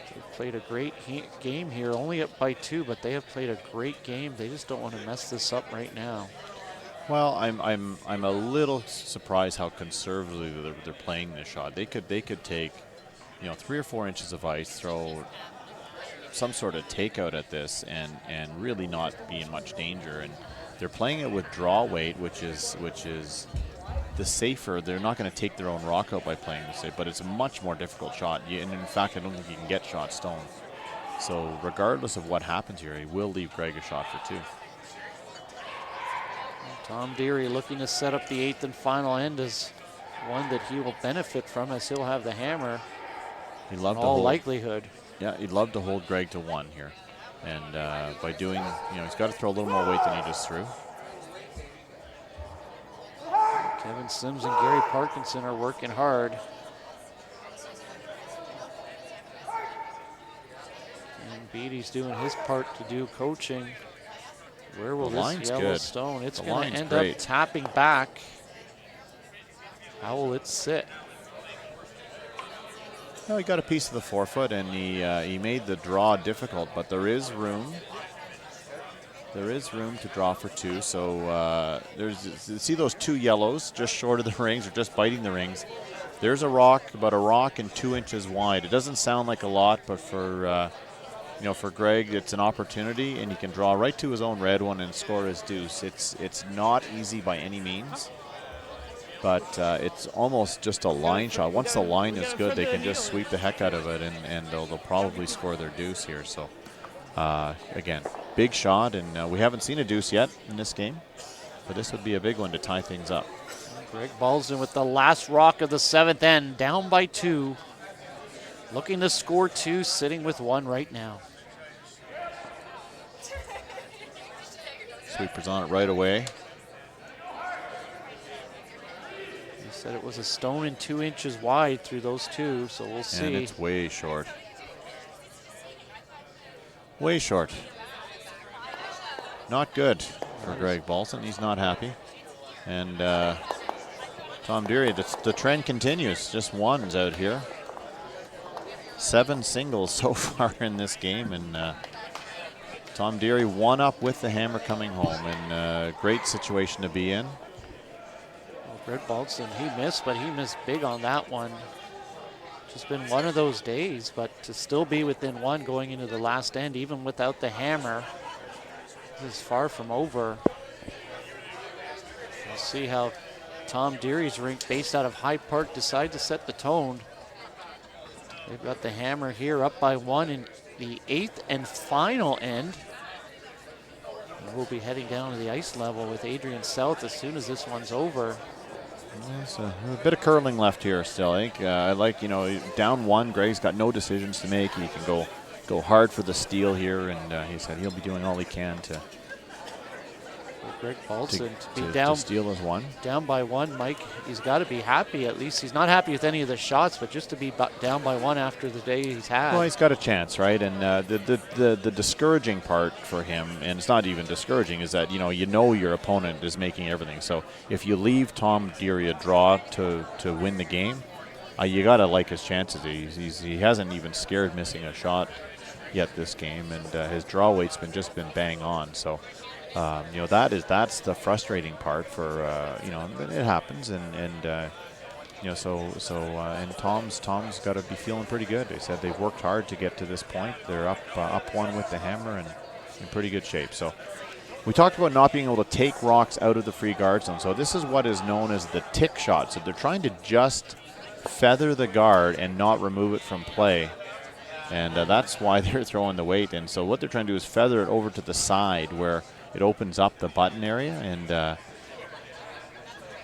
They've played a great game here, only up by 2, but they have played a great game. They just don't want to mess this up right now. Well, I'm a little surprised how conservatively they're playing this shot. They could take, 3 or 4 inches of ice, throw some sort of takeout at this, and really not be in much danger. And they're playing it with draw weight, which is the safer. They're not going to take their own rock out by playing this safe, but it's a much more difficult shot. And in fact, I don't think you can get shot stone. So regardless of what happens here, he will leave Greg a shot for 2. Tom Dearie looking to set up the 8th and final end as one that he will benefit from, as he'll have the hammer. He'd love in all likelihood. Yeah, he'd love to hold Greg to 1 here. And by doing, he's got to throw a little more weight than he just threw. Kevin Sims and Gary Parkinson are working hard. And Beattie's doing his part to do coaching. Where will this yellow stone? It's going to end up tapping back. How will it sit? No, he got a piece of the forefoot, and he made the draw difficult, but there is room. There is room to draw for 2. So see those 2 yellows just short of the rings, or just biting the rings. There's a rock, about a rock and 2 inches wide. It doesn't sound like a lot, but for for Greg, it's an opportunity, and he can draw right to his own red one and score his deuce. It's not easy by any means, but it's almost just a line shot. Once the line is good, they can just sweep the heck out of it, and they'll probably score their deuce here. So again, big shot, and we haven't seen a deuce yet in this game, but this would be a big one to tie things up. Greg Balsdon with the last rock of the 7th end, down by 2. Looking to score 2, sitting with 1 right now. Sweeper's on it right away. He said it was a stone and 2 inches wide through those 2, so we'll see. And it's way short. Way short. Not good for Greg Balsdon. He's not happy. And Tom Dearie, the trend continues. Just 1s out here. 7 singles so far in this game, and Tom Dearie 1 up with the hammer coming home, and great situation to be in. Well, Greg Balsdon, he missed, but he missed big on that one. Just been one of those days, but to still be within 1 going into the last end, even without the hammer, this is far from over. We'll see how Tom Dearie's rink, based out of High Park, decide to set the tone. They've got the hammer here up by 1 in the 8th and final end. And we'll be heading down to the ice level with Adrian South as soon as this one's over. There's a bit of curling left here still. I think I like, down 1, Greg's got no decisions to make. He can go hard for the steal here, and he said he'll be doing all he can to Greg Balsdon to be to steal his 1. Down by 1, Mike, he's got to be happy at least. He's not happy with any of the shots, but just to be down by 1 after the day he's had. Well, he's got a chance, right? And the discouraging part for him, and it's not even discouraging, is that your opponent is making everything. So if you leave Tom Dearie a draw to win the game, you got to like his chances. He hasn't even scared missing a shot yet this game, and his draw weight's just been bang on. So. That's the frustrating part for it happens, and You know, and Tom's got to be feeling pretty good. They said they've worked hard to get to this point. They're up one with the hammer and in pretty good shape. So we talked about not being able to take rocks out of the free guard zone. So this is what is known as the tick shot. So they're trying to just feather the guard and not remove it from play. And that's why they're throwing the weight. And so what they're trying to do is feather it over to the side where it opens up the button area. And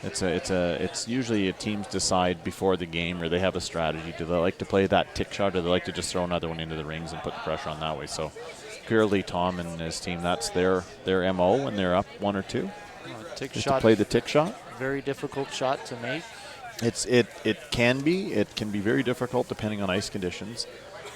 it's usually teams decide before the game, or they have a strategy. Do they like to play that tick shot, or do they like to just throw another one into the rings and put the pressure on that way? So clearly Tom and his team, that's their MO when they're up 1 or 2. Tick is shot. To play the tick shot. Very difficult shot to make. It can be very difficult depending on ice conditions.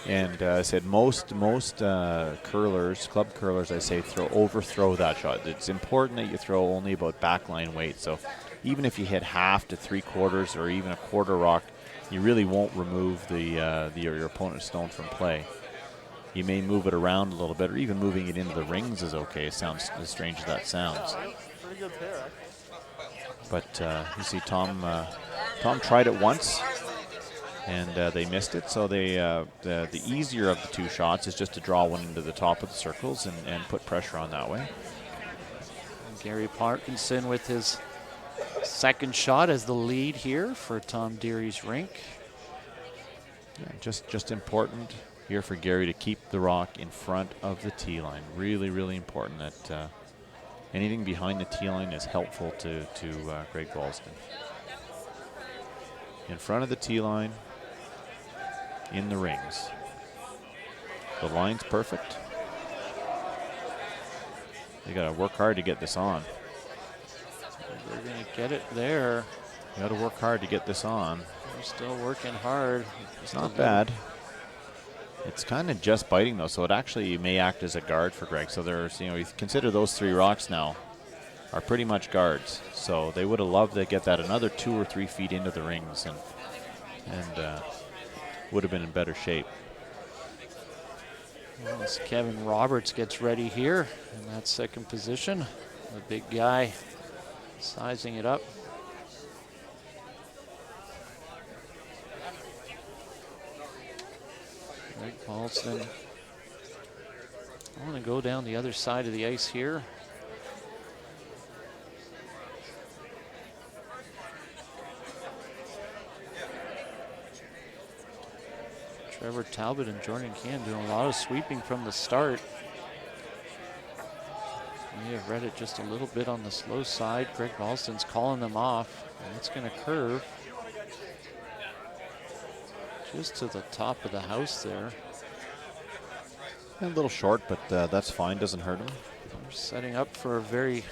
And I said most curlers, club curlers, I say overthrow that shot. It's important that you throw only about backline weight. So even if you hit half to 3/4 or even a quarter rock, you really won't remove your opponent's stone from play. You may move it around a little bit, or even moving it into the rings is okay. It sounds as strange as that sounds. Pretty good pair. But you see Tom tried it once, and they missed it. So the easier of the 2 shots is just to draw one into the top of the circles and put pressure on that way. Gary Parkinson with his second shot as the lead here for Tom Dearie's rink. Yeah, just important here for Gary to keep the rock in front of the tee line. Really, really important that anything behind the tee line is helpful to Greg Balsdon. In front of the tee line, in the rings. The line's perfect. They got to work hard to get this on. They're going to get it there. You got to work hard to get this on. They're still working hard. It's not bad. It's kind of just biting though, so it actually may act as a guard for Greg. So there's, you consider those 3 rocks now are pretty much guards. So they would have loved to get that another 2 or 3 feet into the rings and would have been in better shape. Well, as Kevin Roberts gets ready here in that second position, the big guy sizing it up. Greg Balsdon. I want to go down the other side of the ice here. Trevor Talbot and Jordan Can doing a lot of sweeping from the start. We have read it just a little bit on the slow side. Greg Balston's calling them off, and it's going to curve just to the top of the house there. A little short, but that's fine. Doesn't hurt him. They're setting up for a very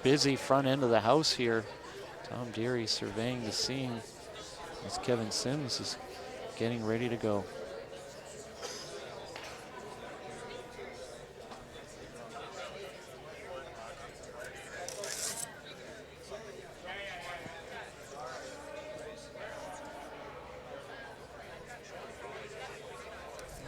busy front end of the house here. Tom Dearie surveying the scene as Kevin Sims is getting ready to go.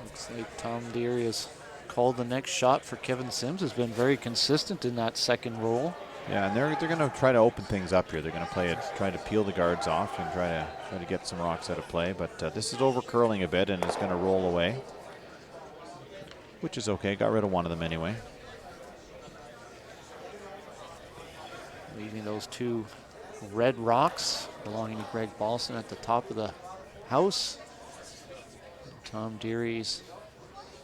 Looks like Tom Dearie has called the next shot for Kevin Sims. Has been very consistent in that second roll. Yeah, and they're going to try to open things up here. They're going to play it, try to peel the guards off and try to get some rocks out of play. But this is over curling a bit, and it's going to roll away, which is okay. Got rid of one of them anyway. Leaving those 2 red rocks belonging to Greg Balston at the top of the house. Tom Dearie's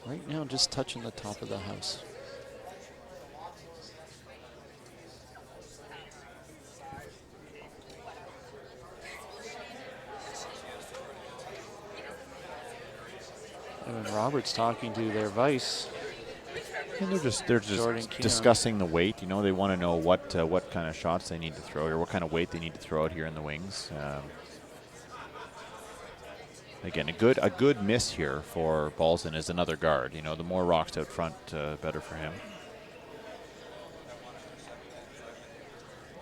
right now just touching the top of the house. Evan Roberts talking to their vice. And they're just discussing the weight. They want to know what kind of shots they need to throw, or what kind of weight they need to throw out here in the wings. Again, a good miss here for Balsdon is another guard. The more rocks out front, better for him.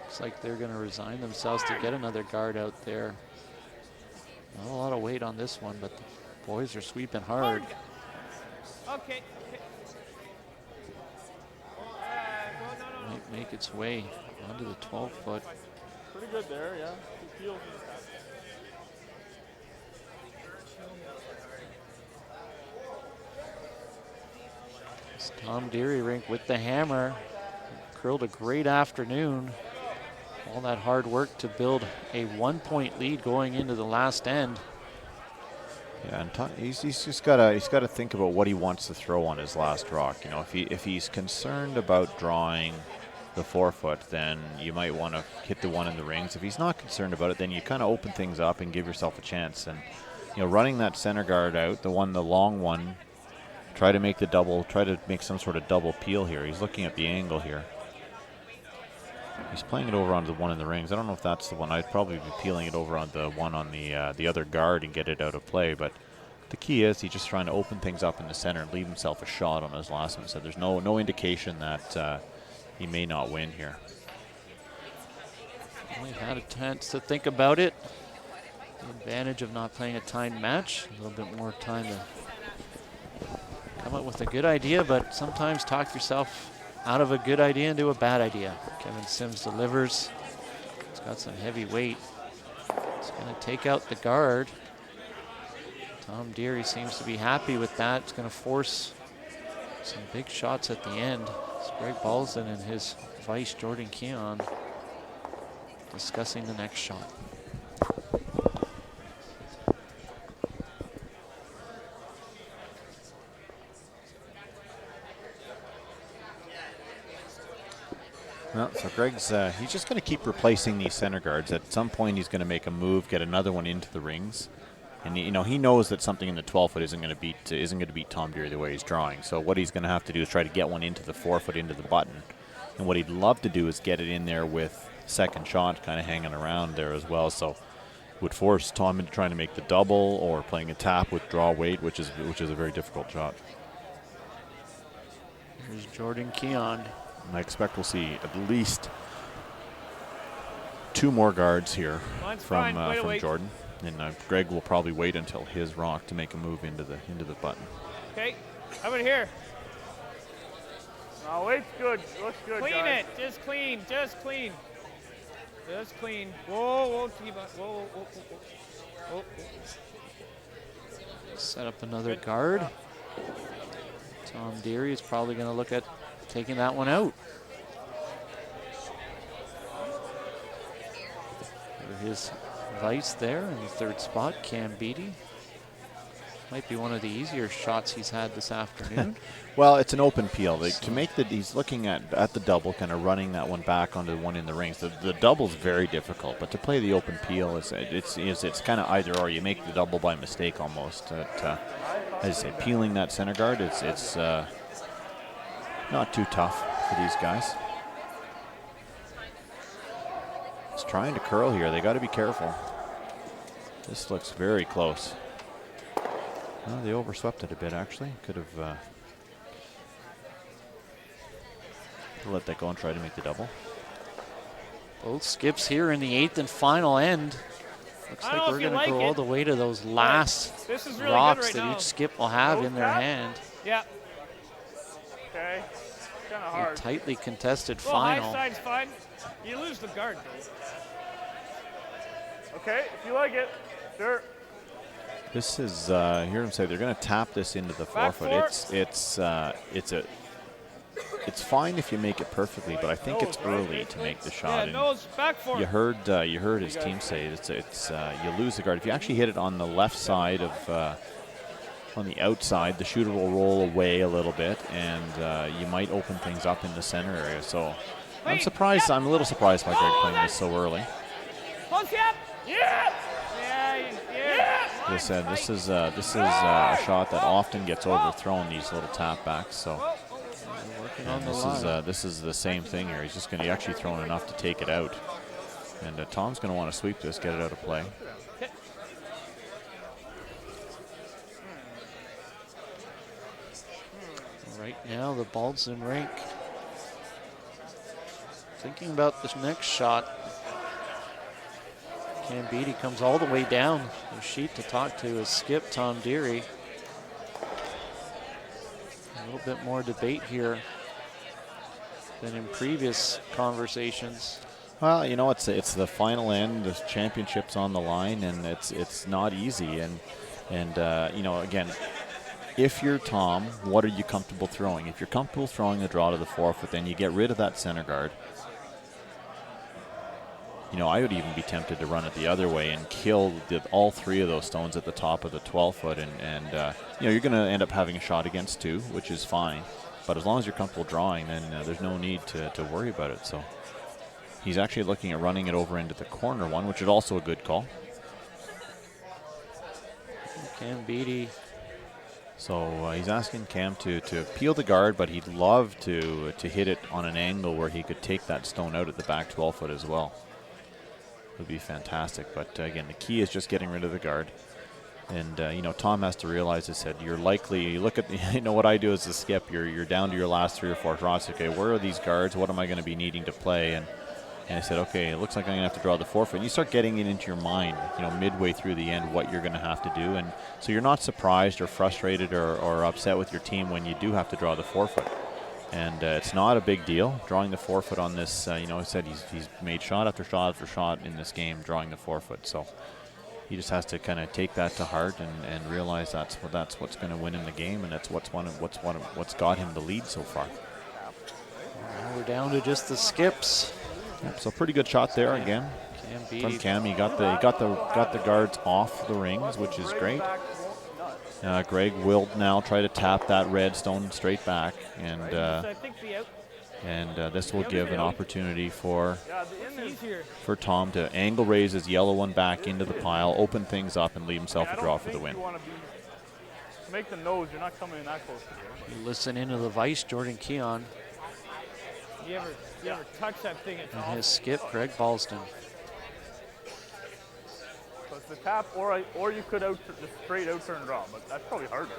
Looks like they're going to resign themselves to get another guard out there. Not a lot of weight on this one, but the boys are sweeping hard. Okay. Might make its way onto the 12-foot. Pretty good there, yeah. Tom Dearie rink with the hammer. Curled a great afternoon. All that hard work to build a 1-point lead going into the last end. Yeah, and he's just gotta think about what he wants to throw on his last rock. You know, if he's concerned about drawing the 4-foot, then you might want to hit the one in the rings. If he's not concerned about it, then you kind of open things up and give yourself a chance. And you know, running that center guard out, the long one, try to make some sort of double peel here. He's looking at the angle here. He's playing it over on the one in the rings. I don't know if that's the one. I'd probably be peeling it over on the one on the other guard and get it out of play. But the key is he's just trying to open things up in the center and leave himself a shot on his last one. So there's no indication that he may not win here. Only had a chance to think about it. The advantage of not playing a timed match. A little bit more time to come up with a good idea, but sometimes talk yourself out of a good idea into a bad idea. Kevin Sims delivers. He's got some heavy weight. He's going to take out the guard. Tom Dearie seems to be happy with that. It's going to force some big shots at the end. It's Greg Balsdon and his vice, Jordan Keon, discussing the next shot. Well, so Greg's he's just going to keep replacing these center guards. At some point, he's going to make a move, get another one into the rings, and you know he knows that something in the 12-foot isn't going to beat Tom Dearie the way he's drawing. So what he's going to have to do is try to get one into the 4-foot into the button, and what he'd love to do is get it in there with second shot kind of hanging around there as well. So would force Tom into trying to make the double or playing a tap with draw weight, which is a very difficult shot. Here's Jordan Keon. I expect we'll see at least 2 more guards here from Jordan, and Greg will probably wait until his rock to make a move into the button. Okay, how about here? Oh, weight's good. Looks good. Clean guys. it. Just clean. Just clean. Just clean. Whoa. Keep on. Whoa. Set up another guard. Tom Dearie is probably going to look at taking that one out. For his vice there in the 3rd spot, Cam Beattie. Might be one of the easier shots he's had this afternoon. Well, it's an open peel. To make he's looking at the double, kind of running that one back onto the one in the rings. The double's very difficult, but to play the open peel, it's kind of either or. You make the double by mistake almost. As I said, peeling that center guard, it's not too tough for these guys. It's trying to curl here. They got to be careful. This looks very close. Well, they overswept it a bit, actually. Could have let that go and try to make the double. Both skips here in the 8th and final end. Looks like we're going to go all the way to those last rocks that each skip will have in their hand. Yeah. Okay. Kind of hard. A tightly contested Well, final. high side's fine. You lose the guard, though. Okay, if you like it. Sure. This is, you hear him say they're going to tap this into the 4-foot. It's fine if you make it perfectly, but I think it's early to make the shot. Yeah, nose, back four. You heard his team say it's you lose the guard if you actually hit it on the left side of on the outside. The shooter will roll away a little bit, and you might open things up in the center area. So I'm surprised. I'm a little surprised by Greg playing this so early. They said this is a shot that often gets overthrown, these little tap backs. So this is the same thing here. He's just going to actually throw enough to take it out, and Tom's going to want to sweep this, get it out of play. Right now, the Balsdon rink thinking about this next shot. Cam Beattie comes all the way down the sheet to talk to his skip, Tom Dearie. A little bit more debate here than in previous conversations. Well, you know, it's the final end. The championship's on the line, and it's not easy. And you know, again, if you're Tom, what are you comfortable throwing? If you're comfortable throwing the draw to the forefoot, then you get rid of that center guard. You know, I would even be tempted to run it the other way and kill all 3 of those stones at the top of the 12-foot. And you know, you're going to end up having a shot against 2, which is fine. But as long as you're comfortable drawing, then there's no need to worry about it. So he's actually looking at running it over into the corner one, which is also a good call. Cam Beattie. So he's asking Cam to peel the guard, but he'd love to hit it on an angle where he could take that stone out at the back 12-foot as well. It would be fantastic. But again, the key is just getting rid of the guard. And you know, Tom has to realize, I said, you're likely, you look at, you know, what I do as a skip, you're down to your last 3 or 4 draws. Okay, where are these guards? What am I going to be needing to play? And I said, okay, it looks like I'm going to have to draw the forfeit. And you start getting it into your mind, you know, midway through the end, what you're going to have to do. And so you're not surprised or frustrated or upset with your team when you do have to draw the forfeit. And it's not a big deal drawing the forfeit on this. You know, I said he's made shot after shot after shot in this game drawing the forfeit. So he just has to kind of take that to heart and realize that's what's going to win him the game, and that's what's got him the lead so far. Now we're down to just the skips. Yep, so pretty good shot there again from Cam. He got the guards off the rings, which is great. Greg will now try to tap that red stone straight back, and this will give an opportunity for Tom to angle raise his yellow one back into the pile, open things up, and leave himself a draw for the win. Make the nose, you're not coming in that close. You listen into the vice, Jordan Keon. You ever touch that thing at And his skip, Greg Balsdon. So it's the tap, or you could just straight out turn draw, but that's probably harder, right?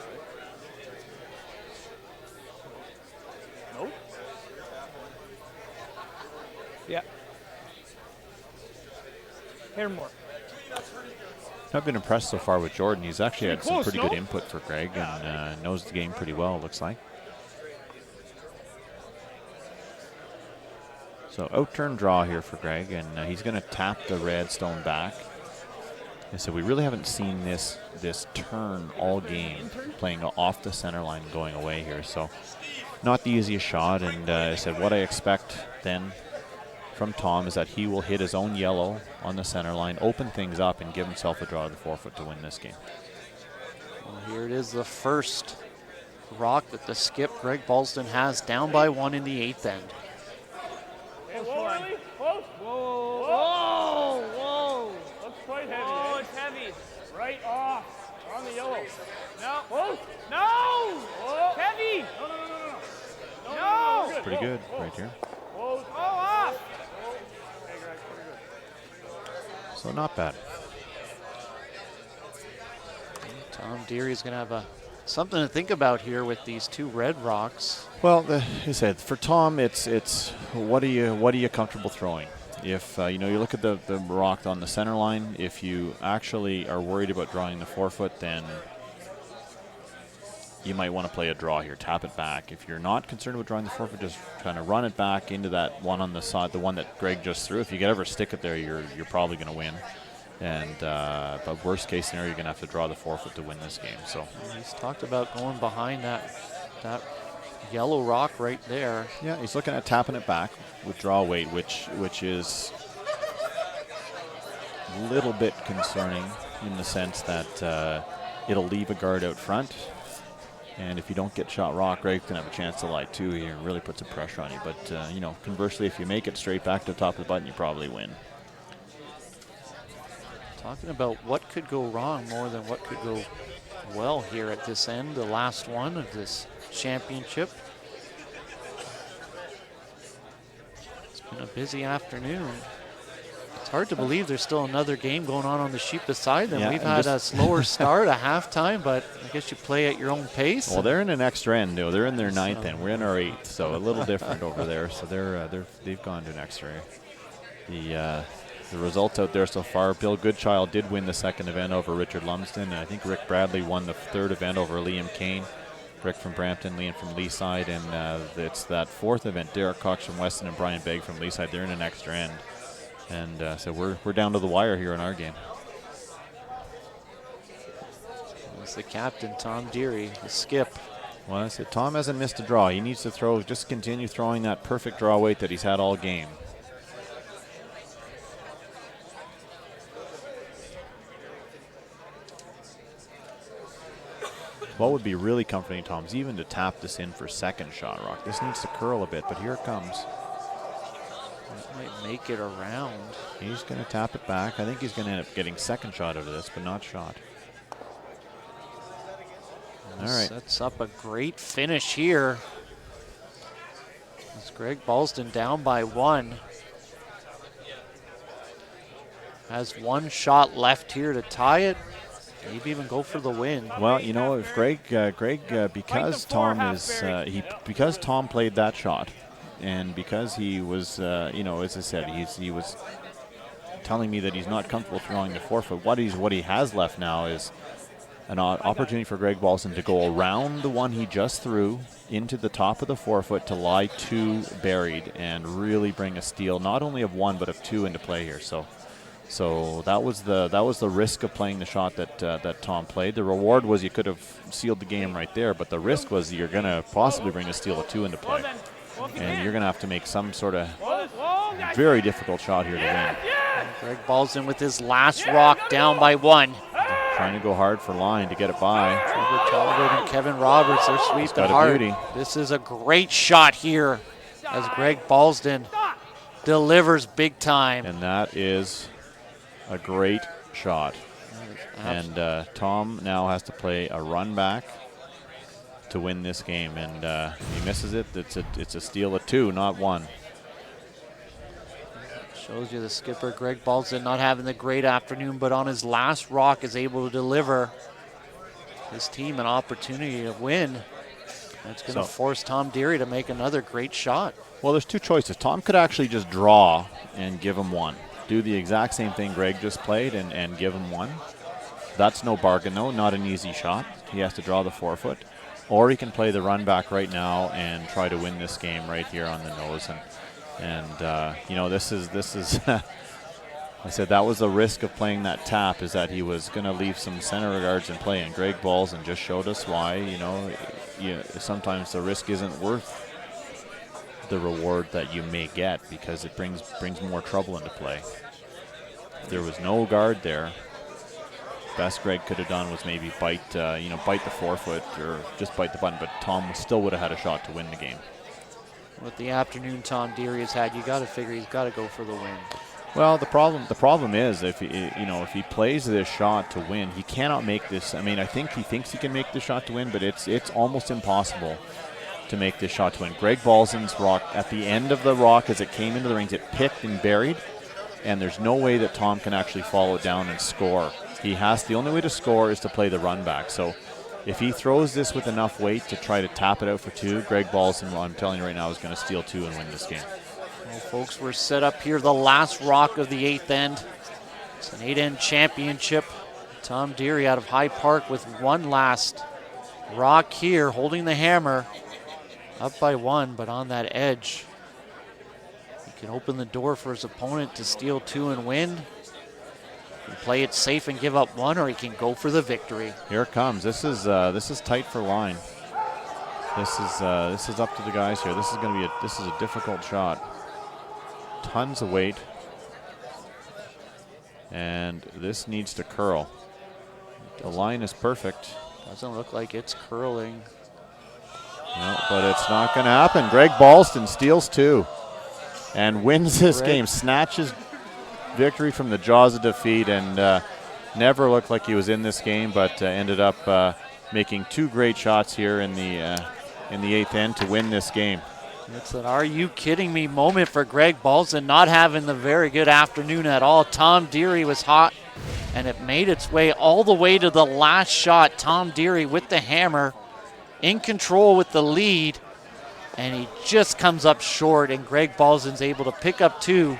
Nope. Yeah. Here more. I've been impressed so far with Jordan. He's actually had some close, pretty no? good input for Greg, and knows the game pretty well, it looks like. So out-turn draw here for Greg, and he's going to tap the red stone back. And so we really haven't seen this turn all game, playing off the center line and going away here. So not the easiest shot, and I said what I expect then from Tom is that he will hit his own yellow on the center line, open things up, and give himself a draw to the forefoot to win this game. Well, here it is, the first rock that the skip, Greg Balsdon, has down by 1 in the 8th end. Hey, whoa, really? Whoa. Whoa, whoa, whoa. Looks quite heavy. Oh, eh? it's heavy. Right off. On the yellow. No. Whoa. No! Whoa. Heavy! No. No! We're good. Pretty Whoa. good Whoa. right here. Whoa. Oh, off! Hey, Greg, pretty good. So not bad. Tom Dearie is going to have something to think about here with these 2 red rocks. Well, as I said, for Tom, it's what are you comfortable throwing? If you know, you look at the rock on the center line. If you actually are worried about drawing the forefoot, then you might want to play a draw here, tap it back. If you're not concerned with drawing the forefoot, just kind of run it back into that one on the side, the one that Greg just threw. If you could ever stick it there, you're probably going to win. And but worst case scenario, you're going to have to draw the forefoot to win this game. So He's talked about going behind that yellow rock right there. yeah, he's looking at tapping it back with draw weight, which is a little bit concerning in the sense that it'll leave a guard out front. And if you don't get shot rock, Greg's going to have a chance to light too here and really put some pressure on you. But, you know, conversely, if you make it straight back to the top of the button, you probably win. Talking about what could go wrong more than what could go well here at this end, the last one of this championship. It's been a busy afternoon. It's hard to believe there's still another game going on the sheet beside them. Yeah, We've and had a just slower start, a halftime, but I guess you play at your own pace. Well, they're in an extra end. No, they're in their 9th end. We're in our 8th, so a little different over there. So they've gone to an extra. The results out there so far, Bill Goodchild did win the 2nd event over Richard Lumsden, and I think Rick Bradley won the 3rd event over Liam Kane. Rick from Brampton, Liam from Leaside, and it's that 4th event, Derek Cox from Weston and Brian Begg from Leaside. They're in an extra end. And so we're down to the wire here in our game. It's the captain, Tom Dearie, the skip. Well, that's it. Tom hasn't missed a draw. He needs to throw, just continue throwing that perfect draw weight that he's had all game. What would be really comforting, Tom, is even to tap this in for second shot, Rock. This needs to curl a bit, but here it comes. It might make it around. He's going to tap it back. I think he's going to end up getting second shot out of this, but not shot. All right. Sets up a great finish here. It's Greg Balsdon down by 1. Has 1 shot left here to tie it. Maybe even go for the win. Well, you know, if Greg, because Tom is, because Tom played that shot, and because he was, you know, as I said, he was telling me that he's not comfortable throwing the forefoot. What he has left now is an opportunity for Greg Balsdon to go around the one he just threw into the top of the forefoot to lie 2 buried and really bring a steal, not only of 1 but of 2 into play here. So that was the risk of playing the shot that Tom played. The reward was you could have sealed the game right there, but the risk was you're going to possibly bring a steal of 2 into play, and you're going to have to make some sort of very difficult shot here to win. Greg Balsdon with his last rock down by 1. Trying to go hard for line to get it by. Trevor Talbot and Kevin Roberts, they're sweet got the a heart. beauty. This is a great shot here as Greg Balsdon delivers big time. And that is a great shot. And Tom now has to play a run back to win this game, and he misses it. It's a steal of 2, not 1. Shows you the skipper, Greg Balsdon, not having the great afternoon, but on his last rock is able to deliver his team an opportunity to win. That's going to force Tom Dearie to make another great shot. Well, there's 2 choices. Tom could actually just draw and give him 1. Do the exact same thing Greg just played and give him 1. That's no bargain, though. Not an easy shot. He has to draw the forefoot. Or he can play the run back right now and try to win this game right here on the nose. And you know, this is I said that was the risk of playing that tap, is that he was going to leave some center guards in play, and Greg Balsdon just showed us why. You know, sometimes the risk isn't worth the reward that you may get, because it brings more trouble into play. If there was no guard there, best Greg could have done was maybe bite the forefoot or just bite the button, but Tom still would have had a shot to win the game. With the afternoon Tom Dearie has had, you got to figure he's got to go for the win. Well, the problem is if he plays this shot to win, he cannot make this. I mean, I think he thinks he can make this shot to win, but it's almost impossible to make this shot to win. Greg Balsdon's rock, at the end of the rock as it came into the rings, it picked and buried, and there's no way that Tom can actually follow it down and score. The only way to score is to play the run back. So if he throws this with enough weight to try to tap it out for 2, Greg Balsdon, well, I'm telling you right now, is going to steal 2 and win this game. Well, folks, we're set up here, the last rock of the 8th end. It's an 8-end championship. Tom Dearie out of High Park with 1 last rock here, holding the hammer. Up by 1, but on that edge. He can open the door for his opponent to steal 2 and win. He can play it safe and give up 1, or he can go for the victory. Here it comes. This is tight for line. This is up to the guys here. This is going to be a difficult shot. Tons of weight, and this needs to curl. The line is perfect. Doesn't look like it's curling. No, but it's not going to happen. Greg Balsdon steals 2 and wins this game, snatches victory from the jaws of defeat, and never looked like he was in this game, but ended up making 2 great shots here in the 8th end to win this game. It's an "are you kidding me" moment for Greg Balsdon, not having the very good afternoon at all. Tom Dearie was hot, and it made its way all the way to the last shot. Tom Dearie with the hammer, in control with the lead, and he just comes up short, and Greg Balsdon's able to pick up 2.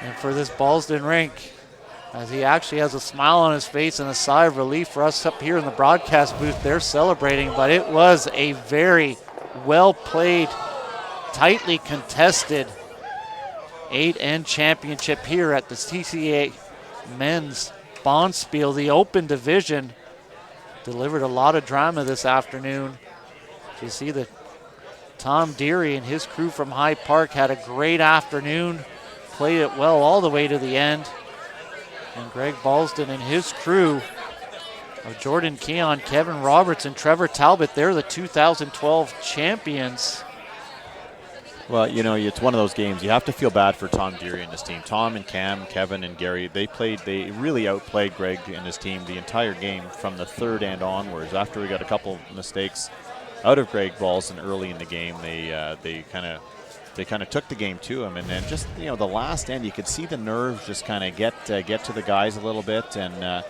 And for this Balsdon rink, as he actually has a smile on his face and a sigh of relief for us up here in the broadcast booth, they're celebrating, but it was a very well played, tightly contested 8-end championship here at the TCA Men's Bonspiel, the Open Division. delivered a lot of drama this afternoon. You see that Tom Dearie and his crew from Hyde Park had a great afternoon, played it well all the way to the end. And Greg Balsdon and his crew of Jordan Keon, Kevin Roberts, and Trevor Talbot, they're the 2012 champions. Well, you know, it's one of those games. You have to feel bad for Tom Dearie and his team. Tom and Cam, Kevin and Gary, they really outplayed Greg and his team the entire game from the third and onwards. After we got a couple mistakes out of Greg Balsdon early in the game, they kind of took the game to him. And then just, you know, the last end, you could see the nerves just kind of get to the guys a little bit. And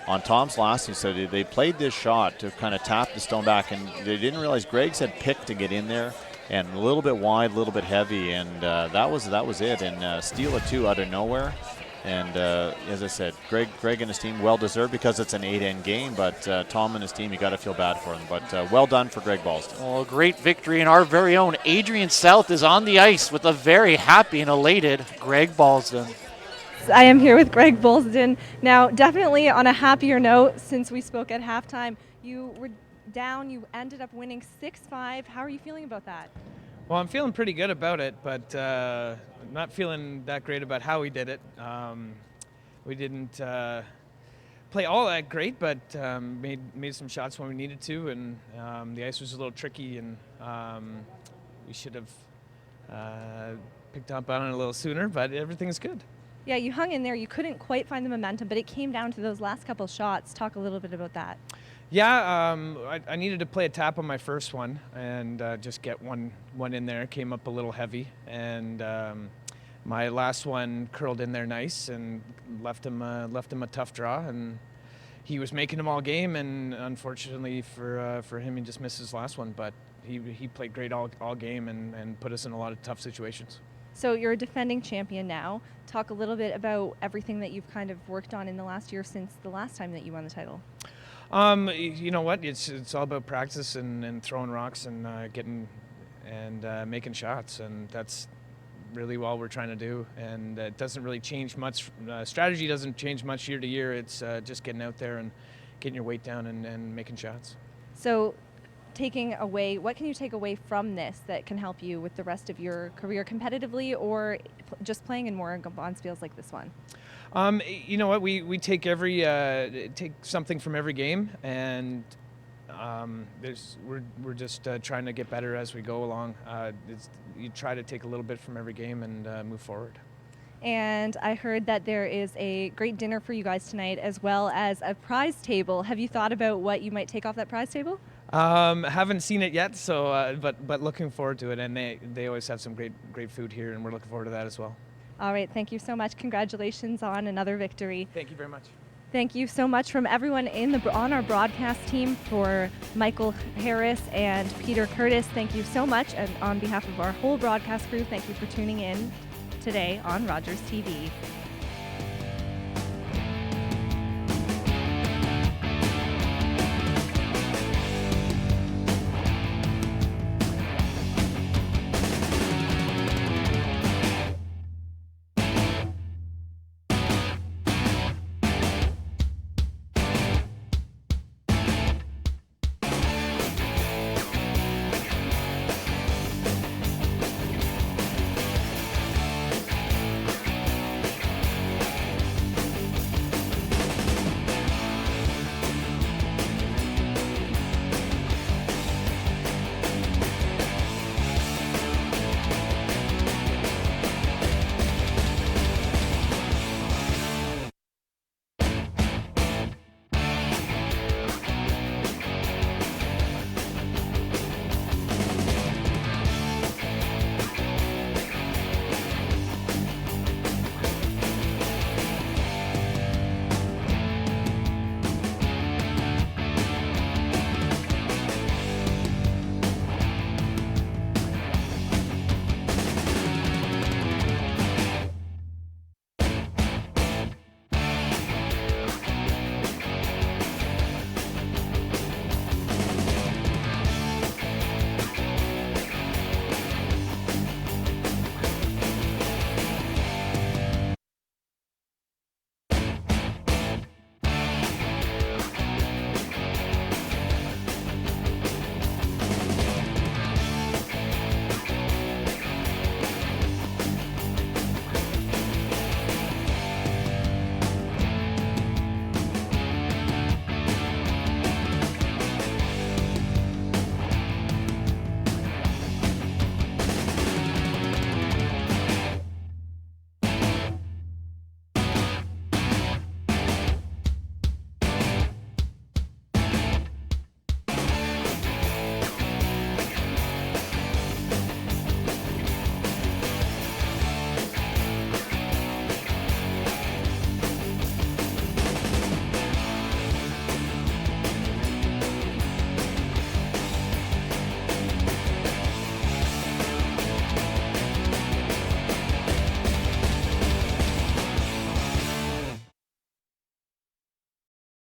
on Tom's last, he said they played this shot to kind of tap the stone back, and they didn't realize Greg's had picked to get in there. And a little bit wide, a little bit heavy, and that was it. And steal it too out of nowhere. And as I said, Greg and his team well deserved because it's an 8-end game. But Tom and his team, you got to feel bad for them. But well done for Greg Balsdon. Oh, great victory, and our very own Adrian South is on the ice with a very happy and elated Greg Balsdon. I am here with Greg Balsdon. Now, definitely on a happier note, since we spoke at halftime, you were down, you ended up winning 6-5. How are you feeling about that? Well, I'm feeling pretty good about it, but not feeling that great about how we did it. We didn't play all that great, but made some shots when we needed to, and the ice was a little tricky, and we should have picked up on it a little sooner, but everything's good. Yeah, you hung in there. You couldn't quite find the momentum, but it came down to those last couple shots. Talk a little bit about that. Yeah, I needed to play a tap on my first one and just get one in there. Came up a little heavy, and my last one curled in there nice and left him a tough draw. And he was making them all game, and unfortunately for him, he just missed his last one. But he played great all game and put us in a lot of tough situations. So you're a defending champion now. Talk a little bit about everything that you've kind of worked on in the last year since the last time that you won the title. You know what? It's all about practice and throwing rocks and getting and making shots, and that's really all we're trying to do. And it doesn't really change much. Strategy doesn't change much year to year. It's just getting out there and getting your weight down and making shots. So, what can you take away from this that can help you with the rest of your career competitively, or just playing in more Bonspiels like this one? You know what? We take take something from every game, and we're just trying to get better as we go along. You try to take a little bit from every game and move forward. And I heard that there is a great dinner for you guys tonight, as well as a prize table. Have you thought about what you might take off that prize table? Haven't seen it yet, so but looking forward to it. And they always have some great food here, and we're looking forward to that as well. All right, thank you so much. Congratulations on another victory. Thank you very much. Thank you so much from everyone on our broadcast team. For Michael Harris and Peter Curtis, thank you so much. And on behalf of our whole broadcast crew, thank you for tuning in today on Rogers TV.